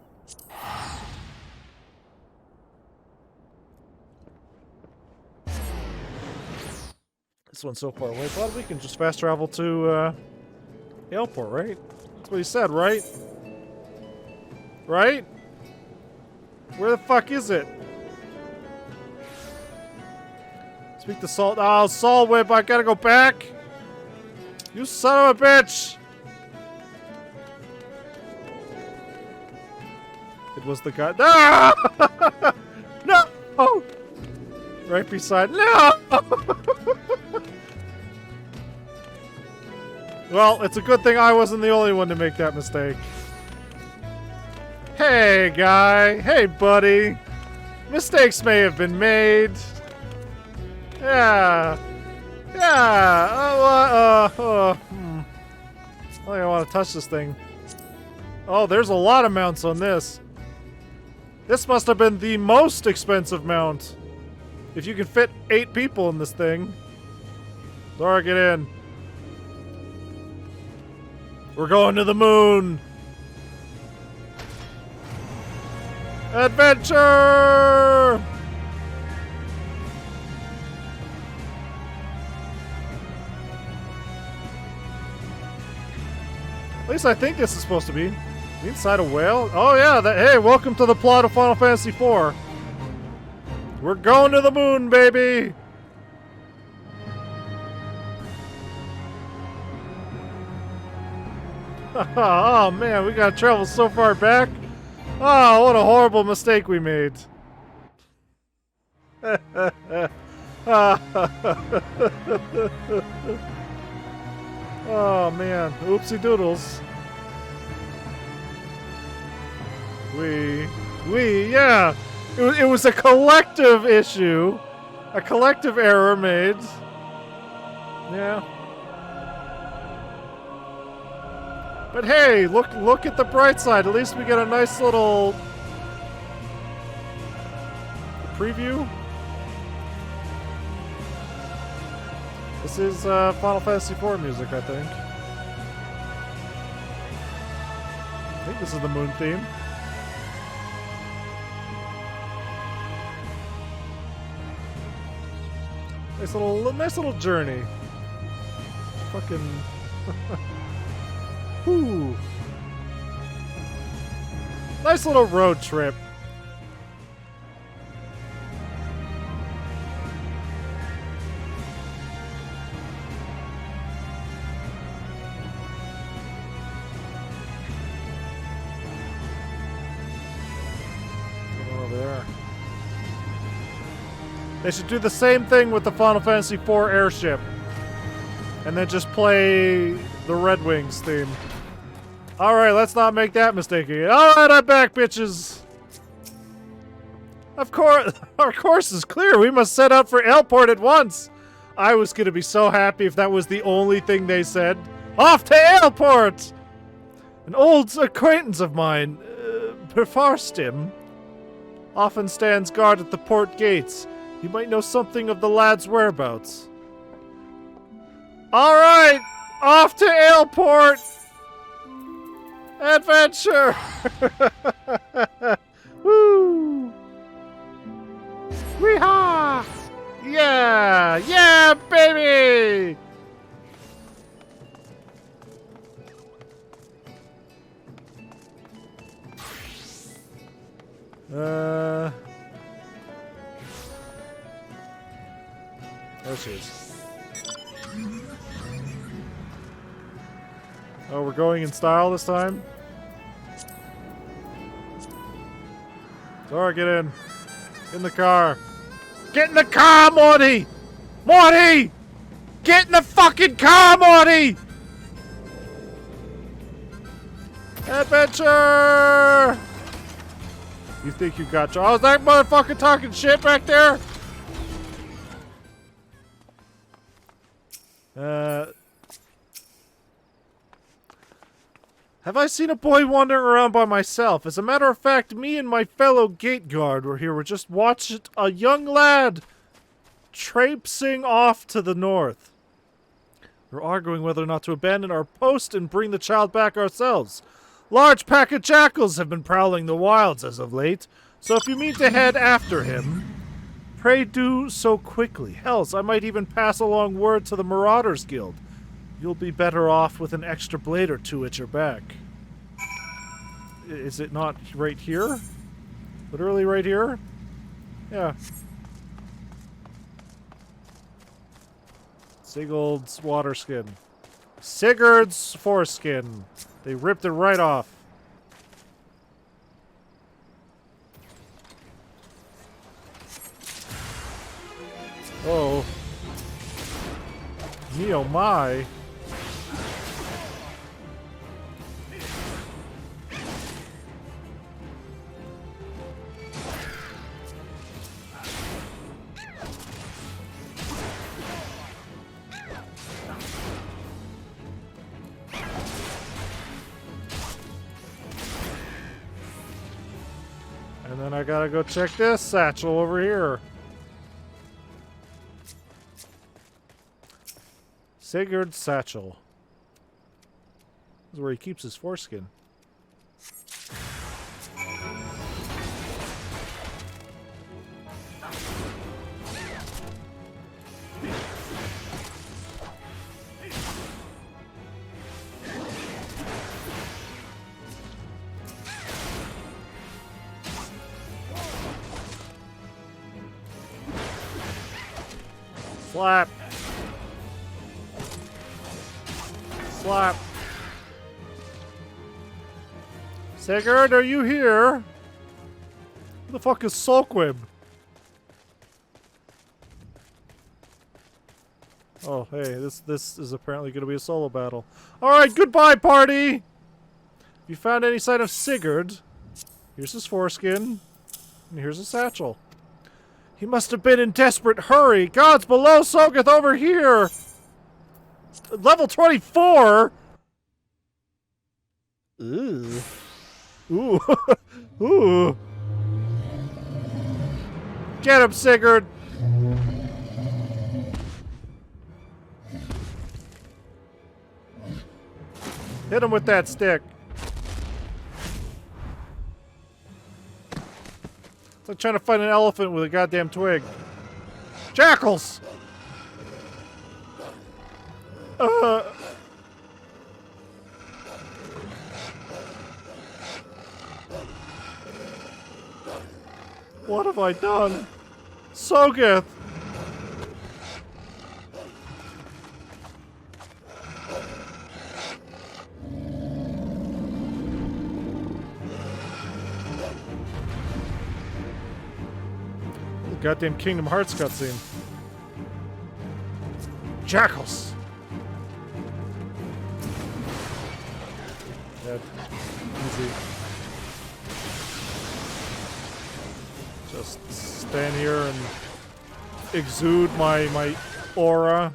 This one's so far away, but we can just fast travel to, Airport, right? That's what he said, right? Right? Where the fuck is it? Speak to Salt. Oh, Salt Whip, I gotta go back! You son of a bitch! It was the guy. Ah! No! Oh! Right beside. No! Well, it's a good thing I wasn't the only one to make that mistake. Hey, guy. Hey, buddy. Mistakes may have been made. Yeah. Yeah. I don't think I want to touch this thing. Oh, there's a lot of mounts on this. This must have been the most expensive mount. If you can fit 8 people in this thing. Dora, get in. We're going to the moon! Adventure! At least I think this is supposed to be. Inside a whale? Oh yeah, hey, welcome to the plot of Final Fantasy IV. We're going to the moon, baby! Oh man, we gotta travel so far back. Oh, what a horrible mistake we made. Oh man, oopsie doodles. Yeah. It was a collective issue. A collective error made. Yeah. But hey, look at the bright side. At least we get a nice little preview. This is Final Fantasy IV music, I think. I think this is the moon theme. Nice little journey. Fucking. Whew. Nice little road trip. Over there. They should do the same thing with the Final Fantasy IV airship. And then just play the Red Wings theme. Alright, let's not make that mistake again. Alright, I'm back, bitches! Of course, our course is clear. We must set out for Airport at once. I was gonna be so happy if that was the only thing they said. Off to Airport! An old acquaintance of mine, Perfarstim, often stands guard at the port gates. You might know something of the lad's whereabouts. Alright! Off to Airport! Adventure! Woo! Weehaw! Yeah! Yeah, baby! There she is. Oh, we're going in style this time? Zora, get in. Get in the car. Get in the car, Morty! Morty! Get in the fucking car, Morty! Adventure! You think you got... Oh, is that motherfucker talking shit back there? Have I seen a boy wandering around by myself? As a matter of fact, me and my fellow gate guard were here. We just watched a young lad traipsing off to the north. We're arguing whether or not to abandon our post and bring the child back ourselves. Large pack of jackals have been prowling the wilds as of late, so if you mean to head after him, pray do so quickly. Hells, I might even pass along word to the Marauders Guild. You'll be better off with an extra blade or two at your back. Is it not right here? Literally right here? Yeah. Sigurd's water skin. Sigurd's foreskin. They ripped it right off. Oh. Me oh my. And then I gotta go check this satchel over here. Sigurd's satchel. This is where he keeps his foreskin. Slap. Slap. Sigurd, are you here? Who the fuck is Sulkwib? Oh, hey, this is apparently going to be a solo battle. Alright, goodbye, party! If you found any sign of Sigurd, here's his foreskin, and here's his satchel. He must have been in desperate hurry. Gods below, Sogeth over here! Level 24? Ooh. Ooh. Ooh. Get him, Sigurd! Hit him with that stick. It's like trying to fight an elephant with a goddamn twig. Jackals! What have I done? Sogeth! Goddamn Kingdom Hearts cutscene. Jackals! Dead. Easy. Just stand here and exude my aura.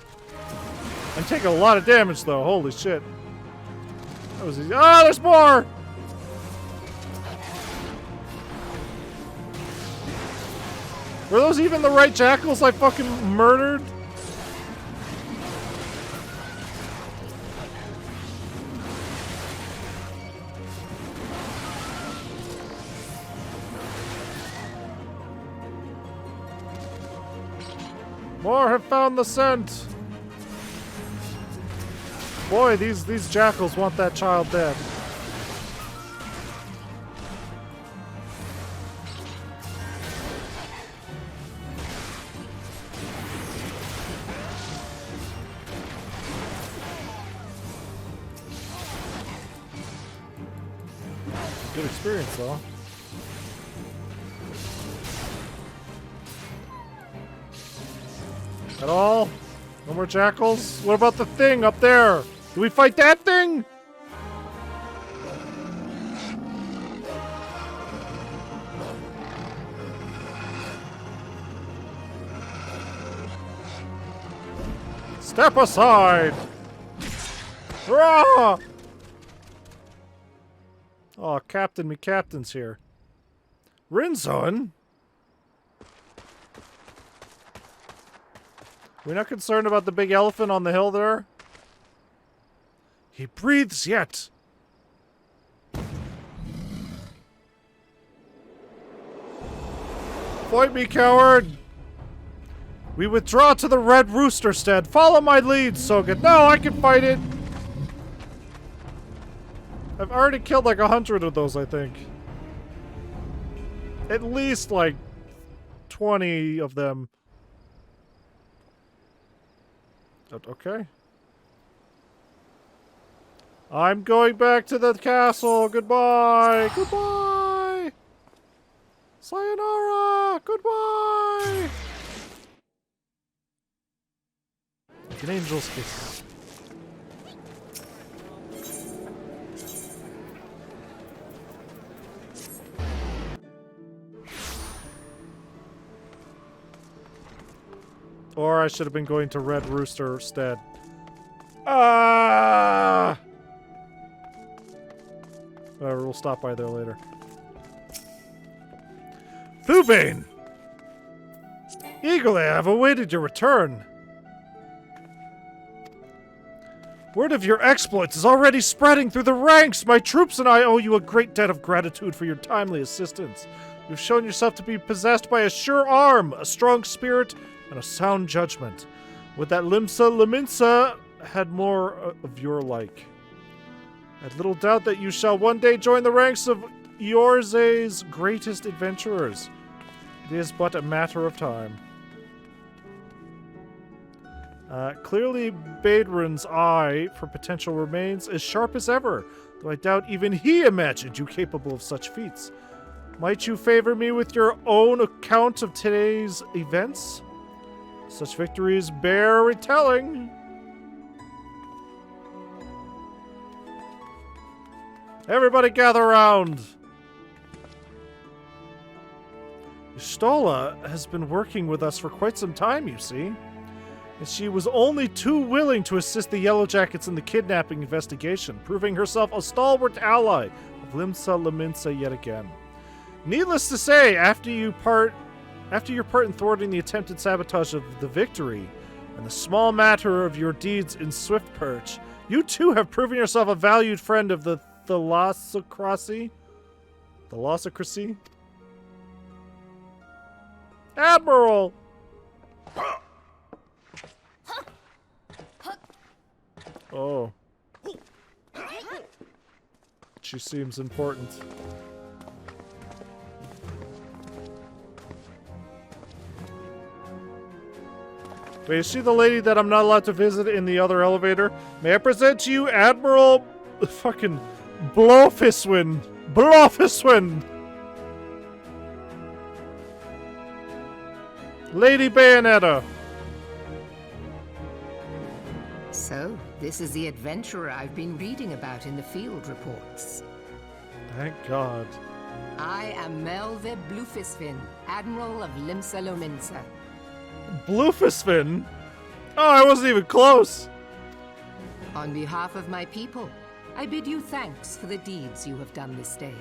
I'm taking a lot of damage though, holy shit. That was easy. Ah, there's more! Were those even the right jackals I fucking murdered? More have found the scent. Boy, these jackals want that child dead. Good experience, though. At all? No more jackals? What about the thing up there? Do we fight that thing? Step aside! Hurrah! Oh, Captain, me captain's here. Rinzon? We're not concerned about the big elephant on the hill there? He breathes yet! Fight me, coward! We withdraw to the Red Rooster stead. Follow my lead, Sogen. No, I can fight it! I've already killed like 100 of those, I think. At least like 20 of them. Okay. I'm going back to the castle. Goodbye. Goodbye. Sayonara. Goodbye. Like an angel's kiss. Or I should have been going to Red Rooster instead. Ah! Whatever, we'll stop by there later. Thubane! Eagerly, I have awaited your return. Word of your exploits is already spreading through the ranks. My troops and I owe you a great debt of gratitude for your timely assistance. You've shown yourself to be possessed by a sure arm, a strong spirit, and a sound judgment. Would that Limsa had more of your like. I had little doubt that you shall one day join the ranks of Eorze's greatest adventurers. It is but a matter of time. Clearly, Badrin's eye for potential remains as sharp as ever, though I doubt even he imagined you capable of such feats. Might you favor me with your own account of today's events? Such victories bear retelling. Everybody gather around. Stola has been working with us for quite some time, you see. And she was only too willing to assist the Yellow Jackets in the kidnapping investigation, proving herself a stalwart ally of Limsa yet again. Needless to say, after your part in thwarting the attempted sabotage of the victory, and the small matter of your deeds in Swift Perch, you too have proven yourself a valued friend of the Thalassocracy? Thalassocracy? Admiral! Oh. She seems important. Wait, is she the lady that I'm not allowed to visit in the other elevator? May I present to you Admiral fucking Blofiswin. Blofiswin! Lady Bayonetta. So, this is the adventurer I've been reading about in the field reports. Thank God. I am Melve Blufisvin, Admiral of Limsa Lominsa. Blufisvin? Oh, I wasn't even close. On behalf of my people, I bid you thanks for the deeds you have done this day.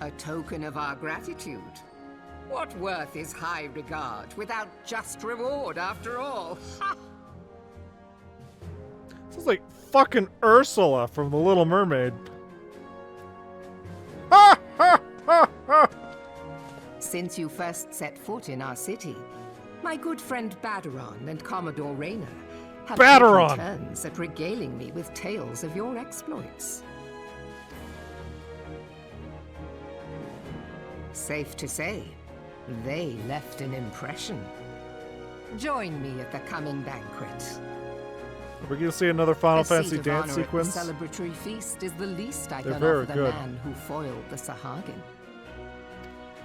A token of our gratitude. What worth is high regard without just reward after all? Ha! Sounds like fucking Ursula from The Little Mermaid. Ha ha ha ha! Since you first set foot in our city, my good friend Baderon and Commodore Rayner have taken turns at regaling me with tales of your exploits. Safe to say, they left an impression. Join me at the coming banquet. We're gonna see another Final The Fantasy seat of dance honor sequence. At the celebratory feast is the least I They're can very offer the good. man who foiled the Sahagin.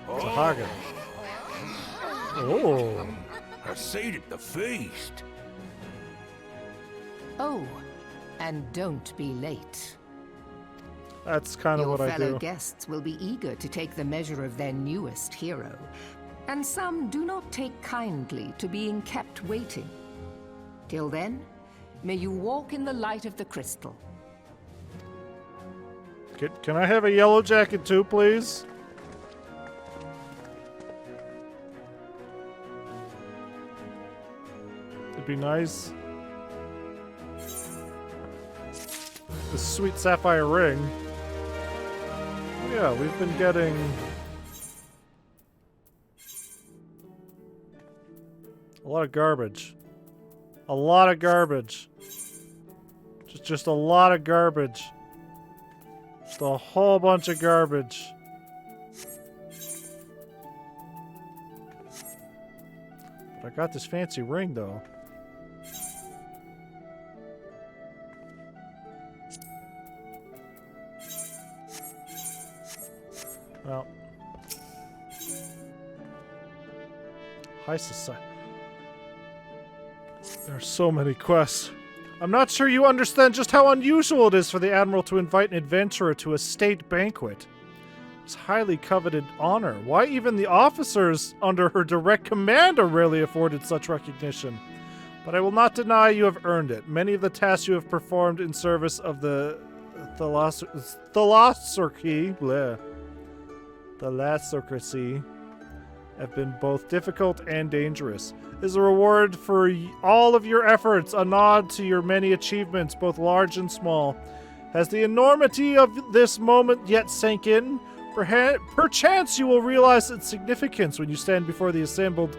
Sahagin. Oh. A seat at the feast. Oh, and don't be late. That's kind of Your what I fellow do. guests will be eager to take the measure of their newest hero, and some do not take kindly to being kept waiting. Till then, may you walk in the light of the crystal. Can I have a yellow jacket too, please? It'd be nice. The sweet sapphire ring. Yeah, we've been getting a lot of garbage. A lot of garbage. Just a lot of garbage. Just a whole bunch of garbage. But I got this fancy ring though. Well, high society. There are so many quests. I'm not sure you understand just how unusual it is for the Admiral to invite an adventurer to a state banquet. It's highly coveted honor. Why even the officers under her direct command are rarely afforded such recognition. But I will not deny you have earned it. Many of the tasks you have performed in service of the Thalassocracy have been both difficult and dangerous. It is a reward for all of your efforts, a nod to your many achievements, both large and small. Has the enormity of this moment yet sank in? Perchance you will realize its significance when you stand before the assembled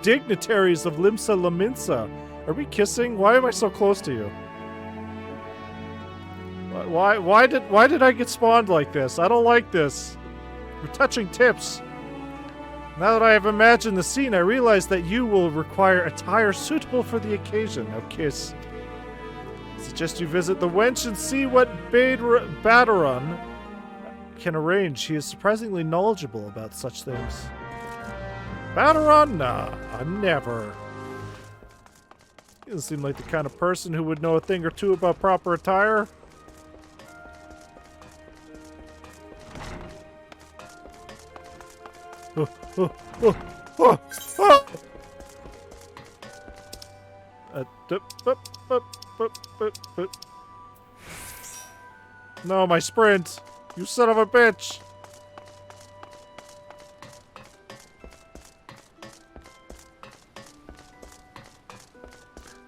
dignitaries of Limsa Laminsa. Are we kissing? Why am I so close to you? Why did I get spawned like this? I don't like this. We're touching tips. Now that I have imagined the scene, I realize that you will require attire suitable for the occasion. Now kiss. I suggest you visit the wench and see what Baderon can arrange. He is surprisingly knowledgeable about such things. Baderon? Nah, never. He doesn't seem like the kind of person who would know a thing or two about proper attire. No, my sprint! You son of a bitch!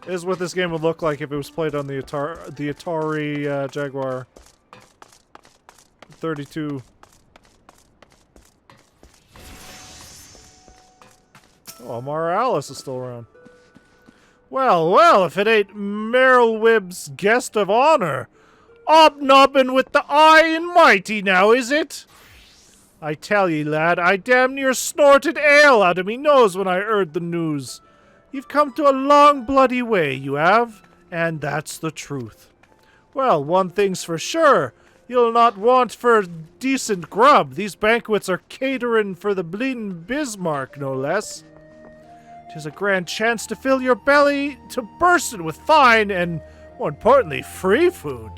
This is what this game would look like if it was played on the Atari Jaguar 32. Oh, Mara Alice is still around. Well, well, if it ain't Meryl Wibb's guest of honor. Obnobbing with the high and mighty now, is it? I tell ye, lad, I damn near snorted ale out of me nose when I heard the news. You've come to a long bloody way, you have, and that's the truth. Well, one thing's for sure. You'll not want for decent grub. These banquets are catering for the bleedin' Bismarck, no less. 'Tis a grand chance to fill your belly to bursting with fine and, more importantly, free food.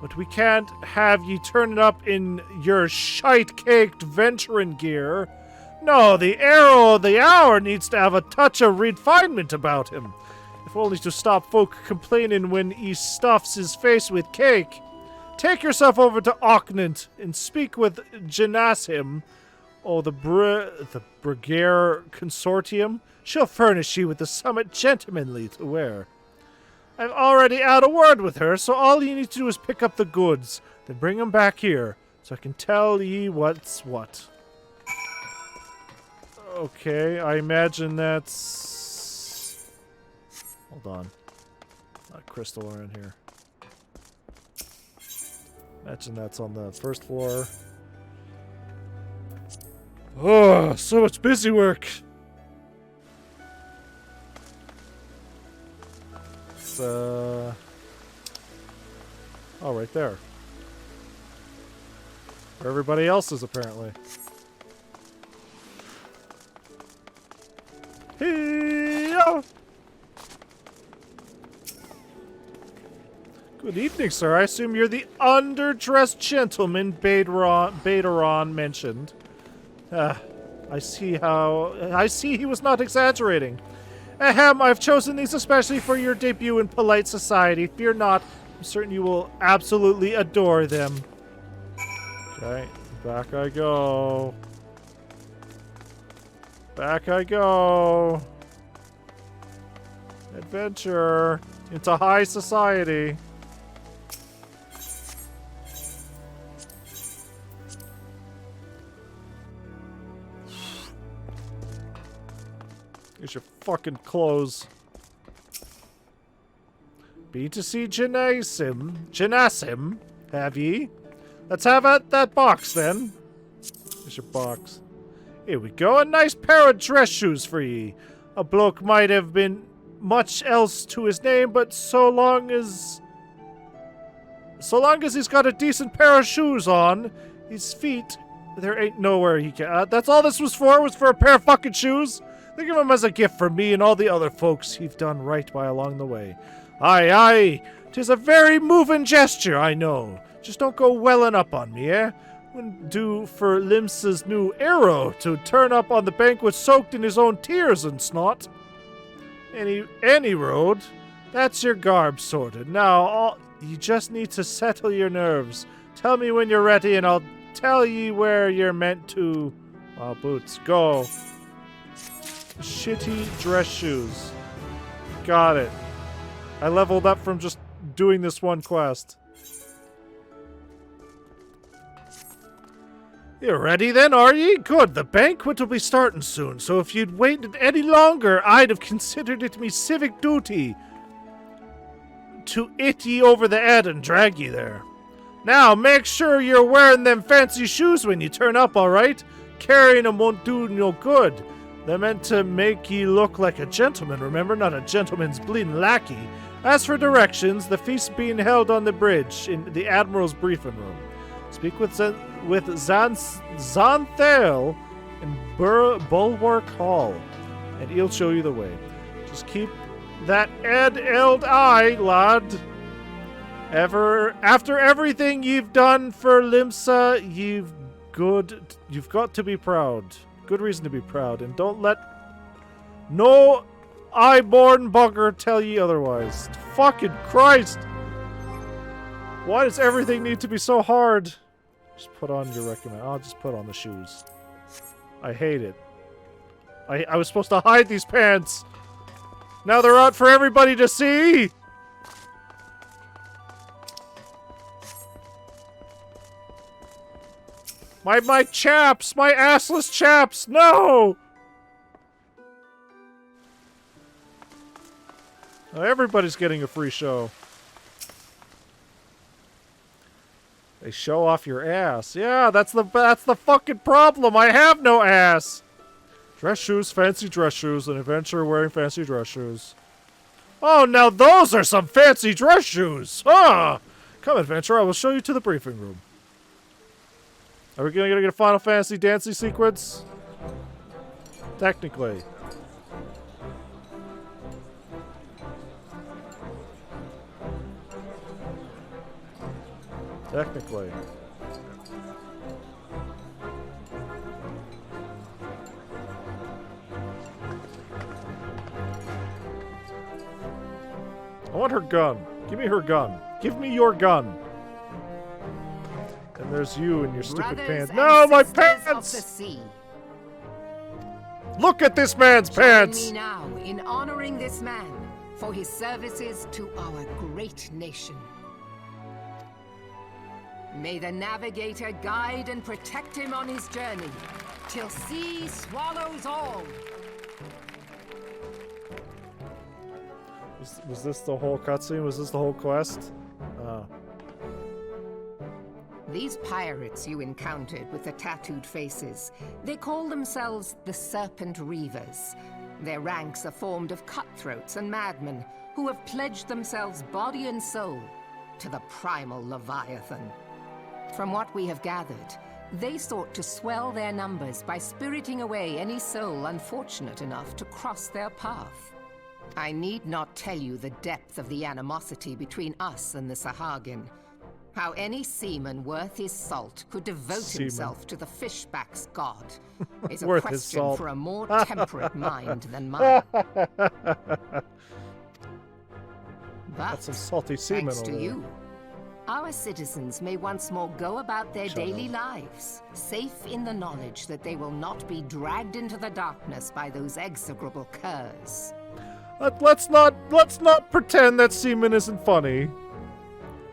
But we can't have ye turning up in your shite-caked venturing gear. No, the hero of the hour needs to have a touch of refinement about him, if only to stop folk complaining when he stuffs his face with cake. Take yourself over to Ocnant and speak with Janasim, or the Brigare Consortium. She'll furnish you with the summit gentlemanly to wear. I've already had a word with her, so all you need to do is pick up the goods, then bring them back here, so I can tell ye what's what. Okay, I imagine that's... Hold on. Not crystal around here. Imagine that's on the first floor. Oh, so much busy work. is, oh, right there. Where everybody else is, apparently. Hey-yo! Good evening, sir. I assume you're the underdressed gentleman Baderon mentioned. I see he was not exaggerating. Ahem, I've chosen these especially for your debut in polite society. Fear not, I'm certain you will absolutely adore them. Okay, back I go. Back I go. Adventure into high society. Here's your fucking clothes. Be to see Genassim, have ye? Let's have that box then. Here's your box. Here we go, a nice pair of dress shoes for ye. A bloke might have been much else to his name, but so long as he's got a decent pair of shoes on, his feet, there ain't nowhere he can. That's all this was for a pair of fucking shoes? Think of him as a gift for me and all the other folks he've done right by along the way. Aye, aye, 'tis a very moving gesture, I know. Just don't go welling up on me, eh? Wouldn't do for Limsa's new arrow to turn up on the banquet soaked in his own tears and snot. Any road, that's your garb sorted. Now, you just need to settle your nerves. Tell me when you're ready and I'll tell ye where you're meant to, well, boots, go. Shitty dress shoes. Got it. I leveled up from just doing this one quest. You're ready then, are ye? Good. The banquet will be starting soon, so if you'd waited any longer, I'd have considered it me civic duty to hit ye over the head and drag ye there. Now, make sure you're wearing them fancy shoes when you turn up, alright? Carrying them won't do no good. They're meant to make ye look like a gentleman, remember? Not a gentleman's bleeding lackey. As for directions, the feast being held on the bridge in the Admiral's briefing room. Speak with Xanthale in Bulwark Hall, and he'll show you the way. Just keep that eld eye, lad. After everything you've done for Limsa, you've got to be proud. Good reason to be proud, and don't let no eye-born bugger tell ye otherwise. Fucking Christ! Why does everything need to be so hard? Just put on your recommend. I'll just put on the shoes. I hate it. I was supposed to hide these pants. Now they're out for everybody to see. My chaps! My assless chaps! No! Now everybody's getting a free show. They show off your ass. Yeah, that's the fucking problem. I have no ass. Dress shoes, fancy dress shoes, an adventurer wearing fancy dress shoes. Oh, now those are some fancy dress shoes. Huh? Come, adventurer, I will show you to the briefing room. Are we gonna get a Final Fantasy dancing sequence? Technically. Technically. I want her gun. Give me her gun. Give me your gun. And there's you and your stupid pants. No, my pants! Look at this man's pants! Join me now in honoring this man for his services to our great nation. May the navigator guide and protect him on his journey, till sea swallows all. Was this the whole cutscene? Was this the whole quest? These pirates you encountered with the tattooed faces, they call themselves the Serpent Reavers. Their ranks are formed of cutthroats and madmen, who have pledged themselves body and soul to the primal Leviathan. From what we have gathered, they sought to swell their numbers by spiriting away any soul unfortunate enough to cross their path. I need not tell you the depth of the animosity between us and the Sahagin. How any seaman worth his salt could devote himself to the fishback's god is a question for a more temperate mind than mine. That's some salty seaman thanks to you, our citizens may once more go about their daily lives, safe in the knowledge that they will not be dragged into the darkness by those execrable curs. Let's not pretend that semen isn't funny.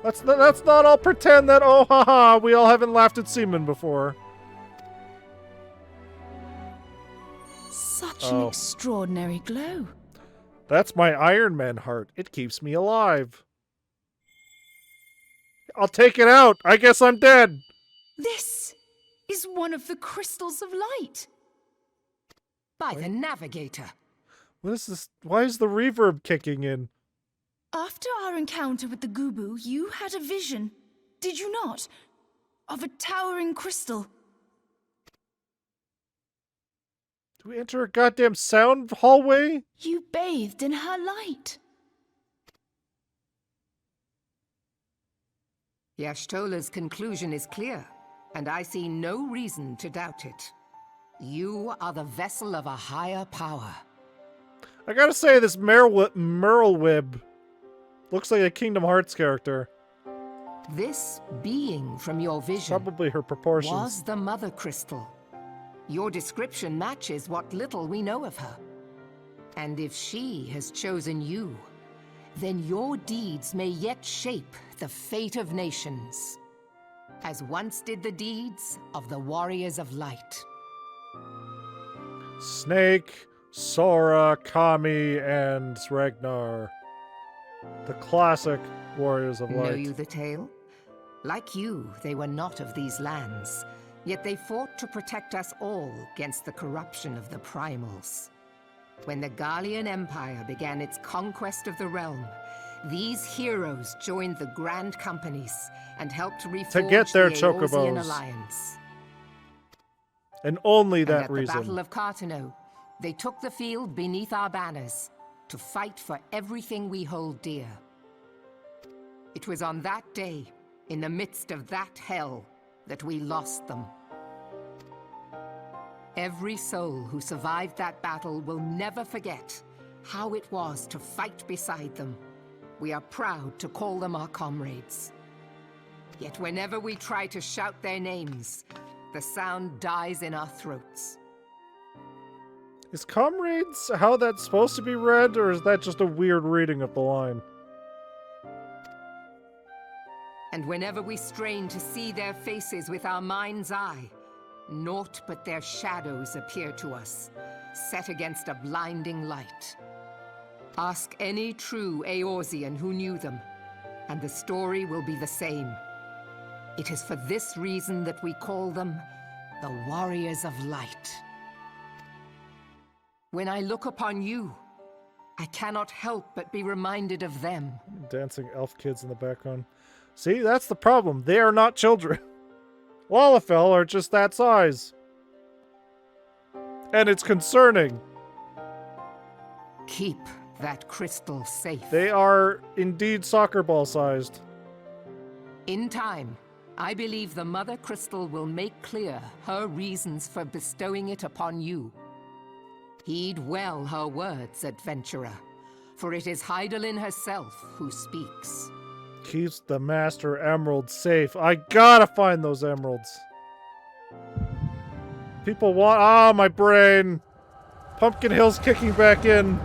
Let's not all pretend that, oh haha, we all haven't laughed at semen before. Such an extraordinary glow. That's my Iron Man heart. It keeps me alive. I'll take it out. I guess I'm dead. This is one of the crystals of light. By the Navigator. What is this? Why is the reverb kicking in? After our encounter with the Gubu, you had a vision, did you not? Of a towering crystal. Do we enter a goddamn sound hallway? You bathed in her light. Y'shtola's conclusion is clear, and I see no reason to doubt it. You are the vessel of a higher power. I gotta say, this Merlwib looks like a Kingdom Hearts character. This being from your vision Probably her proportions. was the Mother Crystal. Your description matches what little we know of her. And if she has chosen you, then your deeds may yet shape the fate of nations, as once did the deeds of the Warriors of Light. Snake, Sora, Kami, and Ragnar. The classic Warriors of Light. Know you the tale? Like you, they were not of these lands, yet they fought to protect us all against the corruption of the primals. When the Gallian Empire began its conquest of the realm, these heroes joined the Grand Companies and helped reforge get their the Eorzean chocobos. Alliance. And only that And at reason. the Battle of Cartano, they took the field beneath our banners to fight for everything we hold dear. It was on that day, in the midst of that hell, that we lost them. Every soul who survived that battle will never forget how it was to fight beside them. We are proud to call them our comrades. Yet whenever we try to shout their names, the sound dies in our throats. Is comrades how that's supposed to be read, or is that just a weird reading of the line? And whenever we strain to see their faces with our mind's eye, naught but their shadows appear to us, set against a blinding light. Ask any true Eorzean who knew them, and the story will be the same. It is for this reason that we call them the Warriors of Light. When I look upon you, I cannot help but be reminded of them. Dancing elf kids in the background. See, that's the problem. They are not children. Lalafell are just that size. And it's concerning. Keep that crystal safe. They are indeed soccer ball sized. In time, I believe the Mother Crystal will make clear her reasons for bestowing it upon you. Heed well her words, adventurer, for it is Hydaelyn herself who speaks. Keeps the Master Emerald safe. I gotta find those emeralds. People want... Ah, my brain! Pumpkin Hill's kicking back in.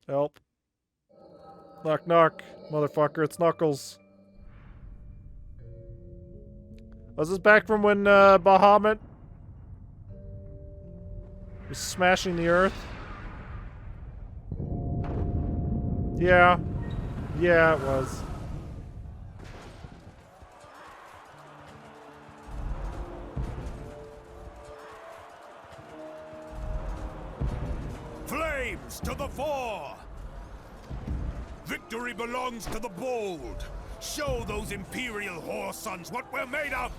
Help. Knock, knock. Motherfucker, it's Knuckles. Was this back from when Bahamut was smashing the earth? Yeah. Yeah, it was. Flames! Knights to the fore! Victory belongs to the bold. Show those Imperial whore sons what we're made of!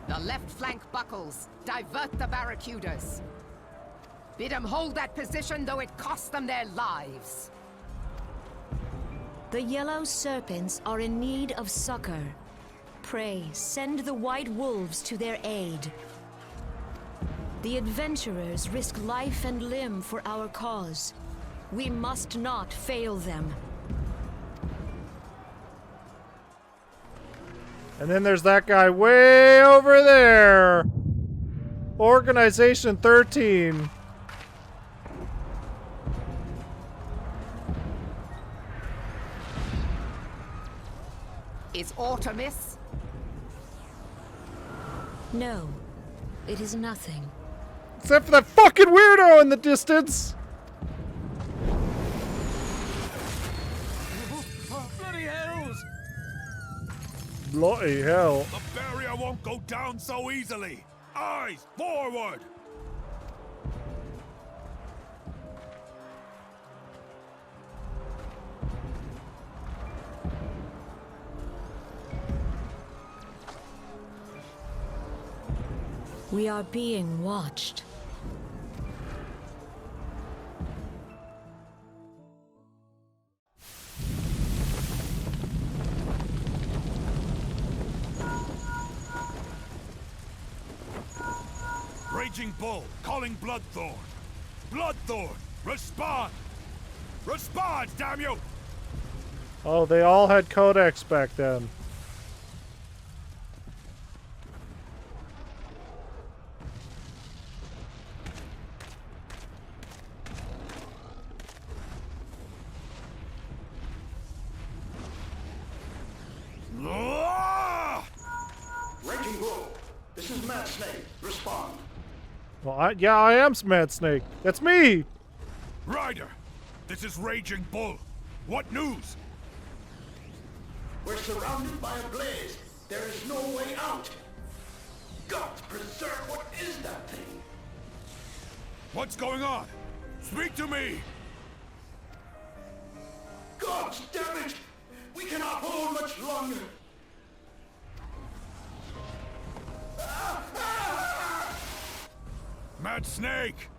The left flank buckles. Divert the barracudas. Bid them hold that position, though it cost them their lives. The yellow serpents are in need of succor. Pray, send the white wolves to their aid. The adventurers risk life and limb for our cause. We must not fail them. And then there's that guy way over there. Organization 13. Is Artemis? No, it is nothing. Except for that fucking weirdo in the distance. Bloody hells! Bloody hell. The barrier won't go down so easily! Eyes forward! We are being watched. Raging Bull, calling Bloodthorn. Bloodthorn, respond! Respond, damn you! Oh, they all had codex back then. Raging Bull, this is Mad Snake. Respond. Well, I am Mad Snake. That's me. Ryder, this is Raging Bull. What news? We're surrounded by a blaze. There is no way out. God preserve, what is that thing? What's going on? Speak to me! God damn it! We cannot hold much longer. Mad Snake!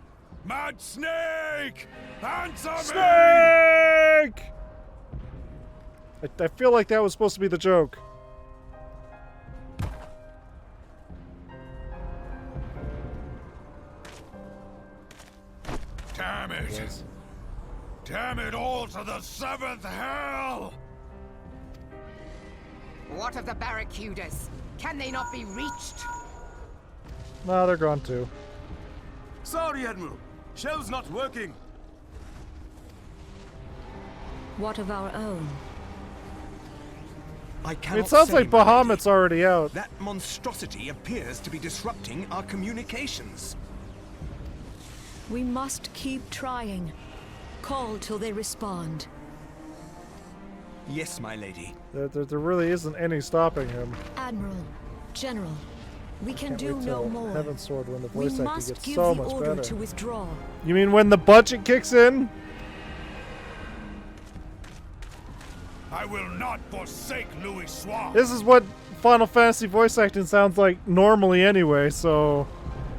Mad Snake! Answer me! Snake! I feel like that was supposed to be the joke. Damn it! Damn it all to the seventh hell! What of the barracudas? Can they not be reached? No, they're gone too. Sorry, Admiral. Shell's not working. What of our own? I cannot It sounds say, like my lady. Bahamut's already out. That monstrosity appears to be disrupting our communications. We must keep trying. Call till they respond. Yes, my lady. There really isn't any stopping him. Admiral, General, we can Can't do wait no till more. Heaven's Sword when the We voice acting must gets give so the much order better. to withdraw. You mean when the budget kicks in? I will not forsake Louis Soir! This is what Final Fantasy voice acting sounds like normally anyway, so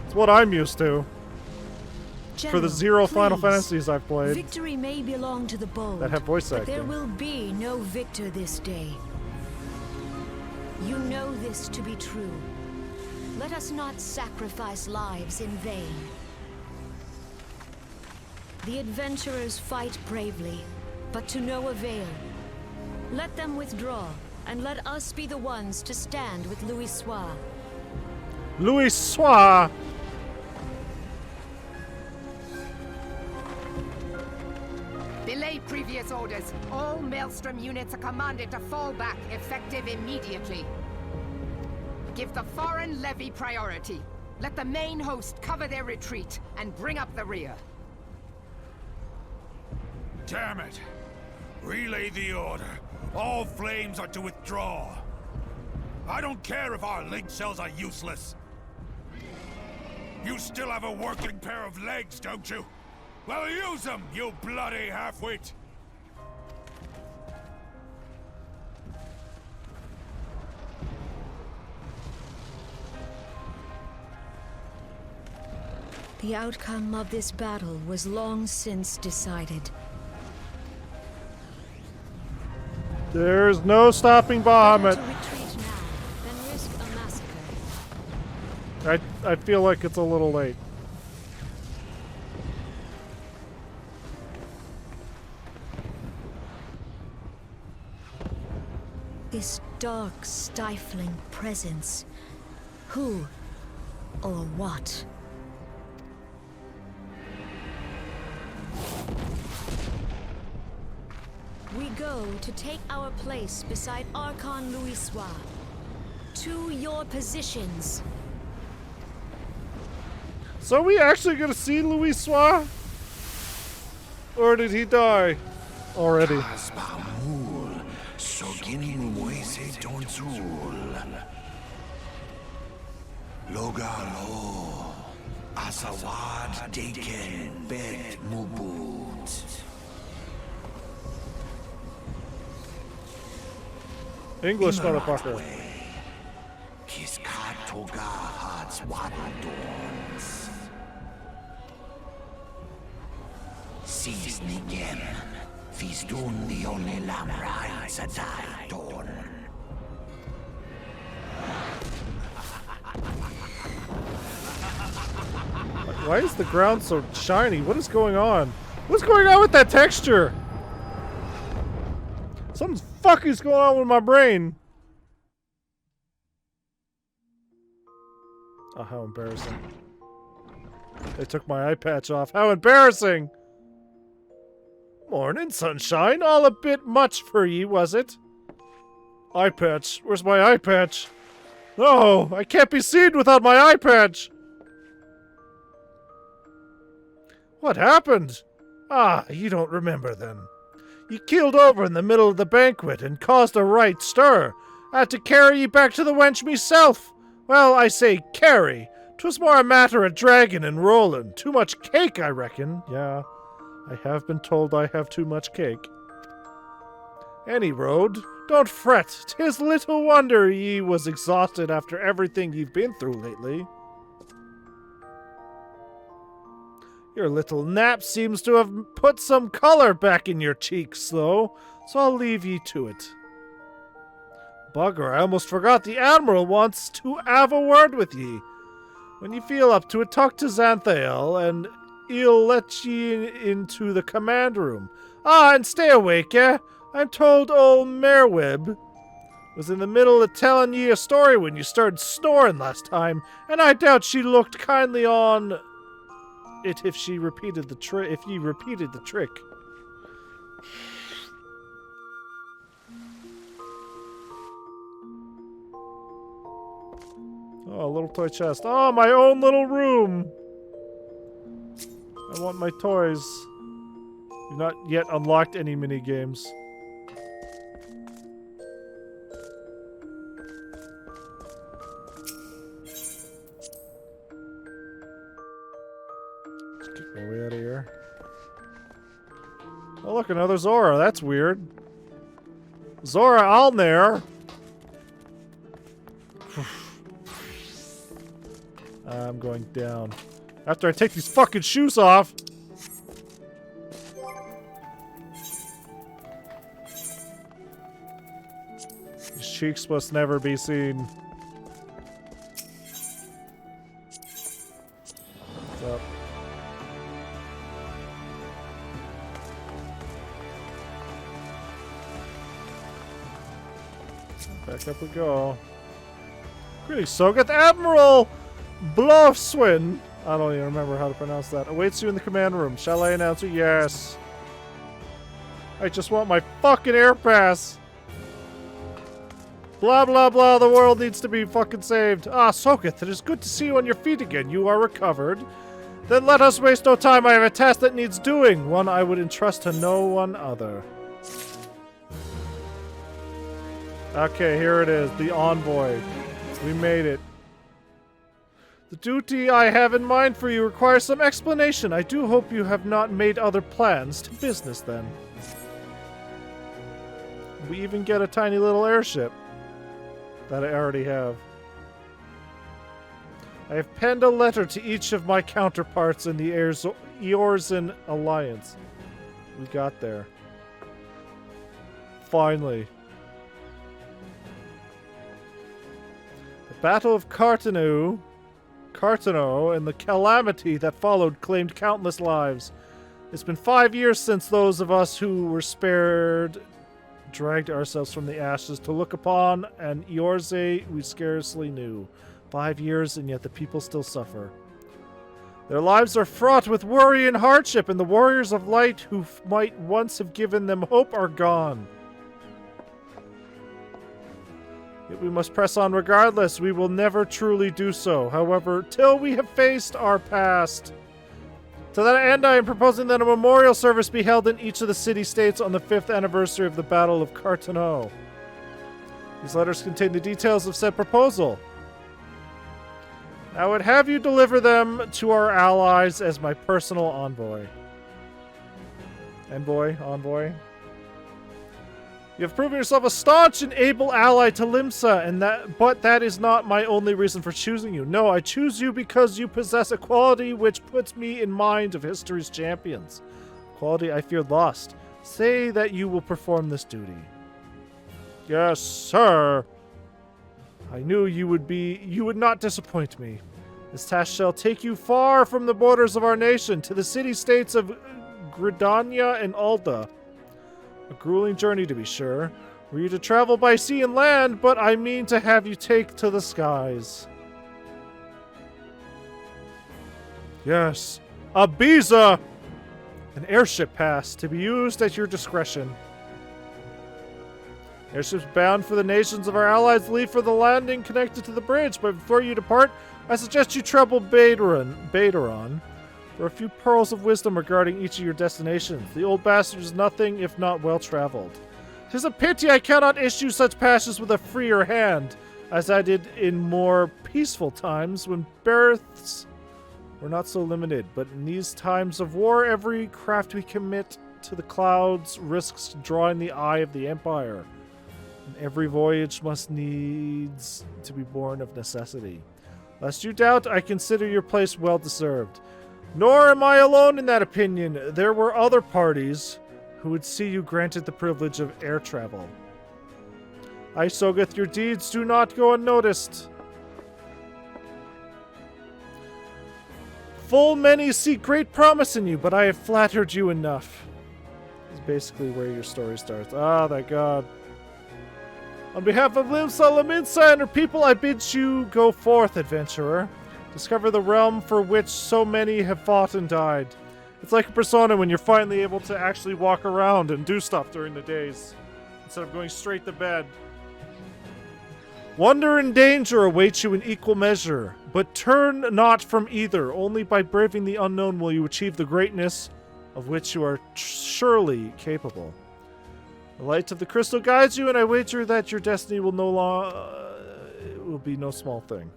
it's what I'm used to. For the General, 0 Final please. Fantasies I've played Victory may belong to the bold, that have voice but there acting. will be no victor this day. You know this to be true. Let us not sacrifice lives in vain. The adventurers fight bravely, but to no avail. Let them withdraw, and let us be the ones to stand with Louis Soir. Louis Soir! Belay previous orders. All Maelstrom units are commanded to fall back, effective immediately. Give the foreign levy priority. Let the main host cover their retreat and bring up the rear. Damn it! Relay the order. All flames are to withdraw. I don't care if our link cells are useless. You still have a working pair of legs, don't you? Well, use them, you bloody half-wit! The outcome of this battle was long since decided. There's no stopping Better Bahamut. to retreat now than risk a massacre. I feel like it's a little late. This dark, stifling presence. Who or what? We go to take our place beside Archon Louisoix. To your positions. So are we actually gonna see Louisoix? Or did he die already? Asbamul, Sogin Moise Donzul. Logalo, Asawad Deken Bet Mubut. English motherfucker. Kiskat Toga Hats Wadons. Sisnigem, Fistun the only Lamrai Sadai Don. Why is the ground so shiny? What is going on? What's going on with that texture? Something's fucking going on with my brain. Oh, how embarrassing. They took my eye patch off. How embarrassing! Morning, sunshine. All a bit much for ye, was it? Eye patch. Where's my eye patch? No, I can't be seen without my eye patch. What happened? Ah, you don't remember then. You keeled over in the middle of the banquet and caused a right stir. I had to carry ye back to the wench myself. Well, I say carry. 'Twas more a matter of dragging and rolling. Too much cake, I reckon. Yeah, I have been told I have too much cake. Any road, don't fret. 'Tis little wonder ye was exhausted after everything you've been through lately. Your little nap seems to have put some color back in your cheeks, though, so I'll leave ye to it. Bugger, I almost forgot the Admiral wants to have a word with ye. When you feel up to it, talk to Xanthael, and he'll let ye into the command room. Ah, and stay awake, eh? I'm told old Merweb was in the middle of telling ye a story when you started snoring last time, and I doubt she looked kindly on it if she repeated the trick. If ye repeated the trick. Oh, a little toy chest. Oh, my own little room. I want my toys. We've not yet unlocked any mini games. Let's get my way out of here. Oh, look, another Zora. That's weird. Zora Alnair. I'm going down. After I take these fucking shoes off. These cheeks must never be seen. What's up? Back up we go. Greetings, Sogeth Admiral Blofswin. I don't even remember how to pronounce that. Awaits you in the command room. Shall I announce it? Yes. I just want my fucking air pass. Blah, blah, blah. The world needs to be fucking saved. Ah, Sogeth, it is good to see you on your feet again. You are recovered. Then let us waste no time. I have a task that needs doing. One I would entrust to no one other. Okay, here it is. The envoy. We made it. The duty I have in mind for you requires some explanation. I do hope you have not made other plans to business then. We even get a tiny little airship that I already have. I have penned a letter to each of my counterparts in the Eorzen Alliance. We got there. Finally. The Battle of Carteneau and the calamity that followed claimed countless lives. It's been 5 years since those of us who were spared dragged ourselves from the ashes to look upon an Eorze we scarcely knew. 5 years, and yet the people still suffer. Their lives are fraught with worry and hardship, and the warriors of light who might once have given them hope are gone. Yet we must press on regardless. We will never truly do so, however, till we have faced our past. To that end, I am proposing that a memorial service be held in each of the city-states on the 5th anniversary of the Battle of Carteneau. These letters contain the details of said proposal. I would have you deliver them to our allies as my personal envoy. Envoy. You have proven yourself a staunch and able ally to Limsa, but that is not my only reason for choosing you. No, I choose you because you possess a quality which puts me in mind of history's champions. Quality I feared lost. Say that you will perform this duty. Yes, sir. I knew you would not disappoint me. This task shall take you far from the borders of our nation to the city-states of Gridania and Alda. A grueling journey, to be sure. Were you to travel by sea and land, but I mean to have you take to the skies. Yes, Ibiza! An airship pass to be used at your discretion. Airships bound for the nations of our allies leave for the landing connected to the bridge, but before you depart, I suggest you trouble Baderon for a few pearls of wisdom regarding each of your destinations. The old bastard is nothing if not well-traveled. 'Tis a pity I cannot issue such passes with a freer hand, as I did in more peaceful times when berths were not so limited. But in these times of war, every craft we commit to the clouds risks drawing the eye of the Empire. And every voyage must needs to be born of necessity. Lest you doubt, I consider your place well-deserved. Nor am I alone in that opinion. There were other parties who would see you granted the privilege of air travel. I, Sogeth, your deeds do not go unnoticed. Full many see great promise in you, but I have flattered you enough. This is basically where your story starts. Ah, thank God. On behalf of Limsa Laminsa and her people, I bid you go forth, adventurer. Discover the realm for which so many have fought and died. It's like a Persona when you're finally able to actually walk around and do stuff during the days, instead of going straight to bed. Wonder and danger await you in equal measure, but turn not from either. Only by braving the unknown will you achieve the greatness of which you are surely capable. The light of the crystal guides you, and I wager that your destiny will will be no small thing.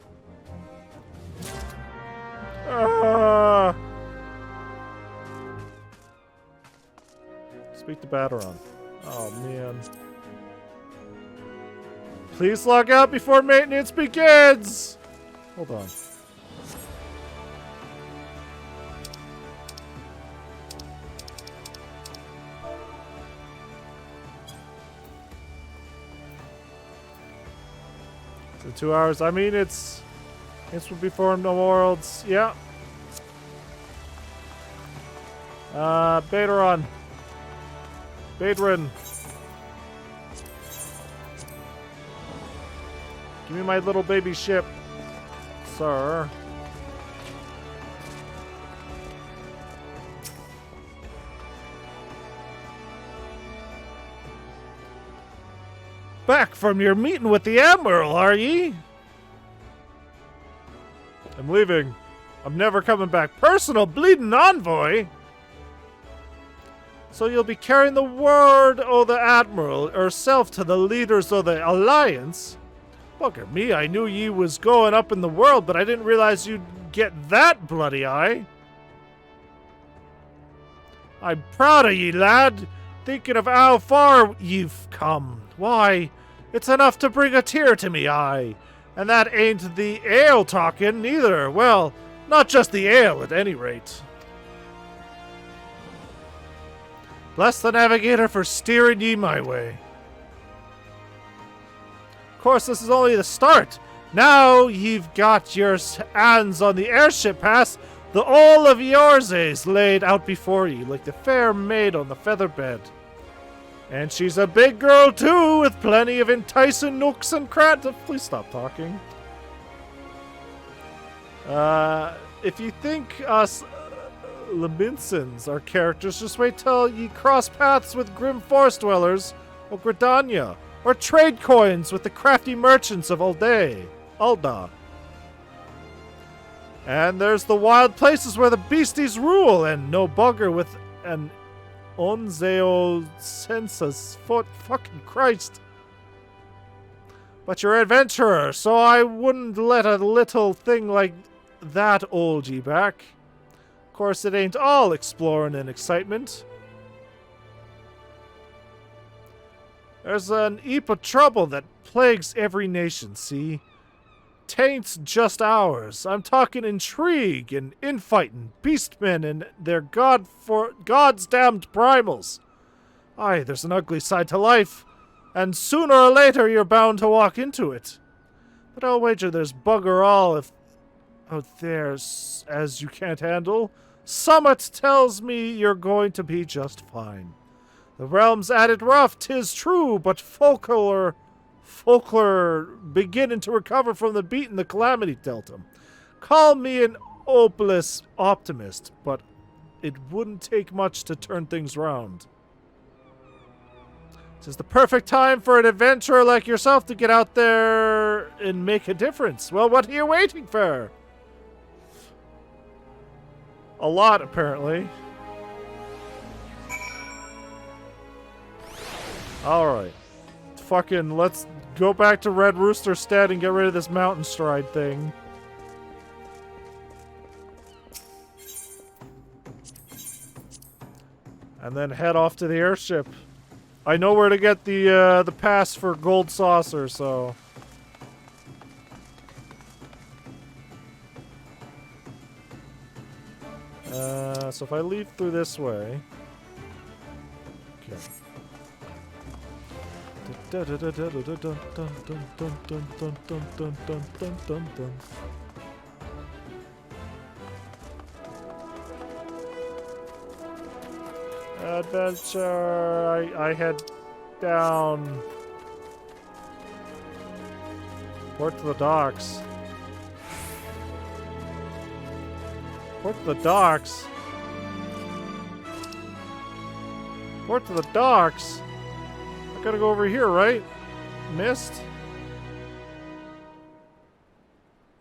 Speak to Baderon. Oh, man. Please log out before maintenance begins! Hold on. So 2 hours. I mean, it's will be formed no worlds. Yeah. Baderon. Baderon. Give me my little baby ship, sir. Back from your meeting with the Admiral, are ye? I'm leaving. I'm never coming back. Personal bleeding envoy? So you'll be carrying the word o' the Admiral herself to the leaders of the Alliance? Bugger me, I knew ye was going up in the world, but I didn't realize you'd get that bloody eye. I'm proud of ye, lad. Thinking of how far you've come. Why, it's enough to bring a tear to me eye. And that ain't the ale talking, neither. Well, not just the ale, at any rate. Bless the navigator for steering ye my way. Of course, this is only the start. Now you've got your hands on the airship pass. The all of yours is laid out before ye, like the fair maid on the feather bed. And she's a big girl, too, with plenty of enticing nooks and crannies. Please stop talking. If you think us Leminsons are characters, just wait till ye cross paths with grim forest dwellers or Gridania, or trade coins with the crafty merchants of Ulda. And there's the wild places where the beasties rule, and no bugger with an Onzeo census foot. Fucking Christ. But you're an adventurer, so I wouldn't let a little thing like that hold ye back. Of course, it ain't all exploring and excitement. There's an heap of trouble that plagues every nation, see? Tain't just ours. I'm talking intrigue and infighting, beastmen and their God's damned primals. Aye, there's an ugly side to life, and sooner or later you're bound to walk into it. But I'll wager there's bugger all if out there's as you can't handle. Summit tells me you're going to be just fine. The realm's at it rough, 'tis true, but folklore beginning to recover from the beat and the calamity dealt 'em. Call me an hopeless optimist, but it wouldn't take much to turn things round. 'Tis the perfect time for an adventurer like yourself to get out there and make a difference. Well, what are you waiting for? A lot, apparently. Alright. Fucking, let's go back to Red Rooster Stead and get rid of this mountain stride thing. And then head off to the airship. I know where to get the pass for Gold Saucer, so... so if I leave through this way... Okay. Adventure! I head down. Port to the docks. Port to the docks? Port to the docks? I gotta go over here, right? Missed?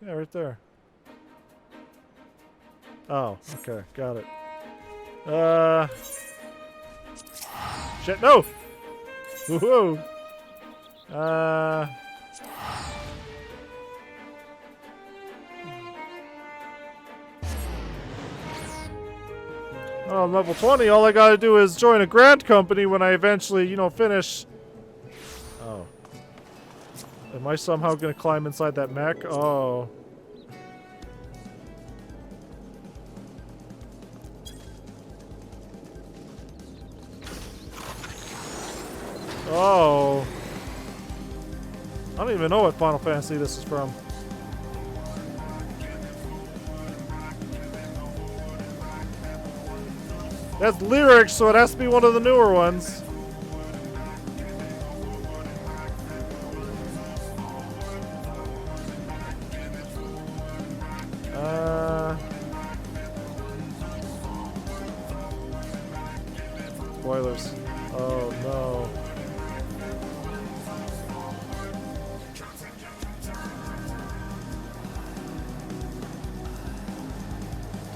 Yeah, right there. Oh, okay, got it. Shit, no! Woohoo! Oh, I'm level 20. All I gotta do is join a grant company when I eventually, you know, finish. Oh. Am I somehow gonna climb inside that mech? Oh. Oh. I don't even know what Final Fantasy this is from. That's lyrics, so it has to be one of the newer ones. Spoilers. Oh no.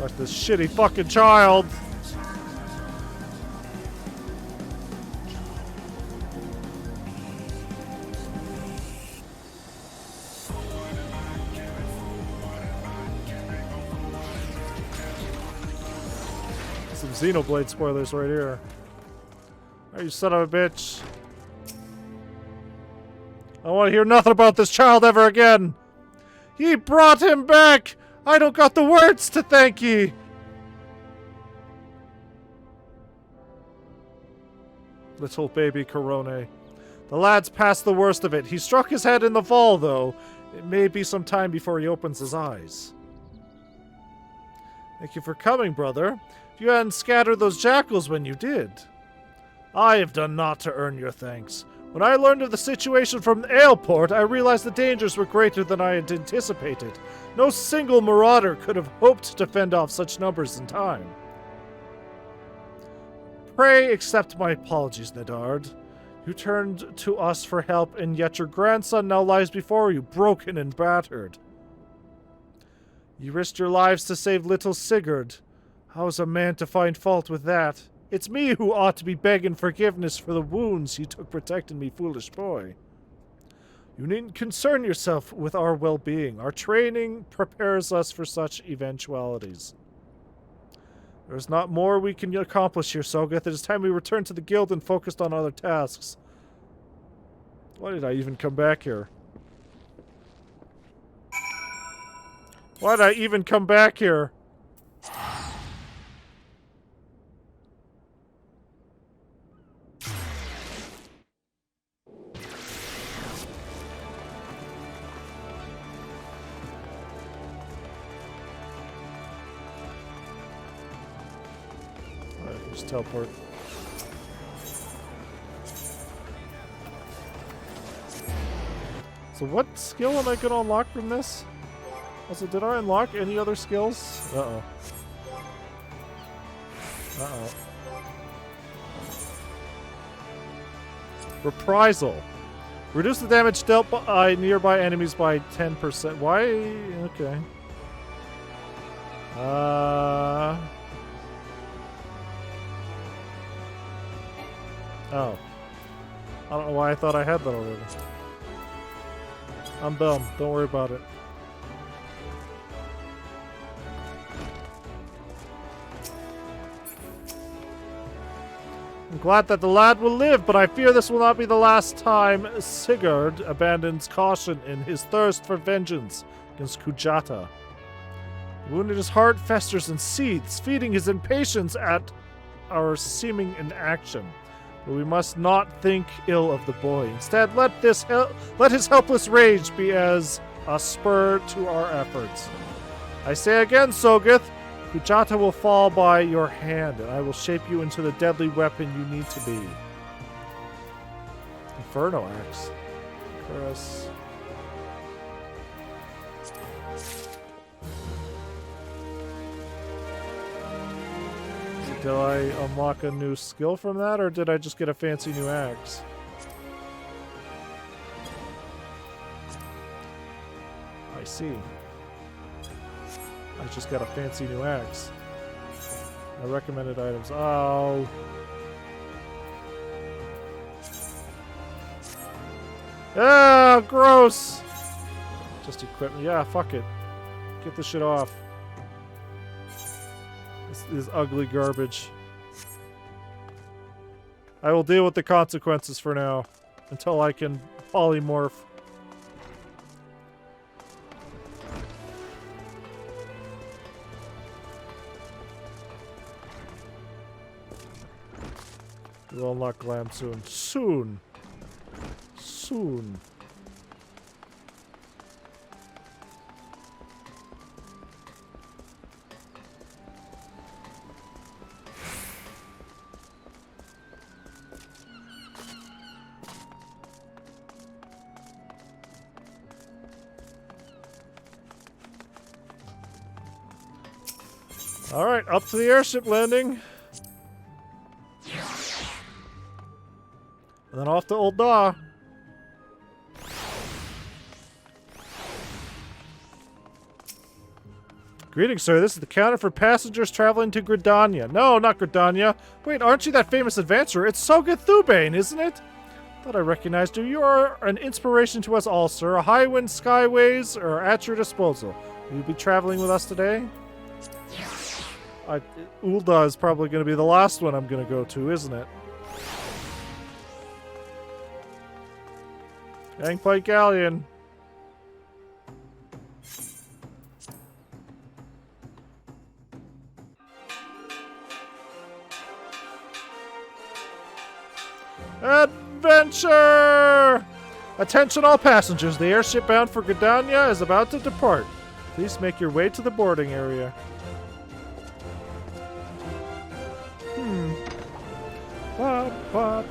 Like this shitty fucking child. Xenoblade spoilers right here. Oh, you son of a bitch. I don't want to hear nothing about this child ever again. Ye brought him back. I don't got the words to thank ye. Little baby Corone. The lad's past the worst of it. He struck his head in the fall, though. It may be some time before he opens his eyes. Thank you for coming, brother. You hadn't scattered those jackals when you did. I have done naught to earn your thanks. When I learned of the situation from Aleport, I realized the dangers were greater than I had anticipated. No single marauder could have hoped to fend off such numbers in time. Pray accept my apologies, Nedard. You turned to us for help, and yet your grandson now lies before you, broken and battered. You risked your lives to save little Sigurd. How is a man to find fault with that? It's me who ought to be begging forgiveness for the wounds you took protecting me, foolish boy. You needn't concern yourself with our well-being. Our training prepares us for such eventualities. There's not more we can accomplish here, Sogeth. It is time we return to the guild and focused on other tasks. Why did I even come back here? Why did I even come back here? Just teleport. So what skill am I going to unlock from this? Also, did I unlock any other skills? Uh-oh. Uh-oh. Reprisal. Reduce the damage dealt by nearby enemies by 10%. Why? Okay. Oh. I don't know why I thought I had that already. I'm dumb. Don't worry about it. I'm glad that the lad will live, but I fear this will not be the last time Sigurd abandons caution in his thirst for vengeance against Kujata. The wound in his heart festers and seethes, feeding his impatience at our seeming inaction. But we must not think ill of the boy. Instead, let his helpless rage be as a spur to our efforts. I say again, Sogeth, Kujata will fall by your hand, and I will shape you into the deadly weapon you need to be. Inferno Axe. Chris. Did I unlock a new skill from that, or did I just get a fancy new axe? I see. I just got a fancy new axe. My recommended items. Oh. Ah, gross! Just equip me. Yeah, fuck it. Get this shit off. This is ugly garbage. I will deal with the consequences for now. Until I can polymorph. We'll unlock Glam soon. Soon. Soon. Alright, up to the airship landing. And then off to Old Daw. Greetings, sir. This is the counter for passengers traveling to Gridania. No, not Gridania. Wait, aren't you that famous adventurer? It's Sogeth Thubane, isn't it? Thought I recognized you. You are an inspiration to us all, sir. Highwind Skyways are at your disposal. Will you be traveling with us today? Ul'dah is probably going to be the last one I'm going to go to, isn't it? Gangplank Galleon. Adventure! Attention all passengers, the airship bound for Gridania is about to depart. Please make your way to the boarding area. I'm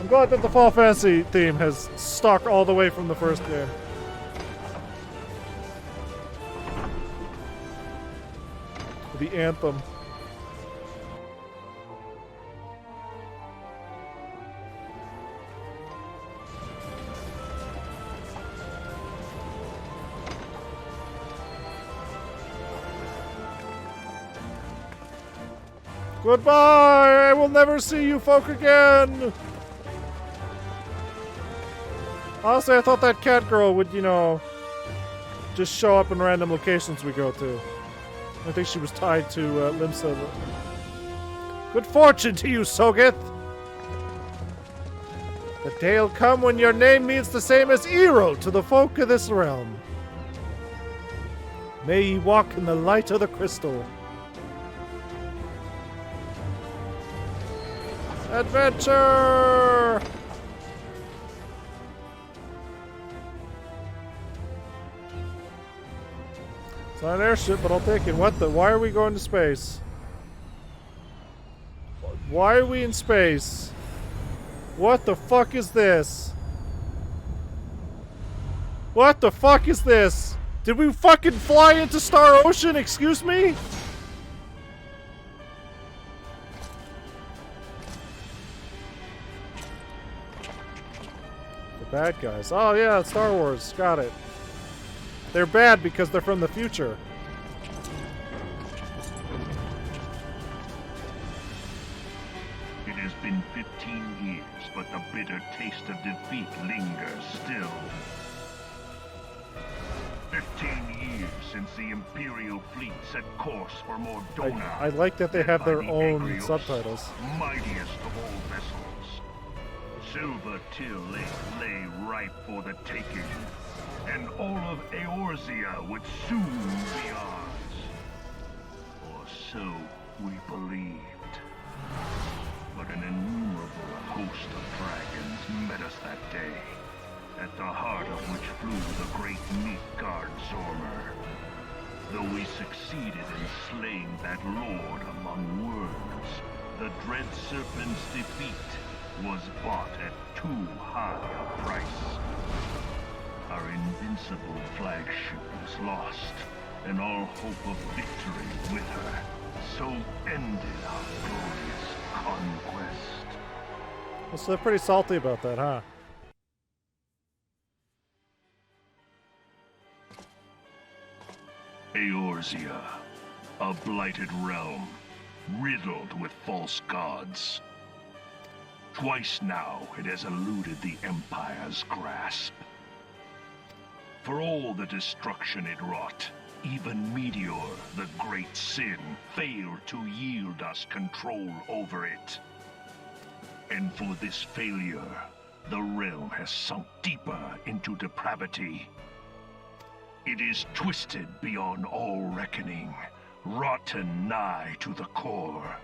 glad that the Final Fantasy theme has stuck all the way from the first game. The anthem. Goodbye! I will never see you folk again! Honestly, I thought that cat girl would, you know, just show up in random locations we go to. I think she was tied to Limsa. Good fortune to you, Sogeth! The day'll come when your name means the same as Ero to the folk of this realm. May ye walk in the light of the crystal. Adventure! It's not an airship, but I'll take it. What the? Why are we going to space? Why are we in space? What the fuck is this? What the fuck is this? Did we fucking fly into Star Ocean? Excuse me? Bad guys. Oh yeah, Star Wars. Got it. They're bad because they're from the future. It has been 15 years, but the bitter taste of defeat lingers still. 15 years since the Imperial fleet set course for Mordona. I like that they have their own subtitles. Mightiest of all vessels. Silver Till lay ripe for the taking, and all of Eorzea would soon be ours. Or so we believed. But an innumerable host of dragons met us that day, at the heart of which flew the great Midgard Zormer. Though we succeeded in slaying that lord among worms, the dread serpent's defeat was bought at too high a price. Our invincible flagship was lost, and all hope of victory with her. So ended our glorious conquest. So they're pretty salty about that, huh? Eorzea, a blighted realm, riddled with false gods. Twice now it has eluded the Empire's grasp. For all the destruction it wrought, even Meteor, the great sin, failed to yield us control over it. And for this failure, the realm has sunk deeper into depravity. It is twisted beyond all reckoning, rotten nigh to the core.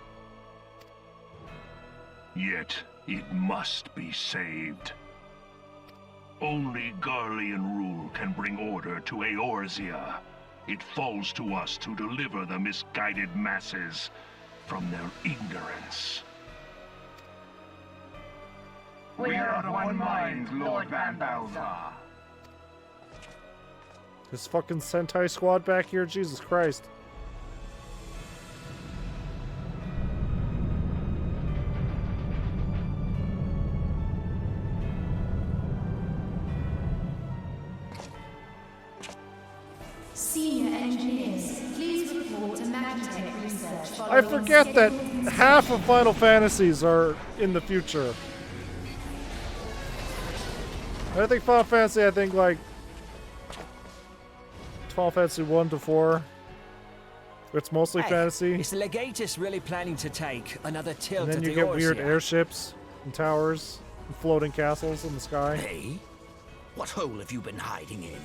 Yet, it must be saved. Only Garlean rule can bring order to Eorzea. It falls to us to deliver the misguided masses from their ignorance. We are of one mind, Lord Van Balthar. This fucking Sentai squad back here? Jesus Christ. Senior engineers, please report to Magitech research. I forget that half of Final Fantasies are in the future. I think Final Fantasy, like Final Fantasy 1 to 4 It's mostly fantasy. Is the Legatus really planning to take another tilt And then at you the get weird Orsia? airships and towers and floating castles in the sky. Hey? What hole have you been hiding in?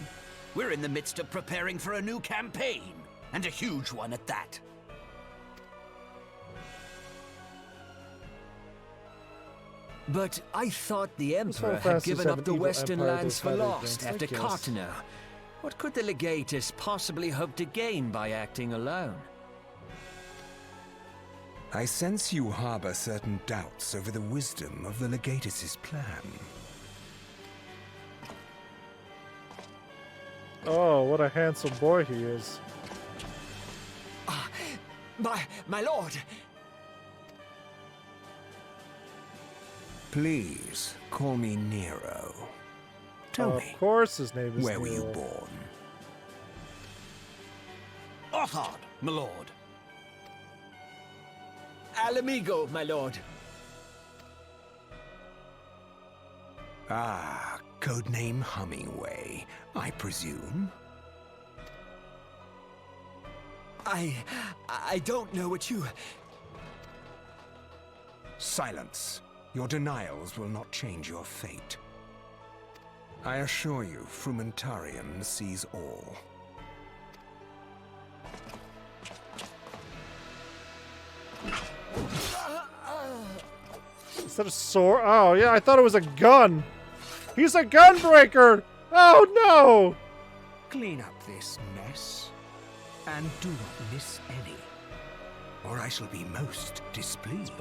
We're in the midst of preparing for a new campaign, and a huge one at that. But I thought the Emperor Final had Fantasy given up VII the Evil Western Empire lands for Decided lost Against, I after guess. Cartener. What could the Legatus possibly hope to gain by acting alone? I sense you harbor certain doubts over the wisdom of the Legatus's plan. Oh, what a handsome boy he is. My lord! Please, call me Nero. Tell me, Of course his name is where were you Nero. born? Othard, my lord. Alamigo, my lord. Ah, codename Hummingway, I presume. I don't know what you... Silence. Your denials will not change your fate. I assure you, Frumentarium sees all. Is that a sword? Oh, yeah, I thought it was a gun. He's a gunbreaker! Oh, no! Clean up this mess, and do not miss any, or I shall be most displeased.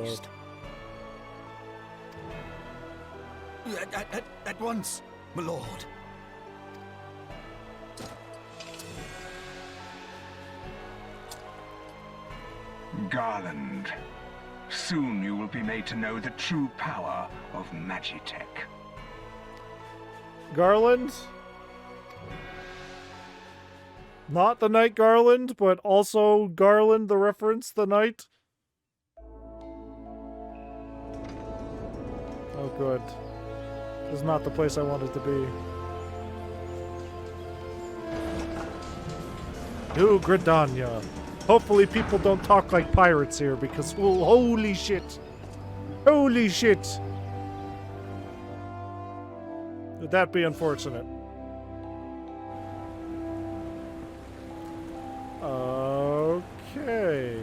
At once, my lord. Garland. Soon you will be made to know the true power of Magitech. Garland? Not the Knight Garland, but also Garland, the reference, the Knight. Oh, good. This is not the place I wanted to be. New Gridania. Hopefully people don't talk like pirates here, because, well, holy shit. Holy shit. Would that be unfortunate? Okay.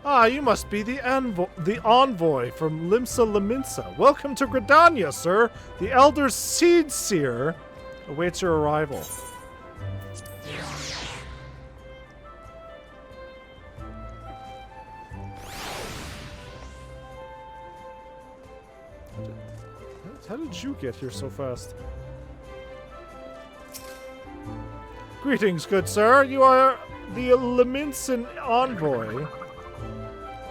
Ah, you must be the envoy from Limsa Laminsa. Welcome to Gridania, sir. The Elder Seed Seer awaits your arrival. How did you get here so fast? Greetings, good sir. You are the Laminsan envoy.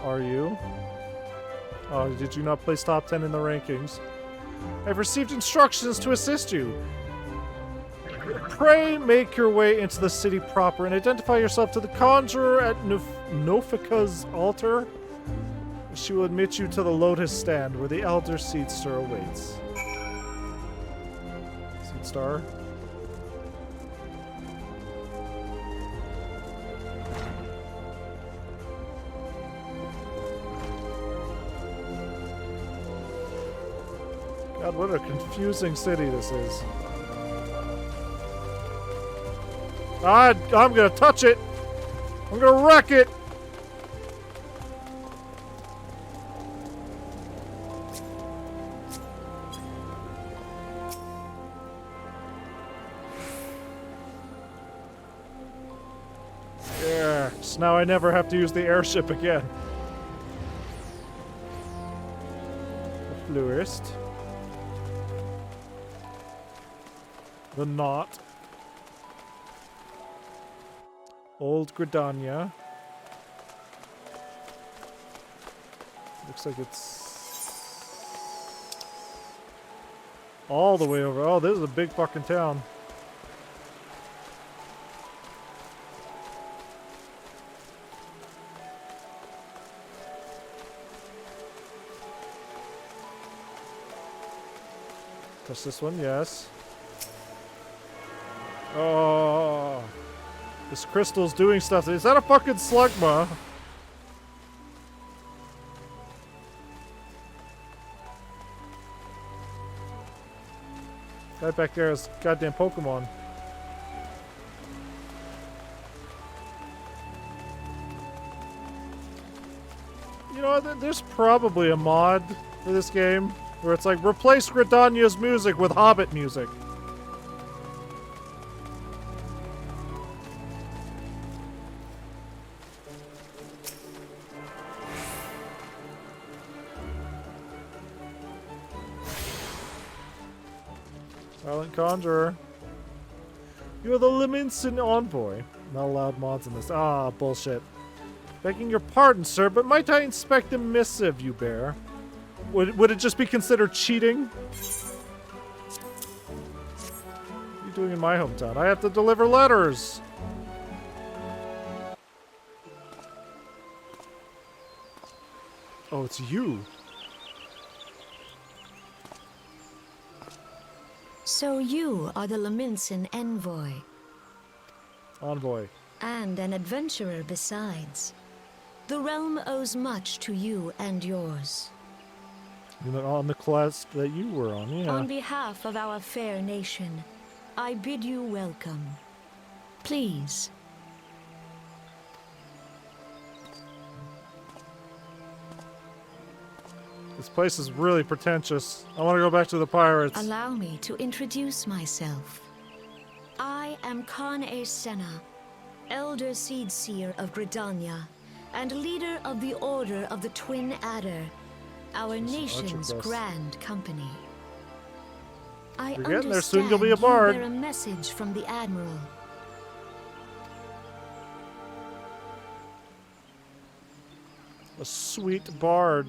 Are you? Oh, did you not place top 10 in the rankings? I've received instructions to assist you. Pray make your way into the city proper and identify yourself to the conjurer at Nofika's altar. She will admit you to the Lotus Stand where the Elder Seedstar awaits. Seedstar? God, what a confusing city this is. I'm gonna touch it! I'm gonna wreck it! Yes, now I never have to use the airship again. The Fluorist. The Knot. Old Gridania. Looks like it's all the way over. Oh, this is a big fucking town. Press this one, yes. Oh, this crystal's doing stuff. Is that a fucking slugma? Guy back there is goddamn Pokemon. You know, there's probably a mod for this game where it's like, replace Gridania's music with Hobbit music. Silent Conjurer. You are the Liminson envoy. Not allowed mods in this. Ah, bullshit. Begging your pardon, sir, but might I inspect the missive you bear? Would it just be considered cheating? What are you doing in my hometown? I have to deliver letters. Oh, it's you. So you are the Liminson envoy. Envoy. And an adventurer besides. The realm owes much to you and yours. On the quest that you were on, yeah. On behalf of our fair nation, I bid you welcome. Please. This place is really pretentious. I want to go back to the pirates. Allow me to introduce myself. I am Kan-e Senna, Elder Seedseer of Gridania, and leader of the Order of the Twin Adder, our nation's grand company. I You're getting there understand soon, you'll be a bard. you bear a message from the Admiral. A sweet bard.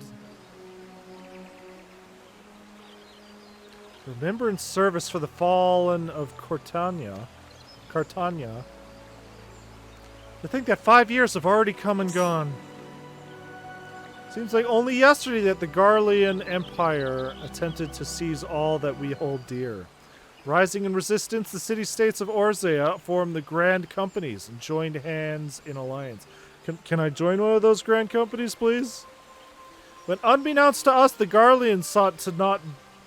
Remembrance service for the fallen of Cartania. To think that 5 years have already come and gone. Seems like only yesterday that the Garlean Empire attempted to seize all that we hold dear. Rising in resistance, the city-states of Orzea formed the Grand Companies and joined hands in alliance. Can I join one of those Grand Companies, please? When unbeknownst to us, the Garleans sought to not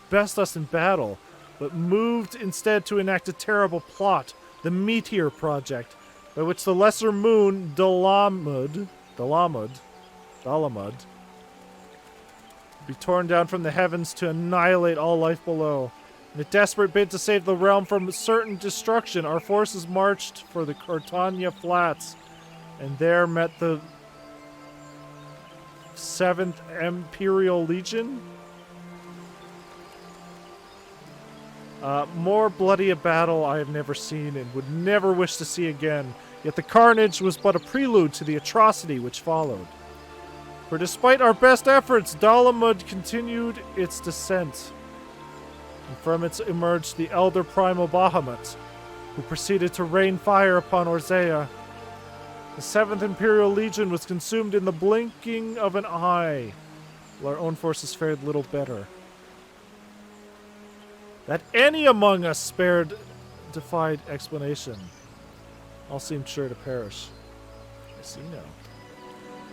best us in battle, but moved instead to enact a terrible plot, the Meteor Project, by which the lesser moon, Dalamud, be torn down from the heavens to annihilate all life below. In a desperate bid to save the realm from certain destruction, our forces marched for the Cartania Flats, and there met the 7th Imperial Legion. More bloody a battle I have never seen and would never wish to see again, yet the carnage was but a prelude to the atrocity which followed. For despite our best efforts, Dalamud continued its descent, and from it emerged the elder primal Bahamut, who proceeded to rain fire upon Orzea. The 7th Imperial Legion was consumed in the blinking of an eye, while our own forces fared little better. That any among us spared defied explanation. All seemed sure to perish. I see now.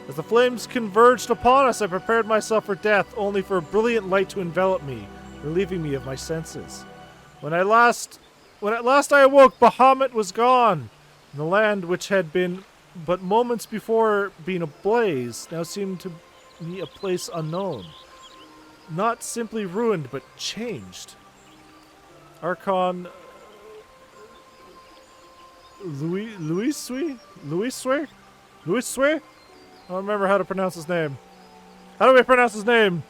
As the flames converged upon us, I prepared myself for death, only for a brilliant light to envelop me, relieving me of my senses. When at last I awoke, Bahamut was gone, and the land which had been but moments before being ablaze now seemed to me a place unknown. Not simply ruined, but changed. Archon Louis? I don't remember how to pronounce his name. How do we pronounce his name?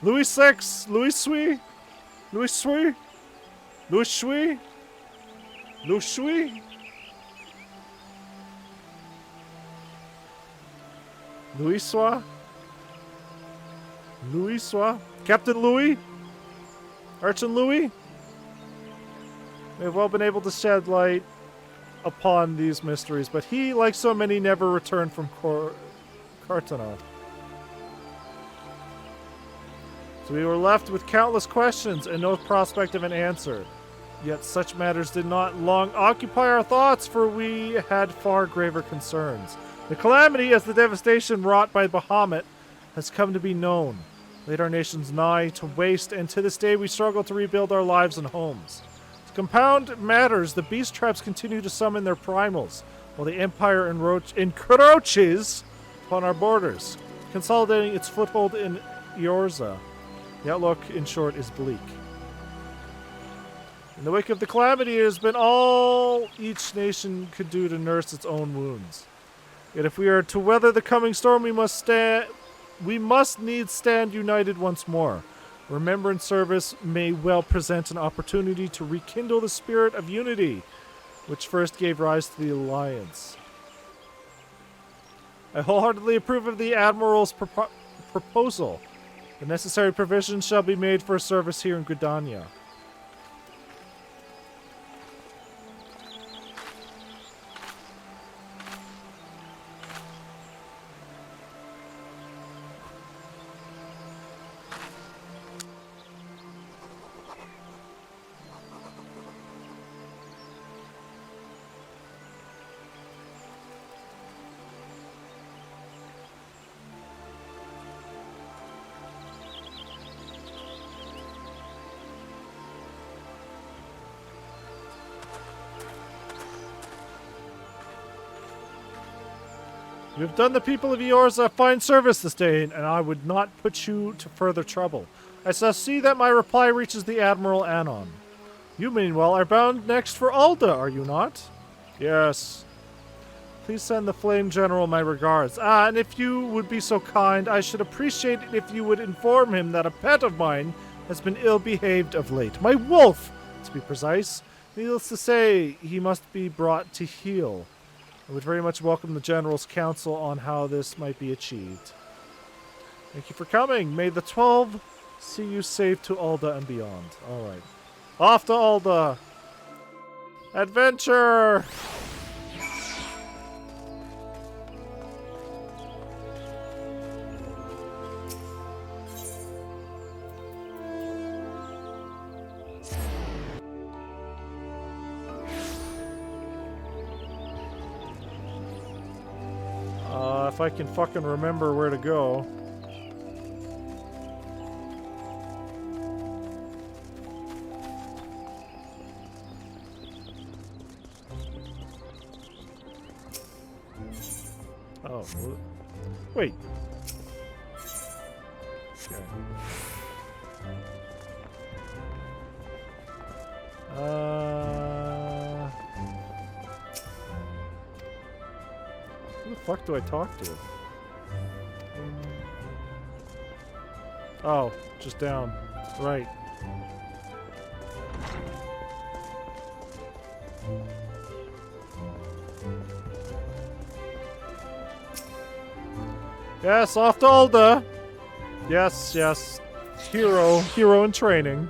Louis VI? Louis? Captain Louis? Archon Louis? We have well been able to shed light upon these mysteries, but he, like so many, never returned from Cartana. So we were left with countless questions and no prospect of an answer. Yet such matters did not long occupy our thoughts, for we had far graver concerns. The calamity, as the devastation wrought by Bahamut, has come to be known, laid our nations nigh to waste, and to this day we struggle to rebuild our lives and homes. To compound matters, the beast tribes continue to summon their primals, while the Empire encroaches upon our borders, consolidating its foothold in Eorza. The outlook, in short, is bleak. In the wake of the calamity, it has been all each nation could do to nurse its own wounds. Yet if we are to weather the coming storm, we must needs stand united once more. Remembrance service may well present an opportunity to rekindle the spirit of unity, which first gave rise to the Alliance. I wholeheartedly approve of the Admiral's proposal. The necessary provisions shall be made for service here in Gridania. You have done the people of Eorza a fine service this day, and I would not put you to further trouble. I shall see that my reply reaches the Admiral Anon. You, meanwhile, are bound next for Alda, are you not? Yes. Please send the Flame General my regards. And if you would be so kind, I should appreciate it if you would inform him that a pet of mine has been ill-behaved of late. My wolf, to be precise. Needless to say, he must be brought to heel. I would very much welcome the General's counsel on how this might be achieved. Thank you for coming. May the 12 see you safe to Alda and beyond. Alright. Off to Alda! Adventure! If I can fucking remember where to go. Oh, wait. Okay. Who the fuck do I talk to? Oh, just down. Right. Yes, off to Alda. Yes, yes. Hero in training.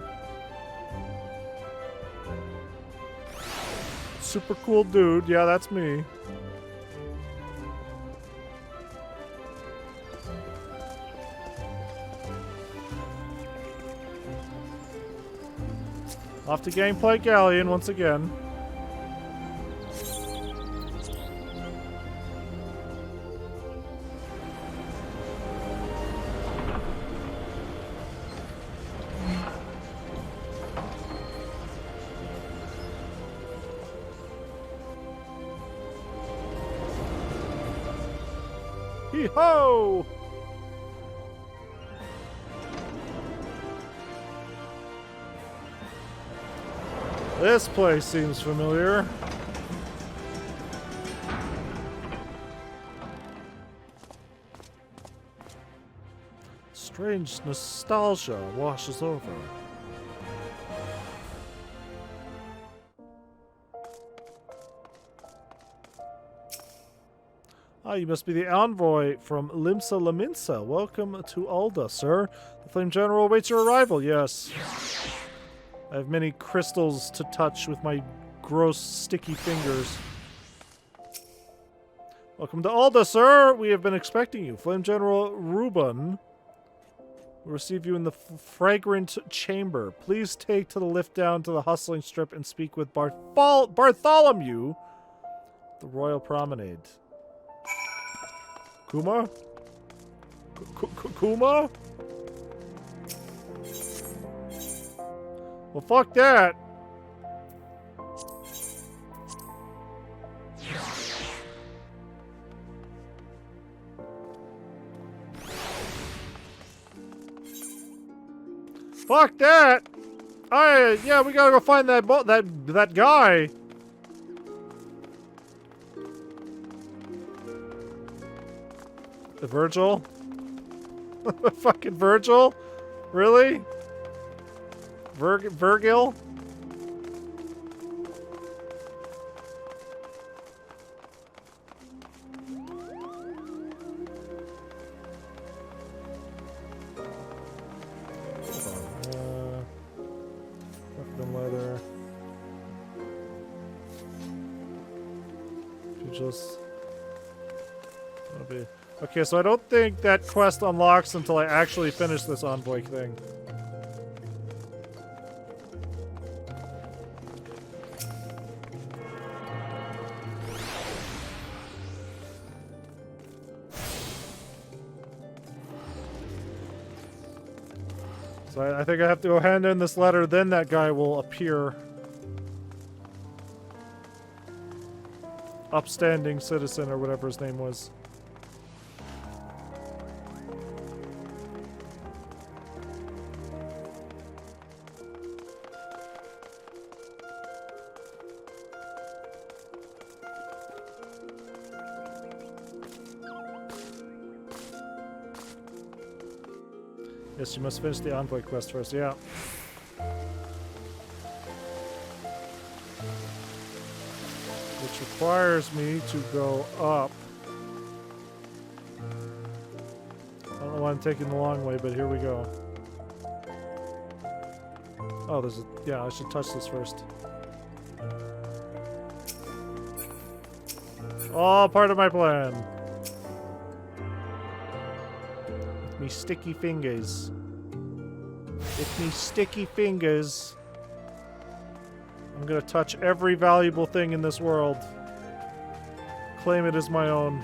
Super cool dude. Yeah, that's me. Off to Gameplay Galleon once again. Hee-ho! This place seems familiar. Strange nostalgia washes over. Ah, you must be the envoy from Limsa Laminsa. Welcome to Alda, sir. The Flame General awaits your arrival. Yes. I have many crystals to touch with my gross, sticky fingers. Welcome to Alda, sir. We have been expecting you. Flame General Reborn We'll receive you in the fragrant chamber. Please take to the lift down to the hustling strip and speak with Bartholomew. The Royal Promenade. Kuma? Kuma? Well, fuck that. Fuck that! Yeah, we gotta go find that guy. The Virgil? Fucking Virgil? Really? Virgil? Fucking leather. Just okay, so I don't think that quest unlocks until I actually finish this envoy thing. So I think I have to go hand in this letter, then that guy will appear. Upstanding citizen, or whatever his name was. Yes, you must finish the envoy quest first, yeah. Which requires me to go up. I don't know why I'm taking the long way, but here we go. Oh, there's a... yeah, I should touch this first. All part of my plan. With me sticky fingers. With me sticky fingers. I'm gonna touch every valuable thing in this world. Claim it as my own.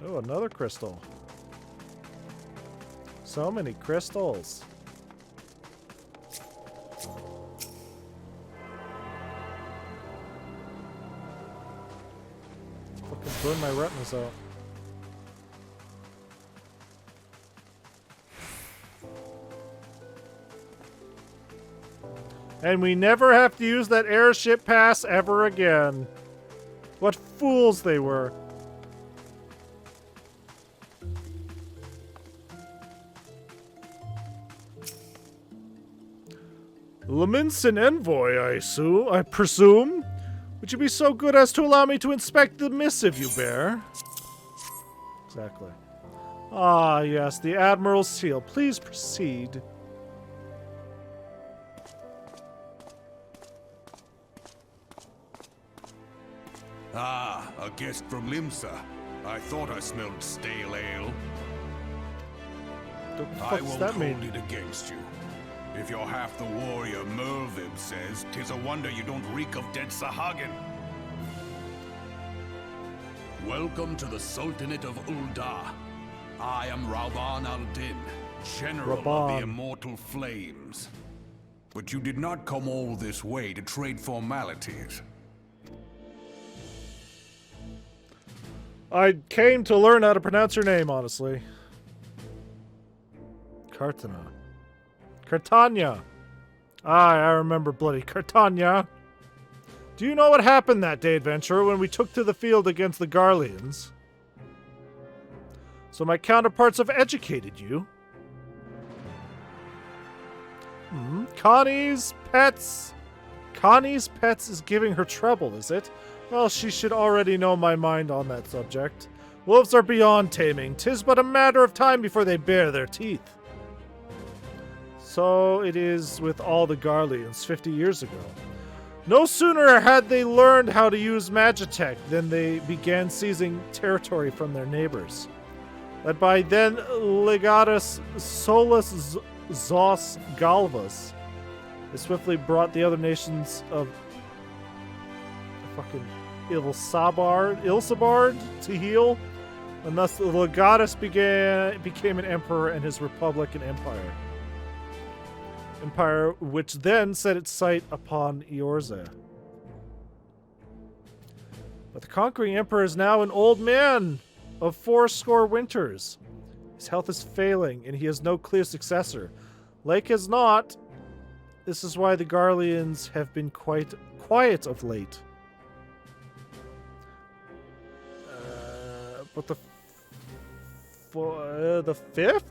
Oh, another crystal. So many crystals. Burn my retinas out. And we never have to use that airship pass ever again. What fools they were. Laminson envoy, I presume? Would you be so good as to allow me to inspect the missive you bear? Exactly. Ah, yes, the Admiral's seal. Please proceed. Ah, a guest from Limsa. I thought I smelled stale ale. What the fuck I does won't that mean? hold it against you. If you're half the warrior Mervib says, 'tis a wonder you don't reek of dead Sahagin. Welcome to the Sultanate of Ul'dah. I am Rauban al-Din, General of Raban. the Immortal Flames. But you did not come all this way to trade formalities. I came to learn how to pronounce your name, honestly. Cartana. Cartania. Aye, I remember bloody Cartania. Do you know what happened that day, adventurer, when we took to the field against the Garleans? So my counterparts have educated you? Connie's Pets. Connie's Pets is giving her trouble, is it? Well, she should already know my mind on that subject. Wolves are beyond taming. 'Tis but a matter of time before they bare their teeth. So it is with all the Garleans 50 years ago. No sooner had they learned how to use Magitech than they began seizing territory from their neighbors. Led by then Legatus Solus Zos Galvas, they swiftly brought the other nations of fucking Ilsabard to heel, and thus the Legatus became an emperor and his republic an empire. Empire which then set its sight upon Eorzea. But the conquering emperor is now an old man of 80 winters. His health is failing, and he has no clear successor. Like as not, this is why the Garleans have been quite quiet of late. But the 5th?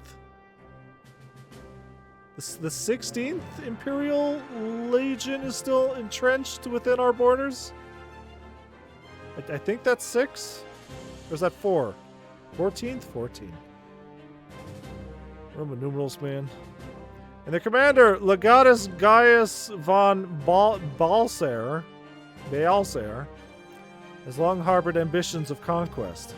The 16th Imperial Legion is still entrenched within our borders? I think that's 6? Or is that 4? 14th? 14. Roman numerals, man. And their commander, Legatus Gaius von Balser, has long harbored ambitions of conquest.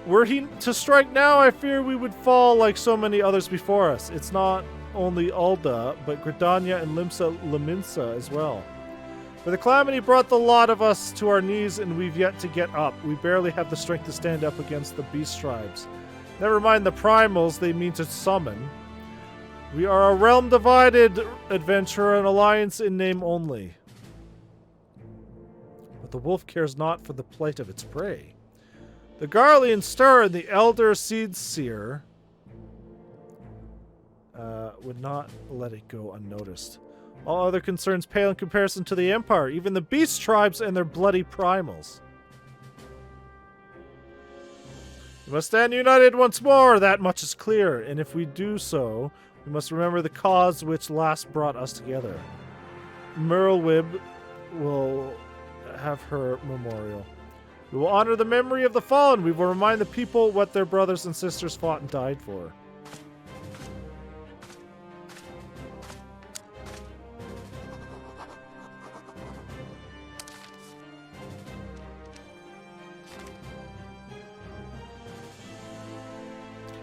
Were he to strike now, I fear we would fall like so many others before us. It's not only Ulda, but Gridania and Liminsa as well. For the calamity brought the lot of us to our knees, and we've yet to get up. We barely have the strength to stand up against the beast tribes. Never mind the primals they mean to summon. We are a realm divided, adventurer, an alliance in name only. But the wolf cares not for the plight of its prey. The Garlean stir and the elder seed seer would not let it go unnoticed. All other concerns pale in comparison to the Empire, even the beast tribes and their bloody primals. We must stand united once more, that much is clear, and if we do so, we must remember the cause which last brought us together. Merlwib will have her memorial. We will honor the memory of the fallen. We will remind the people what their brothers and sisters fought and died for.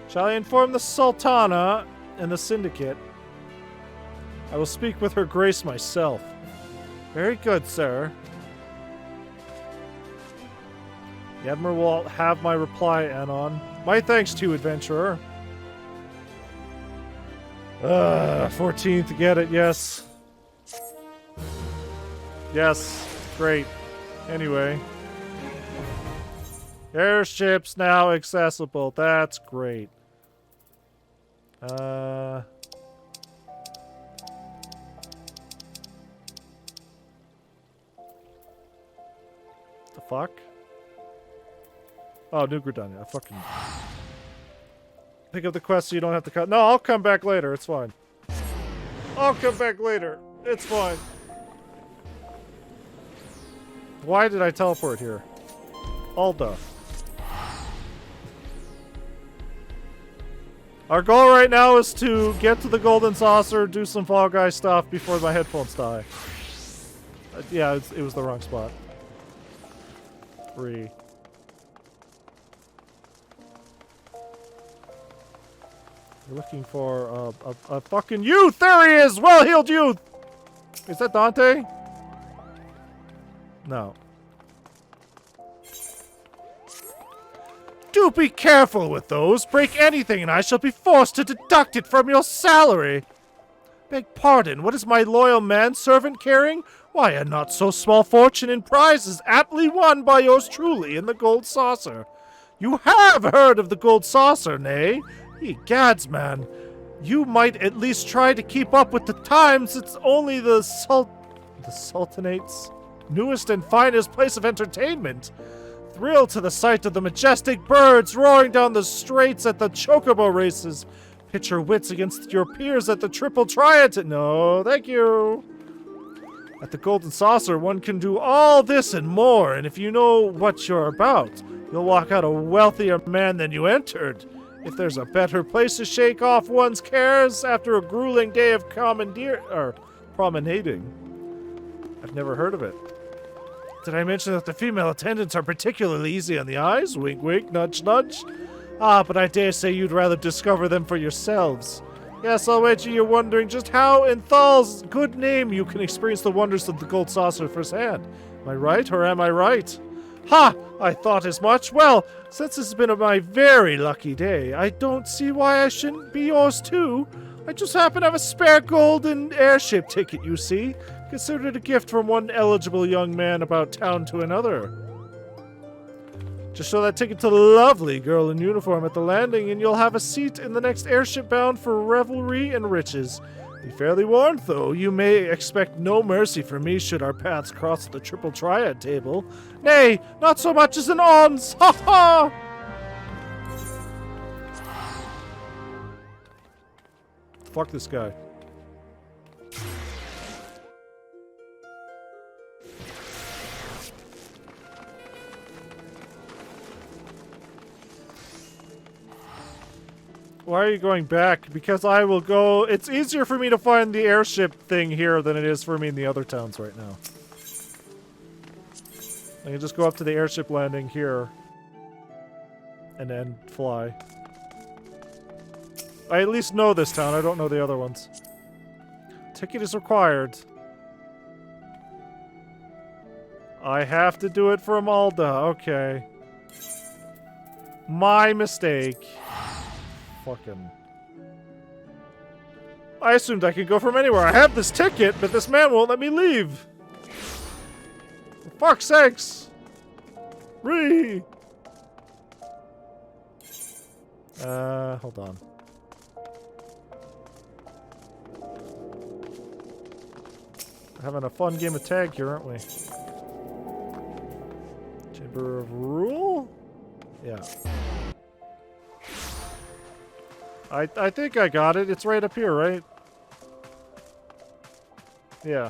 Shall I inform the Sultana and the Syndicate? I will speak with her grace myself. Very good, sir. The Admiral will have my reply, Anon. My thanks to you, adventurer. 14th, get it, yes. Yes, great. Anyway. Airships now accessible, that's great. The fuck? Oh, New Gridania. I fucking... Pick up the quest so you don't have to cut. No, I'll come back later. It's fine. I'll come back later. It's fine. Why did I teleport here? Alda. Our goal right now is to get to the Golden Saucer, do some Fall Guy stuff before my headphones die. Yeah, it was the wrong spot. 3. We're looking for a fucking youth! There he is! Well-heeled youth! Is that Dante? No. Do be careful with those. Break anything and I shall be forced to deduct it from your salary. Beg pardon, what is my loyal manservant carrying? Why, a not so small fortune in prizes aptly won by yours truly in the Gold Saucer. You have heard of the Gold Saucer, nay? Egads, man. You might at least try to keep up with the times. It's only the Sultanate's newest and finest place of entertainment. Thrill to the sight of the majestic birds roaring down the straits at the chocobo races. Pitch your wits against your peers at the Triple Triad. No, thank you. At the Golden Saucer, one can do all this and more, and if you know what you're about, you'll walk out a wealthier man than you entered. If there's a better place to shake off one's cares after a grueling day of promenading. I've never heard of it. Did I mention that the female attendants are particularly easy on the eyes? Wink, wink, nudge, nudge. Ah, but I dare say you'd rather discover them for yourselves. Yes, I'll wager you're wondering just how, in Thal's good name, you can experience the wonders of the gold saucer firsthand. Am I right, or am I right? Ha! I thought as much. Well, since this has been my very lucky day, I don't see why I shouldn't be yours too. I just happen to have a spare golden airship ticket, you see. Consider it a gift from one eligible young man about town to another. Just show that ticket to the lovely girl in uniform at the landing and you'll have a seat in the next airship bound for revelry and riches. Be fairly warned, though, you may expect no mercy from me should our paths cross the triple triad table. Nay, not so much as an ons! Ha ha! Fuck this guy. Why are you going back? Because I will go... It's easier for me to find the airship thing here than it is for me in the other towns right now. I can just go up to the airship landing here. And then fly. I at least know this town. I don't know the other ones. Ticket is required. I have to do it from Alda. Okay. My mistake. Fucking... I assumed I could go from anywhere. I have this ticket, but this man won't let me leave. For fuck's sakes. Hold on. We're having a fun game of tag here, aren't we? Chamber of Rule? Yeah. I think I got it. It's right up here, right? Yeah.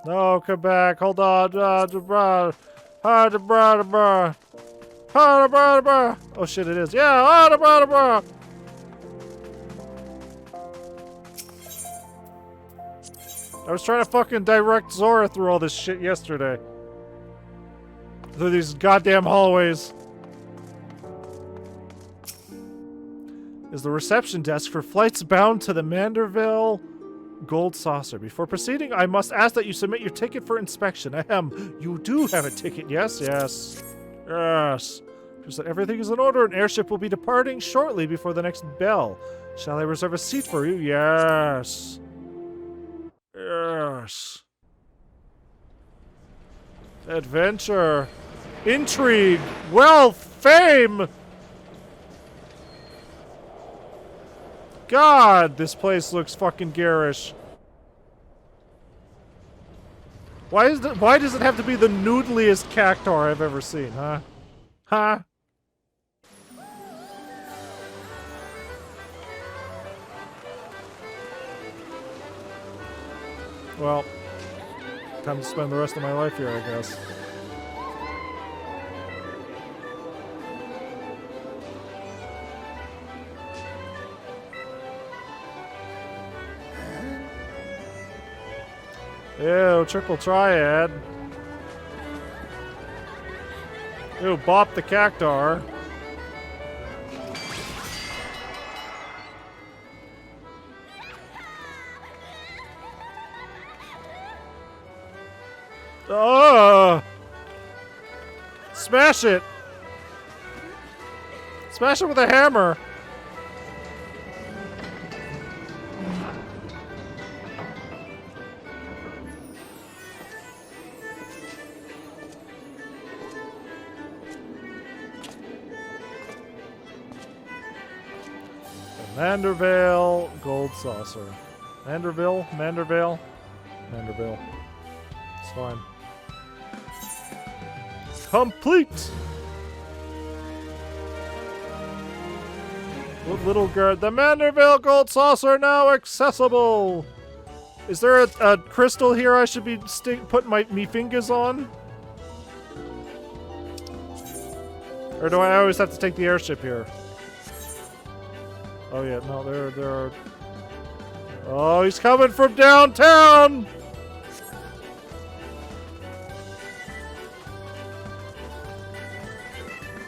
No, come back. Hold on. Oh shit, it is. Yeah. I was trying to fucking direct Zora through all this shit yesterday. Through these goddamn hallways. Is the reception desk for flights bound to the Manderville Gold Saucer. Before proceeding, I must ask that you submit your ticket for inspection. Ahem. You do have a ticket, yes? Yes. Yes. Just that everything is in order. An airship will be departing shortly before the next bell. Shall I reserve a seat for you? Yes. Yes. Adventure. Intrigue. Wealth. Fame. God, this place looks fucking garish. Why does it have to be the noodliest cactar I've ever seen, huh? Huh? Well, time to spend the rest of my life here, I guess. Ew, triple triad. Ew, bop the cactar. Oh! Smash it! Smash it with a hammer! Mandervale Gold Saucer. Manderville? Mandervale? Manderville. It's fine. Complete! Little guard. The Manderville Gold Saucer now accessible! Is there a crystal here I should be putting me fingers on? Or do I always have to take the airship here? Oh yeah, no, there are... Oh, he's coming from downtown!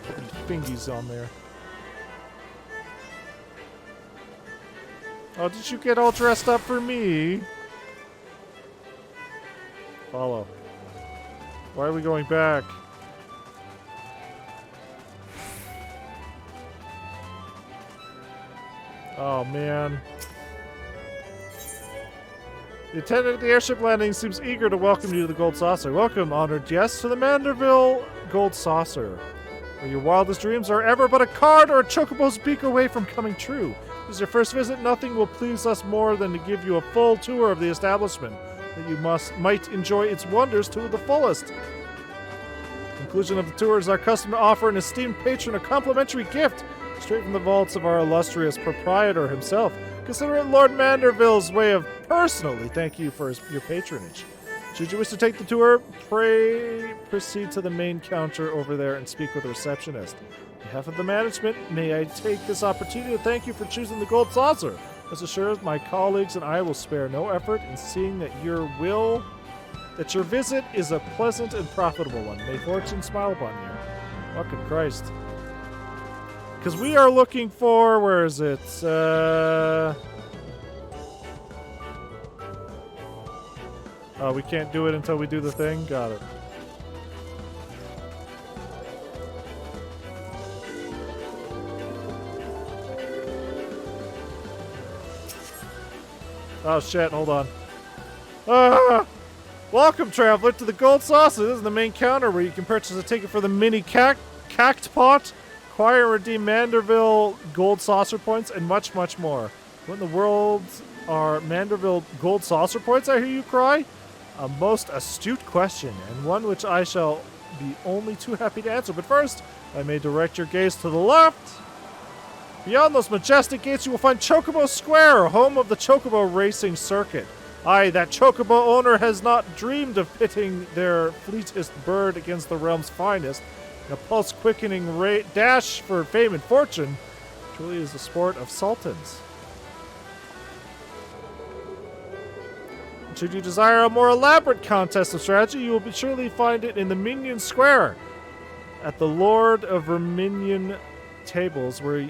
Putting fingies on there. Oh, did you get all dressed up for me? Follow. Why are we going back? Oh, man. The attendant at the airship landing seems eager to welcome you to the Gold Saucer. Welcome, honored guests, to the Manderville Gold Saucer, where your wildest dreams are ever but a card or a chocobo's beak away from coming true. If this is your first visit, nothing will please us more than to give you a full tour of the establishment, that you might enjoy its wonders to the fullest. Conclusion of the tour is our custom to offer an esteemed patron a complimentary gift straight from the vaults of our illustrious proprietor himself. Consider it Lord Manderville's way of personally thank you for your patronage. Should you wish to take the tour, pray proceed to the main counter over there and speak with the receptionist. On behalf of the management, may I take this opportunity to thank you for choosing the Gold Saucer. Rest assured, my colleagues and I will spare no effort in seeing that your visit is a pleasant and profitable one. May fortune smile upon you. Fucking Christ. Because we are looking for... Where is it? Oh, we can't do it until we do the thing? Got it. Oh shit, hold on. Ah! Welcome, traveler, to the Gold Saucer. This is the main counter where you can purchase a ticket for the mini cactpot, acquire and redeem Manderville Gold Saucer points, and much, much more. What in the world are Manderville Gold Saucer points, I hear you cry? A most astute question, and one which I shall be only too happy to answer. But first, I may direct your gaze to the left. Beyond those majestic gates, you will find Chocobo Square, home of the Chocobo Racing Circuit. Aye, that Chocobo owner has not dreamed of pitting their fleetest bird against the realm's finest. In a pulse-quickening dash for fame and fortune, truly is the sport of sultans. Should you desire a more elaborate contest of strategy, you will surely find it in the Minion Square, at the Lord of Verminion tables, where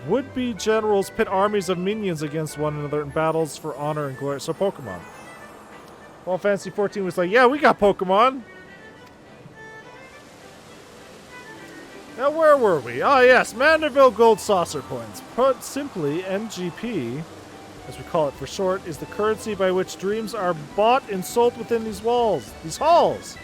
would-be generals pit armies of minions against one another in battles for honor and glory. So Pokemon. Final Fantasy XIV was like, yeah, we got Pokemon. Now, where were we? Ah, yes, Manderville Gold Saucer Points. Put simply, MGP, as we call it for short, is the currency by which dreams are bought and sold within these halls.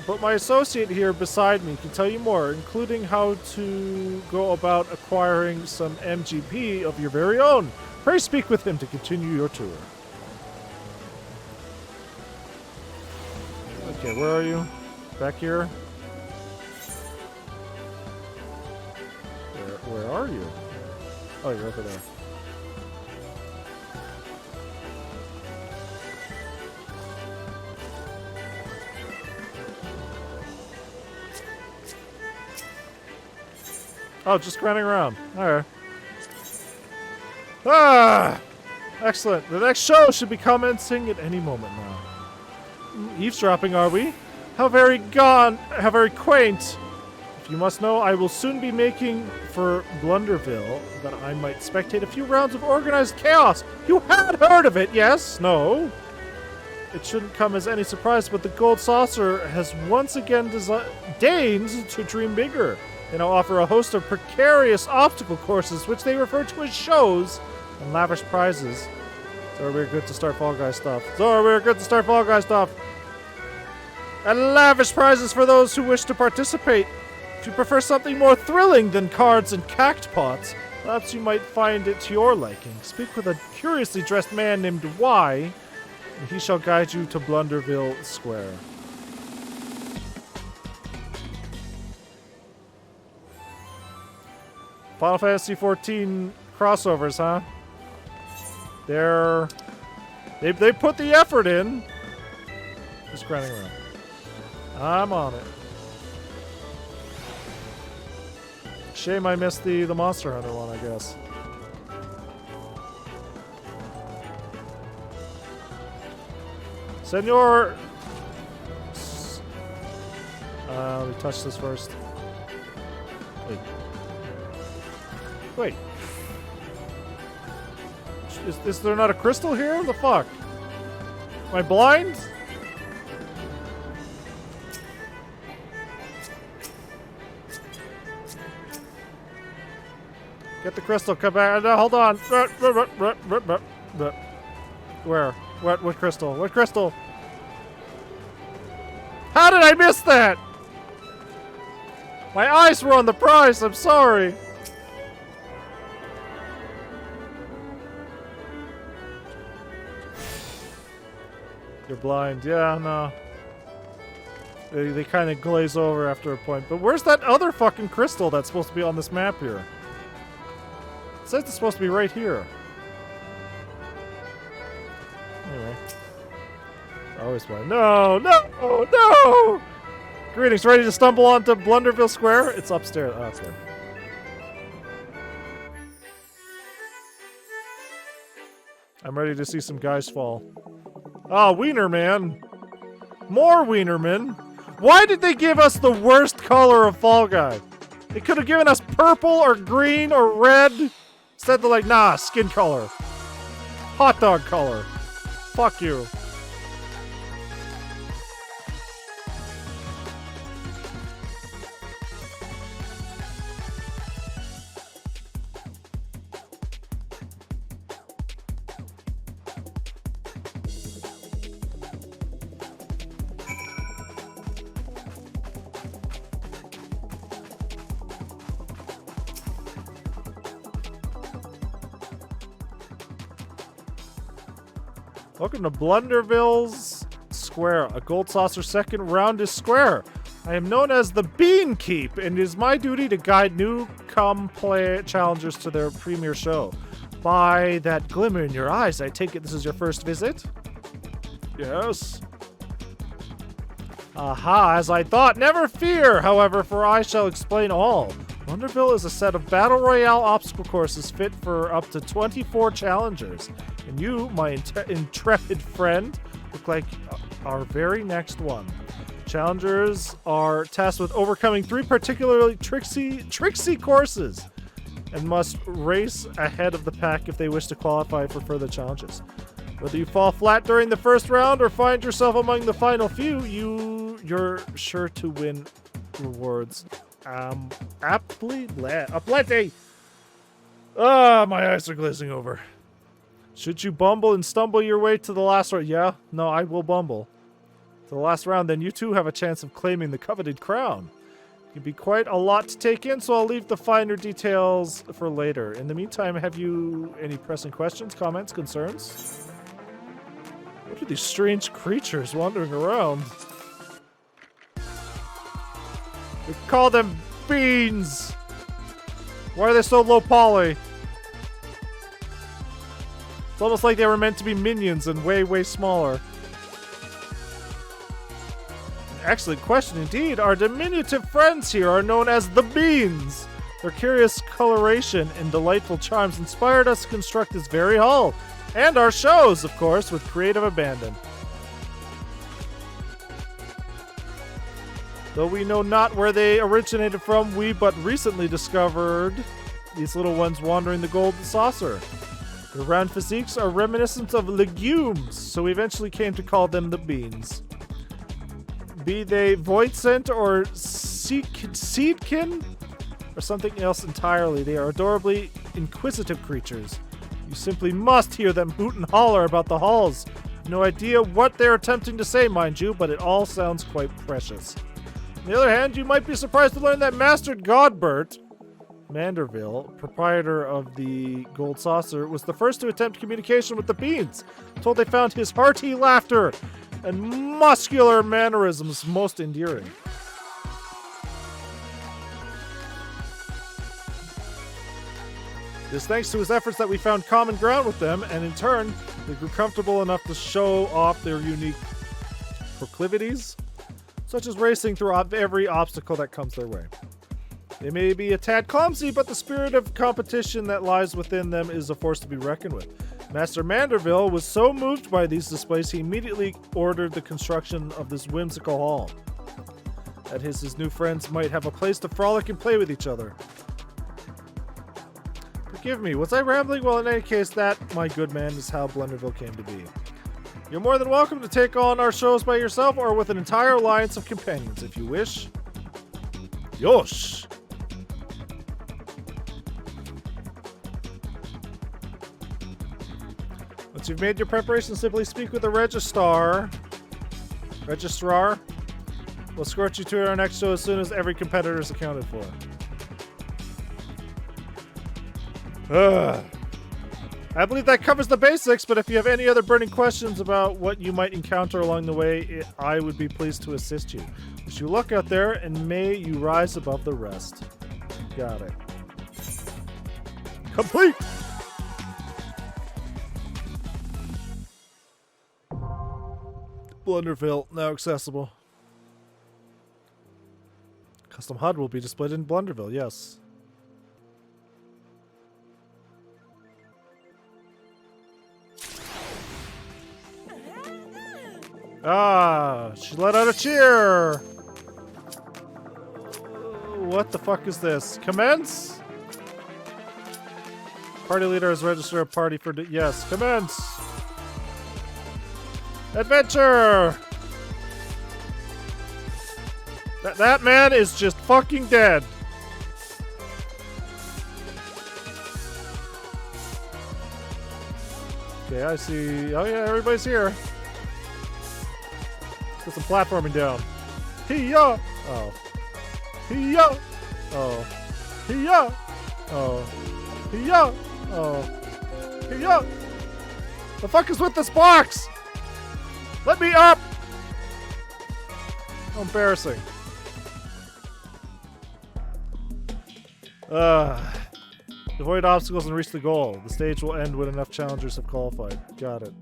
But my associate here beside me can tell you more, including how to go about acquiring some MGP of your very own. Pray speak with him to continue your tour. Okay, where are you? Back here? Where are you? Oh, you're over there. Oh, just running around. Alright. Ah! Excellent. The next show should be commencing at any moment now. Eavesdropping, are we? How very quaint. If you must know, I will soon be making for Blunderville, that I might spectate a few rounds of organized chaos. You had heard of it, yes? No? It shouldn't come as any surprise, but the Gold Saucer has once again deigned to dream bigger. They now offer a host of precarious obstacle courses, which they refer to as shows, and lavish prizes. So we're good to start Fall Guy stuff. And lavish prizes for those who wish to participate. If you prefer something more thrilling than cards and cactpots, perhaps you might find it to your liking. Speak with a curiously dressed man named Y, and he shall guide you to Blunderville Square. Final Fantasy XIV crossovers, huh? They put the effort in. Just running around. I'm on it. Shame I missed the Monster Hunter one, I guess. Senor! Let me touch this first. Wait. Wait. Is there not a crystal here? What the fuck? Am I blind? Get the crystal, come back. No, hold on. Where? What crystal? What crystal? How did I miss that? My eyes were on the prize, I'm sorry. You're blind. Yeah, no. They kind of glaze over after a point. But where's that other fucking crystal that's supposed to be on this map here? It says it's supposed to be right here. Anyway. I always blind. No! No! No! Greetings. Ready to stumble onto Blunderville Square? It's upstairs. Oh, that's good. I'm ready to see some guys fall. Oh, Wienerman. More Wienerman. Why did they give us the worst color of Fall Guy? They could have given us purple or green or red. Instead they're like, nah, skin color. Hot dog color. Fuck you. Welcome to Blunderville's Square. A gold saucer second round is square. I am known as the Bean Keep, and it is my duty to guide new play challengers to their premiere show. By that glimmer in your eyes, I take it this is your first visit? Yes. Aha, as I thought. Never fear, however, for I shall explain all. Blunderville is a set of battle royale obstacle courses fit for up to 24 challengers. And you, my intrepid friend, look like our very next one. Challengers are tasked with overcoming 3 particularly tricksy courses and must race ahead of the pack if they wish to qualify for further challenges. Whether you fall flat during the first round or find yourself among the final few, you're sure to win rewards. Aplenty! Ah, my eyes are glazing over. Should you bumble and stumble your way to the last round? Yeah, no, I will bumble. To the last round, then you too have a chance of claiming the coveted crown. It can be quite a lot to take in, so I'll leave the finer details for later. In the meantime, have you any pressing questions, comments, concerns? What are these strange creatures wandering around? We call them beans! Why are they so low poly? It's almost like they were meant to be minions and way, way smaller. Excellent question indeed. Our diminutive friends here are known as the Beans. Their curious coloration and delightful charms inspired us to construct this very hall. And our shows, of course, with creative abandon. Though we know not where they originated from, we but recently discovered these little ones wandering the golden saucer. Their round physiques are reminiscent of legumes, so we eventually came to call them the Beans. Be they void-scent or seedkin, or something else entirely, they are adorably inquisitive creatures. You simply must hear them hoot and holler about the halls. No idea what they're attempting to say, mind you, but it all sounds quite precious. On the other hand, you might be surprised to learn that Master Godbert Manderville, proprietor of the Gold Saucer, was the first to attempt communication with the Beans. Told they found his hearty laughter and muscular mannerisms most endearing. It is thanks to his efforts that we found common ground with them, and in turn, they grew comfortable enough to show off their unique proclivities, such as racing through every obstacle that comes their way. They may be a tad clumsy, but the spirit of competition that lies within them is a force to be reckoned with. Master Manderville was so moved by these displays, he immediately ordered the construction of this whimsical hall. That his new friends might have a place to frolic and play with each other. Forgive me, was I rambling? Well, in any case, that, my good man, is how Blunderville came to be. You're more than welcome to take on our shows by yourself or with an entire alliance of companions, if you wish. Yosh! Once you've made your preparations, simply speak with the registrar. We'll escort you to our next show as soon as every competitor is accounted for. I believe that covers the basics, but if you have any other burning questions about what you might encounter along the way, I would be pleased to assist you. Wish you luck out there, and may you rise above the rest. Got it. Complete! Blunderville, now accessible. Custom HUD will be displayed in Blunderville, yes. Ah, she let out a cheer! What the fuck is this? Commence? Party leader has registered a party for... Yes, commence! Adventure! That man is just fucking dead. Okay, I see. Oh yeah, everybody's here. Let's get some platforming down. Hee-ya! Oh. Hee-ya! Oh. Hee-ya! Oh. Hee-ya! Oh. Hee-ya! The fuck is with this box? Let me up! How embarrassing. Avoid obstacles and reach the goal. The stage will end when enough challengers have qualified. Got it.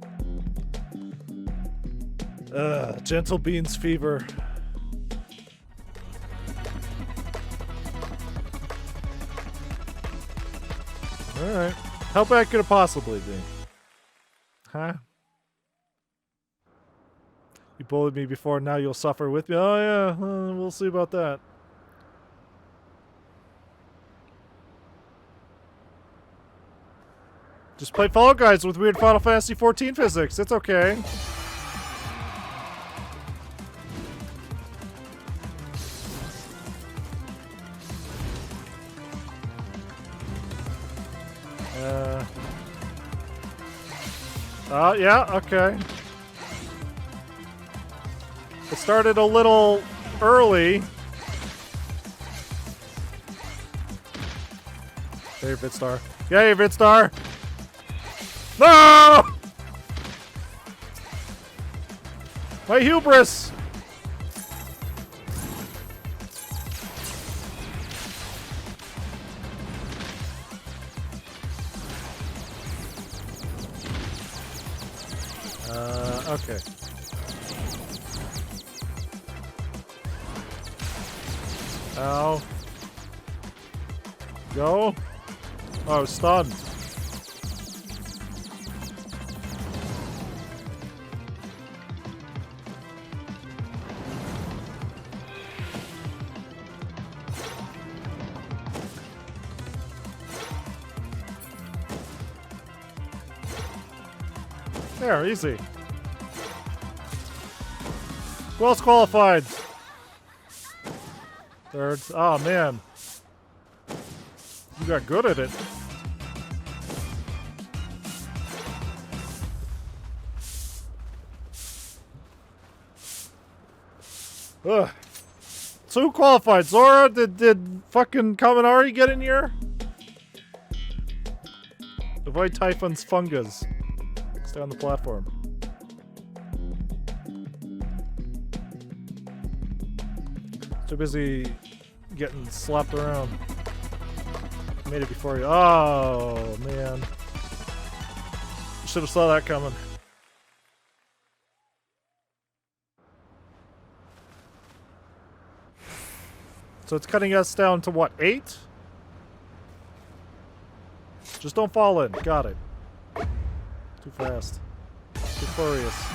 Gentle Beans fever. Alright. How bad could it possibly be? Huh? You bullied me before, now you'll suffer with me. Oh yeah, we'll see about that. Just play Fall Guys with weird Final Fantasy XIV physics. It's okay. Yeah, okay. It started a little early. Hey, Vitstar. Yay, Vitstar! No! My hubris! Okay. Ow. Go. Oh, stunned. There, easy. Who else qualified? Third. Oh, man. You got good at it. Ugh. So who qualified? Zora? Did fucking Kaminari get in here? Avoid Typhon's fungus. Stay on the platform. Too busy getting slapped around. Made it before you. Oh, man. Should have saw that coming. So it's cutting us down to what, 8? Just don't fall in. Got it. Too fast. Too furious.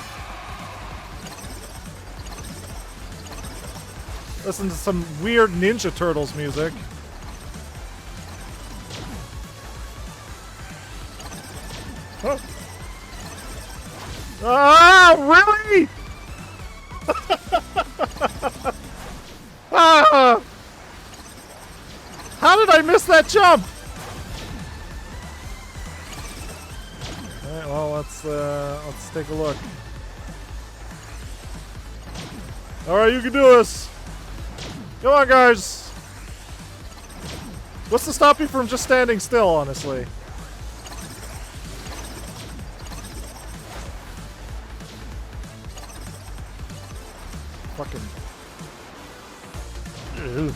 Listen to some weird Ninja Turtles music. Huh. Ah, really? Ah! How did I miss that jump? Alright, well, let's take a look. Alright, you can do this. Come on, guys. What's to stop you from just standing still, honestly? Fucking. Ew.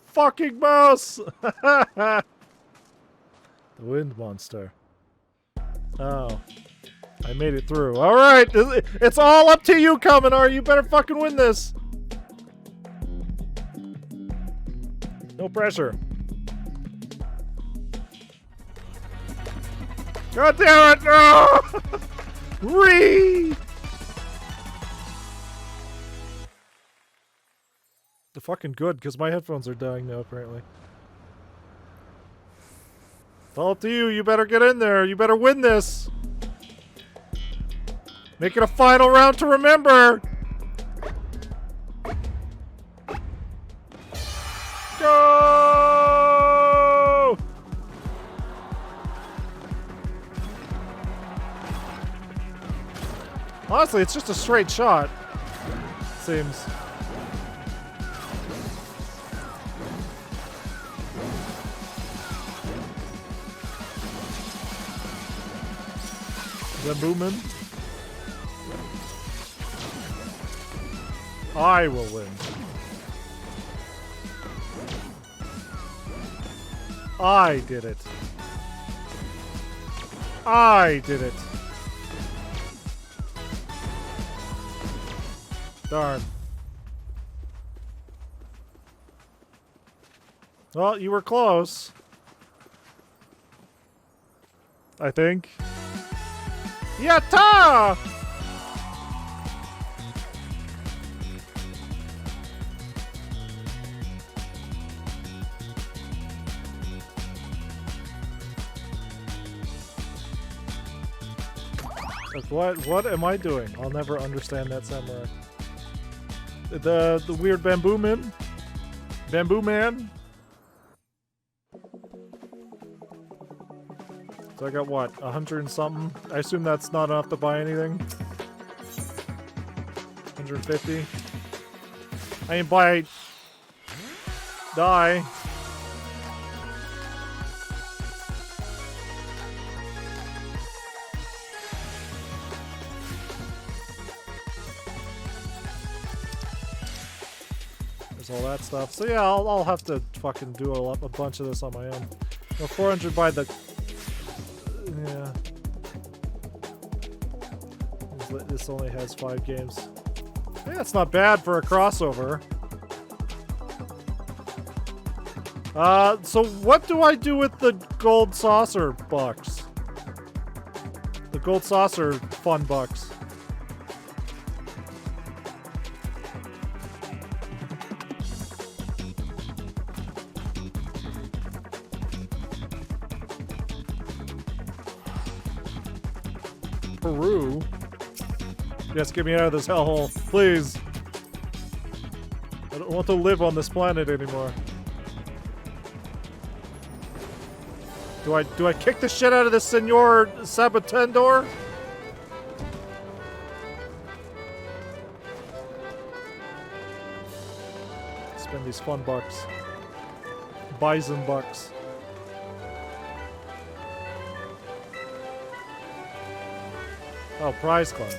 Fucking mouse! The wind monster. Oh. I made it through. Alright! It's all up to you, Kaminar! You better fucking win this! No pressure. God damn it! No! Ree! The fucking good, because my headphones are dying now, apparently. It's all up to you. You better get in there. You better win this. Make it a final round to remember. Go! Honestly, it's just a straight shot. Seems. Boomin. I will win. I did it. I did it. Darn. Well, you were close. I think. Yatta! Like, what am I doing? I'll never understand that samurai. The weird bamboo man? Bamboo man? So I got what, 100 and something? I assume that's not enough to buy anything. 150. I mean, buy. Die. There's all that stuff. So yeah, I'll have to fucking do a bunch of this on my own. No, 400 by the. Yeah. This only has 5 games. Yeah, that's not bad for a crossover. So what do I do with the gold saucer bucks? The gold saucer fun bucks. Peru? Yes, get me out of this hellhole, please. I don't want to live on this planet anymore. Do I kick the shit out of this Senor Sabotendor? Spend these fun bucks. Bison bucks. Oh, prize climb.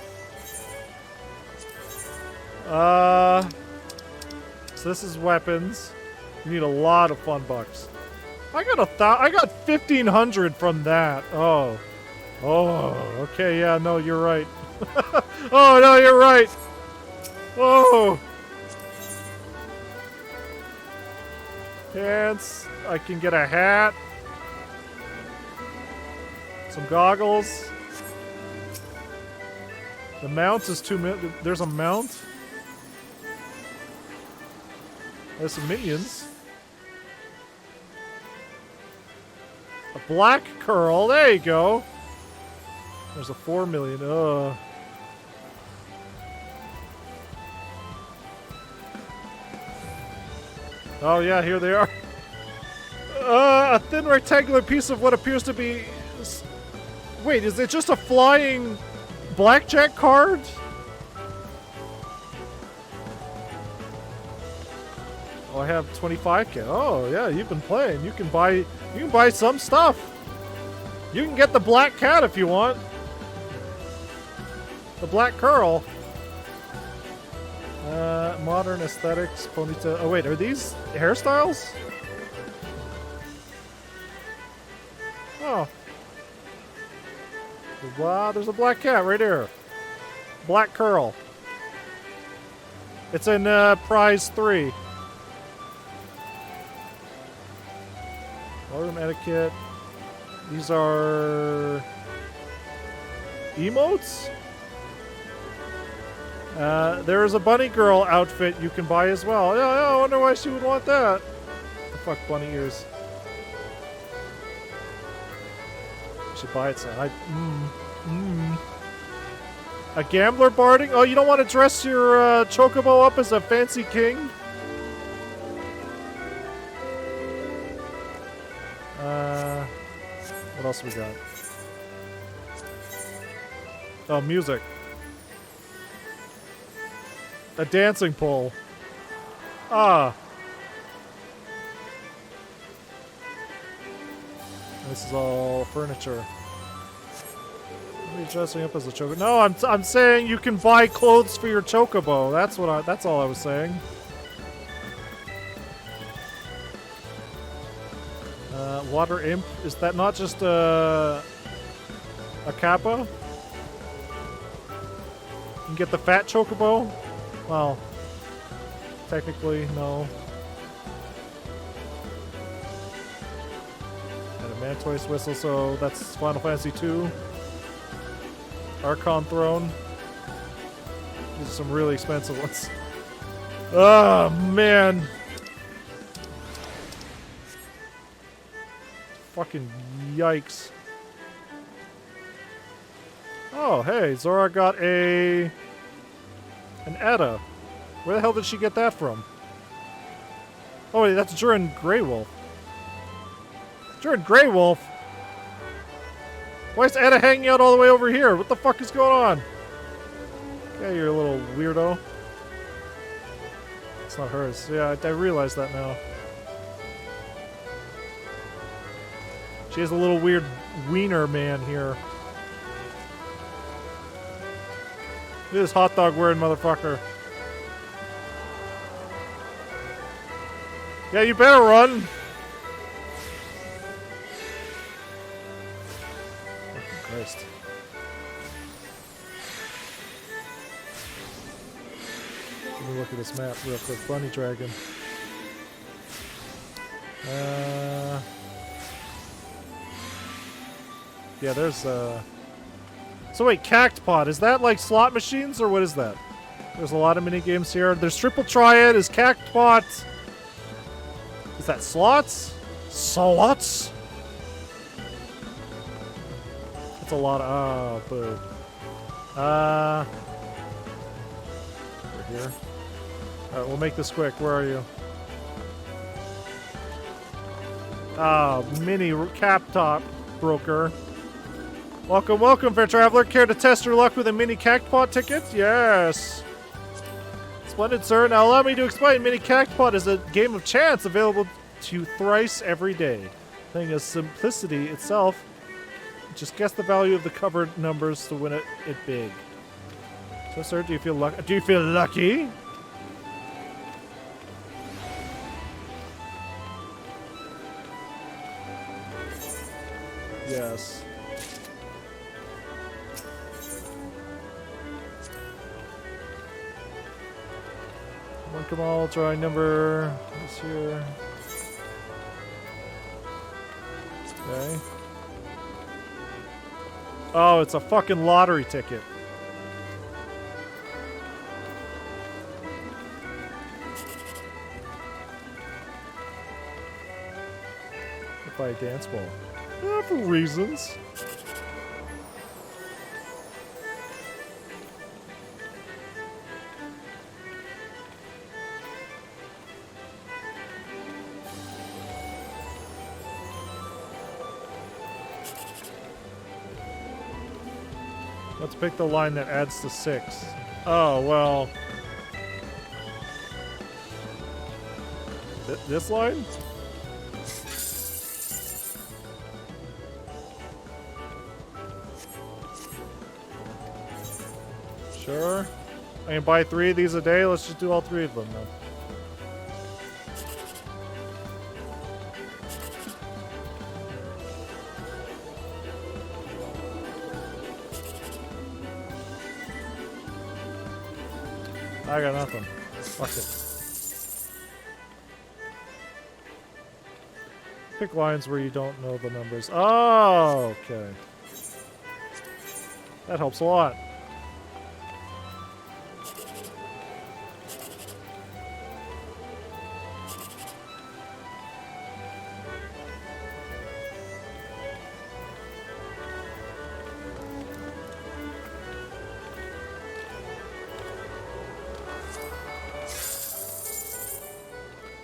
So this is weapons. You need a lot of fun bucks. I got 1,500 from that. Oh. Oh, okay, yeah, no, you're right. Oh, no, you're right. Oh. Pants. I can get a hat. Some goggles. The mount is 2 million. There's a mount. There's some minions. A black curl. There you go. There's a 4 million. Ugh. Oh yeah, here they are. A thin rectangular piece of what appears to be... Wait, is it just a flying blackjack card? Oh, I have 25k. Oh yeah, you've been playing. You can buy some stuff. You can get the black cat if you want. The black curl. Modern aesthetics, ponytail. Oh wait, are these hairstyles? Oh. Wow, there's a black cat right here. Black curl. It's in prize 3. Ballroom etiquette. These are emotes? There is a bunny girl outfit you can buy as well. Yeah, I wonder why she would want that. The fuck, bunny ears. Should buy it. So A gambler barding? Oh, you don't want to dress your chocobo up as a fancy king? What else we got? Oh, music. A dancing pole. Ah. This is all furniture. Are you dressing up as a chocobo? No, I'm saying you can buy clothes for your chocobo. That's all I was saying. Water imp. Is that not just a kappa? You can get the fat chocobo? Well, technically, no. And a Mantoise whistle, so that's Final Fantasy II. Archon throne. These are some really expensive ones. Oh, man. Fucking yikes. Oh, hey, Zora got an Edda. Where the hell did she get that from? Oh, wait, that's Durin Greywolf. Durin Greywolf? Why is Edda hanging out all the way over here? What the fuck is going on? Yeah, you're a little weirdo. It's not hers. Yeah, I realize that now. She has a little weird wiener man here. Look at this hot dog wearing motherfucker. Yeah, you better run. Fucking Christ. Let me look at this map real quick. Bunny Dragon. Yeah, there's So wait, Cactpot, is that like slot machines or what is that? There's a lot of mini games here. There's Triple Triad, is Cactpot. Is that slots? Slots? That's a lot of boo. Over here. Alright, we'll make this quick. Where are you? Ah, mini cap top broker. Welcome, welcome, fair traveler. Care to test your luck with a mini Cactpot ticket? Yes. Splendid, sir. Now allow me to explain. Mini Cactpot is a game of chance available to you thrice every day. Playing as simplicity itself. Just guess the value of the covered numbers to win it big. So, sir, do you feel lucky? Yes. Come on, try number this here. Okay. Oh, it's a fucking lottery ticket. Buy a dance ball. For reasons. Let's pick the line that adds to 6. Oh, well. This line? Sure. I can buy 3 of these a day. Let's just do all 3 of them then. I got nothing. Fuck it. Pick lines where you don't know the numbers. Oh, okay. That helps a lot.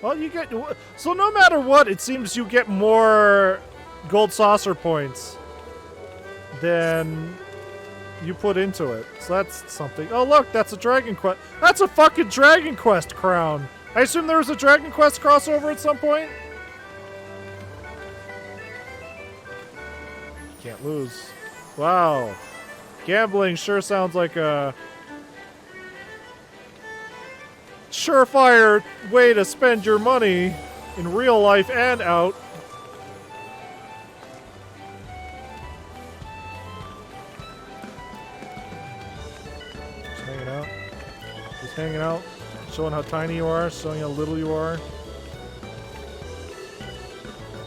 Well, you get... So no matter what, it seems you get more gold saucer points than you put into it. So that's something. Oh, look, that's a Dragon Quest. That's a fucking Dragon Quest crown. I assume there was a Dragon Quest crossover at some point? Can't lose. Wow. Gambling sure sounds like a... surefire way to spend your money in real life and out. Just hanging out. Just hanging out. Showing how tiny you are. Showing how little you are.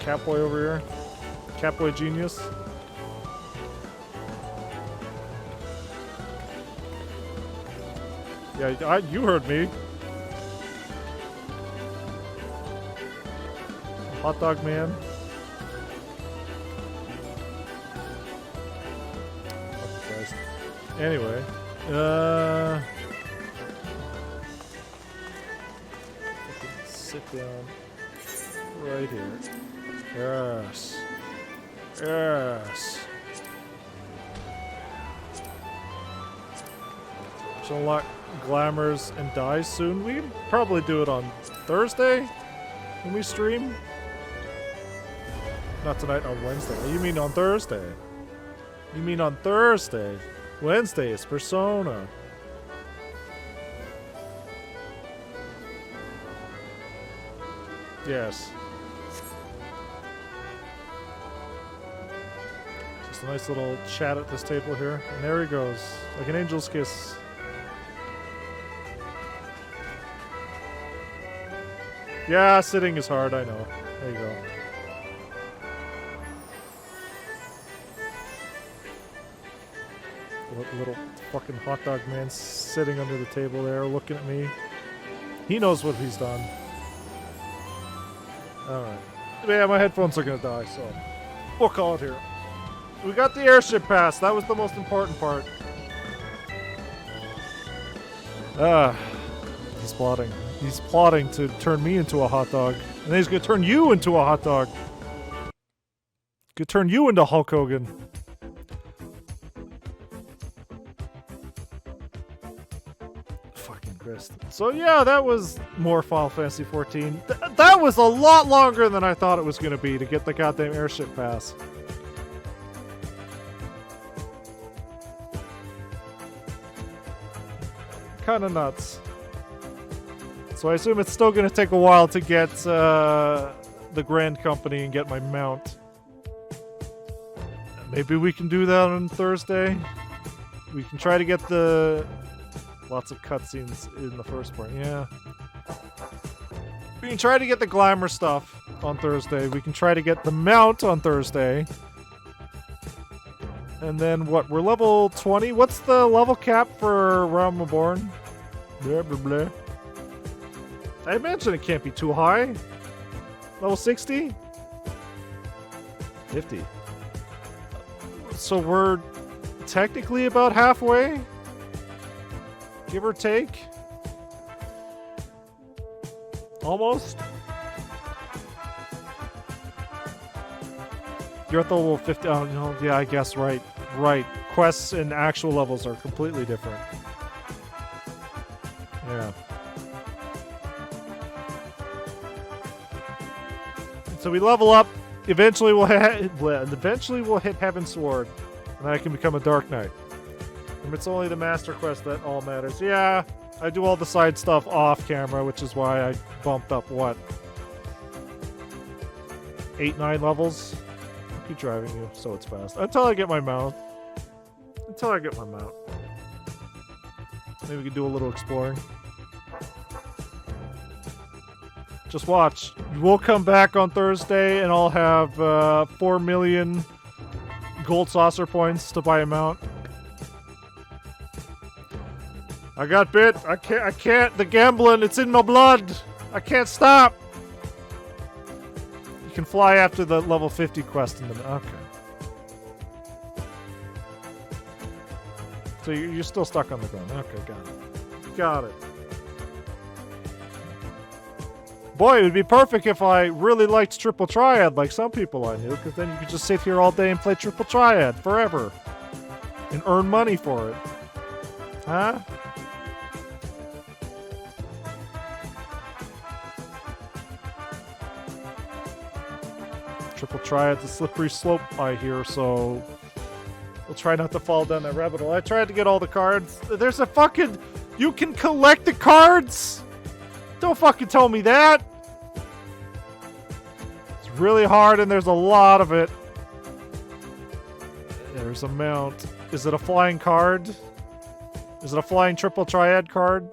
Catboy over here. Catboy genius. Yeah, you heard me. Hot dog man. Oh, Christ. Anyway, sit down right here. Yes. Yes. Should unlock glamours and dies soon. We can probably do it on Thursday when we stream. Not tonight, on Wednesday. You mean on Thursday? You mean on Thursday? Wednesday is Persona. Yes. Just a nice little chat at this table here. And there he goes. Like an angel's kiss. Yeah, sitting is hard, I know. There you go. Little fucking hot dog man sitting under the table there looking at me. He knows what he's done. Alright. Yeah, my headphones are gonna die, so we'll call it here. We got the airship pass. That was the most important part. He's plotting. He's plotting to turn me into a hot dog. And then he's gonna turn you into a hot dog. Could turn you into Hulk Hogan. So yeah, that was more Final Fantasy XIV. That was a lot longer than I thought it was going to be to get the goddamn airship pass. Kind of nuts. So I assume it's still going to take a while to get the Grand Company and get my mount. Maybe we can do that on Thursday. We can try to get the... Lots of cutscenes in the first part, yeah. We can try to get the glamour stuff on Thursday. We can try to get the mount on Thursday. And then what? We're level 20? What's the level cap for Realm Reborn? Blah, blah, blah. I imagine it can't be too high. Level 60? 50. So we're technically about halfway? Give or take? Almost? You're at the level 50. Oh, no, yeah, I guess, right. Right. Quests and actual levels are completely different. Yeah. So we level up. Eventually we'll hit Heaven's Sword. And then I can become a Dark Knight. And it's only the Master Quest that all matters. Yeah, I do all the side stuff off camera, which is why I bumped up, what? 8, 9 levels? I'll keep driving you so it's fast. Until I get my mount. Maybe we can do a little exploring. Just watch. We'll come back on Thursday and I'll have 4 million gold saucer points to buy a mount. I got bit. I can't. The gambling, it's in my blood. I can't stop. You can fly after the level 50 quest in the... Okay. So you're still stuck on the ground. Okay, got it. Got it. Boy, it would be perfect if I really liked Triple Triad like some people I knew, because then you could just sit here all day and play Triple Triad forever. And earn money for it. Huh? Triple Triad's a slippery slope, I hear, so we'll try not to fall down that rabbit hole. I tried to get all the cards. There's a fucking... You can collect the cards? Don't fucking tell me that! It's really hard and there's a lot of it. There's a mount. Is it a flying card? Is it a flying Triple Triad card?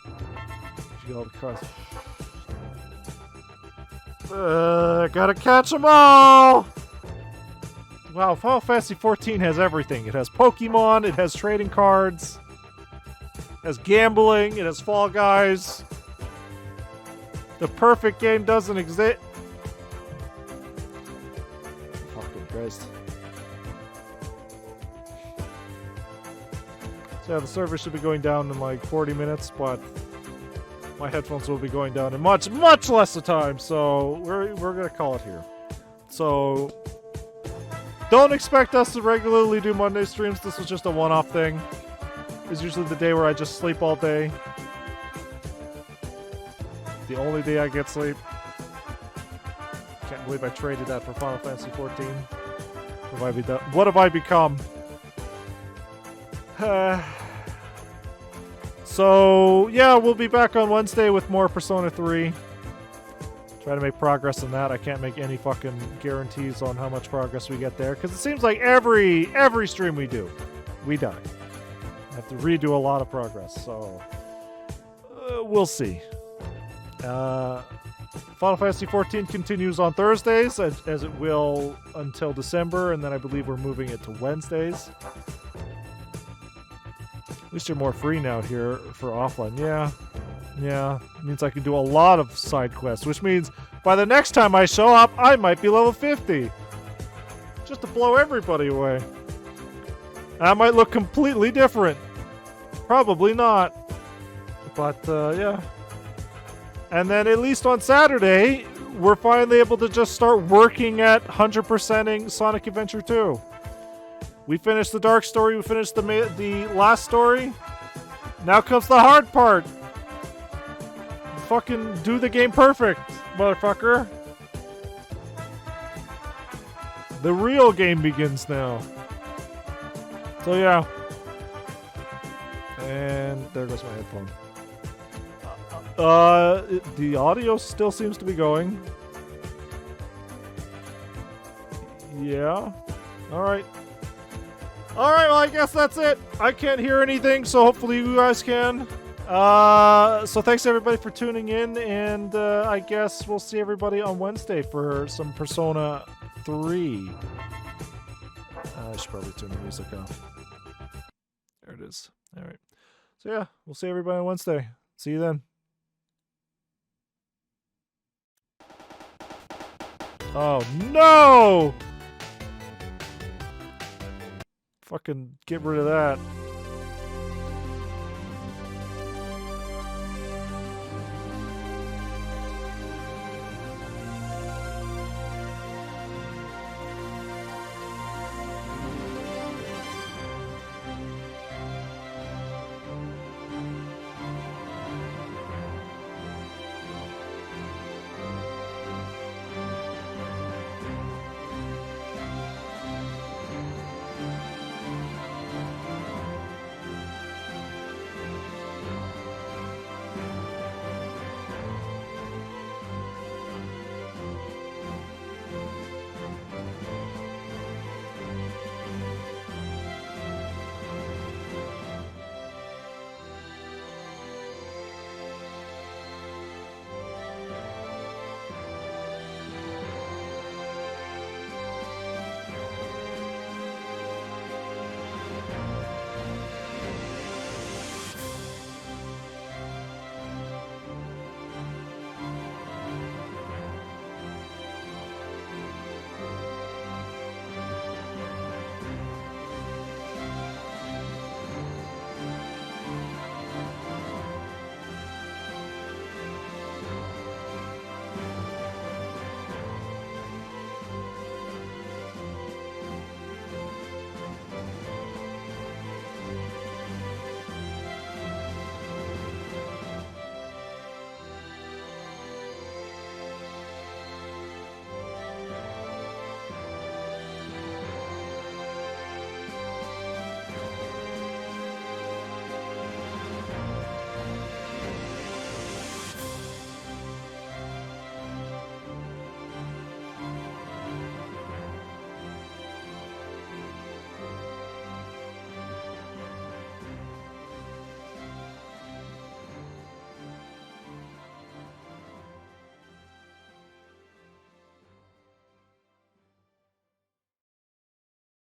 You get all the cards. Gotta catch them all! Wow, Final Fantasy XIV has everything. It has Pokemon, it has trading cards, it has gambling, it has Fall Guys. The perfect game doesn't exist. Fucking Christ. So yeah, the server should be going down in like 40 minutes, but my headphones will be going down in much, much less of time, so we're gonna call it here. So don't expect us to regularly do Monday streams. This was just a one-off thing. It's usually the day where I just sleep all day. The only day I get sleep. Can't believe I traded that for Final Fantasy XIV. What have I become? So, yeah, we'll be back on Wednesday with more Persona 3. Try to make progress in that. I can't make any fucking guarantees on how much progress we get there, because it seems like every stream we do, we die. I have to redo a lot of progress, so we'll see. Final Fantasy XIV continues on Thursdays, as it will until December, and then I believe we're moving it to Wednesdays. At least you're more free now here for offline. Yeah. It means I can do a lot of side quests, which means by the next time I show up, I might be level 50. Just to blow everybody away. That might look completely different. Probably not. But, yeah. And then at least on Saturday, we're finally able to just start working at 100%ing Sonic Adventure 2. We finished the dark story, we finished the last story. Now comes the hard part. Fucking do the game perfect, motherfucker. The real game begins now. So yeah. And there goes my headphone. The audio still seems to be going. Yeah. Alright. Alright, well, I guess that's it. I can't hear anything, so hopefully you guys can. So thanks everybody for tuning in, and I guess we'll see everybody on Wednesday for some Persona 3. I should probably turn the music off. There it is. Alright. So yeah, we'll see everybody on Wednesday. See you then. Oh no! Fucking get rid of that.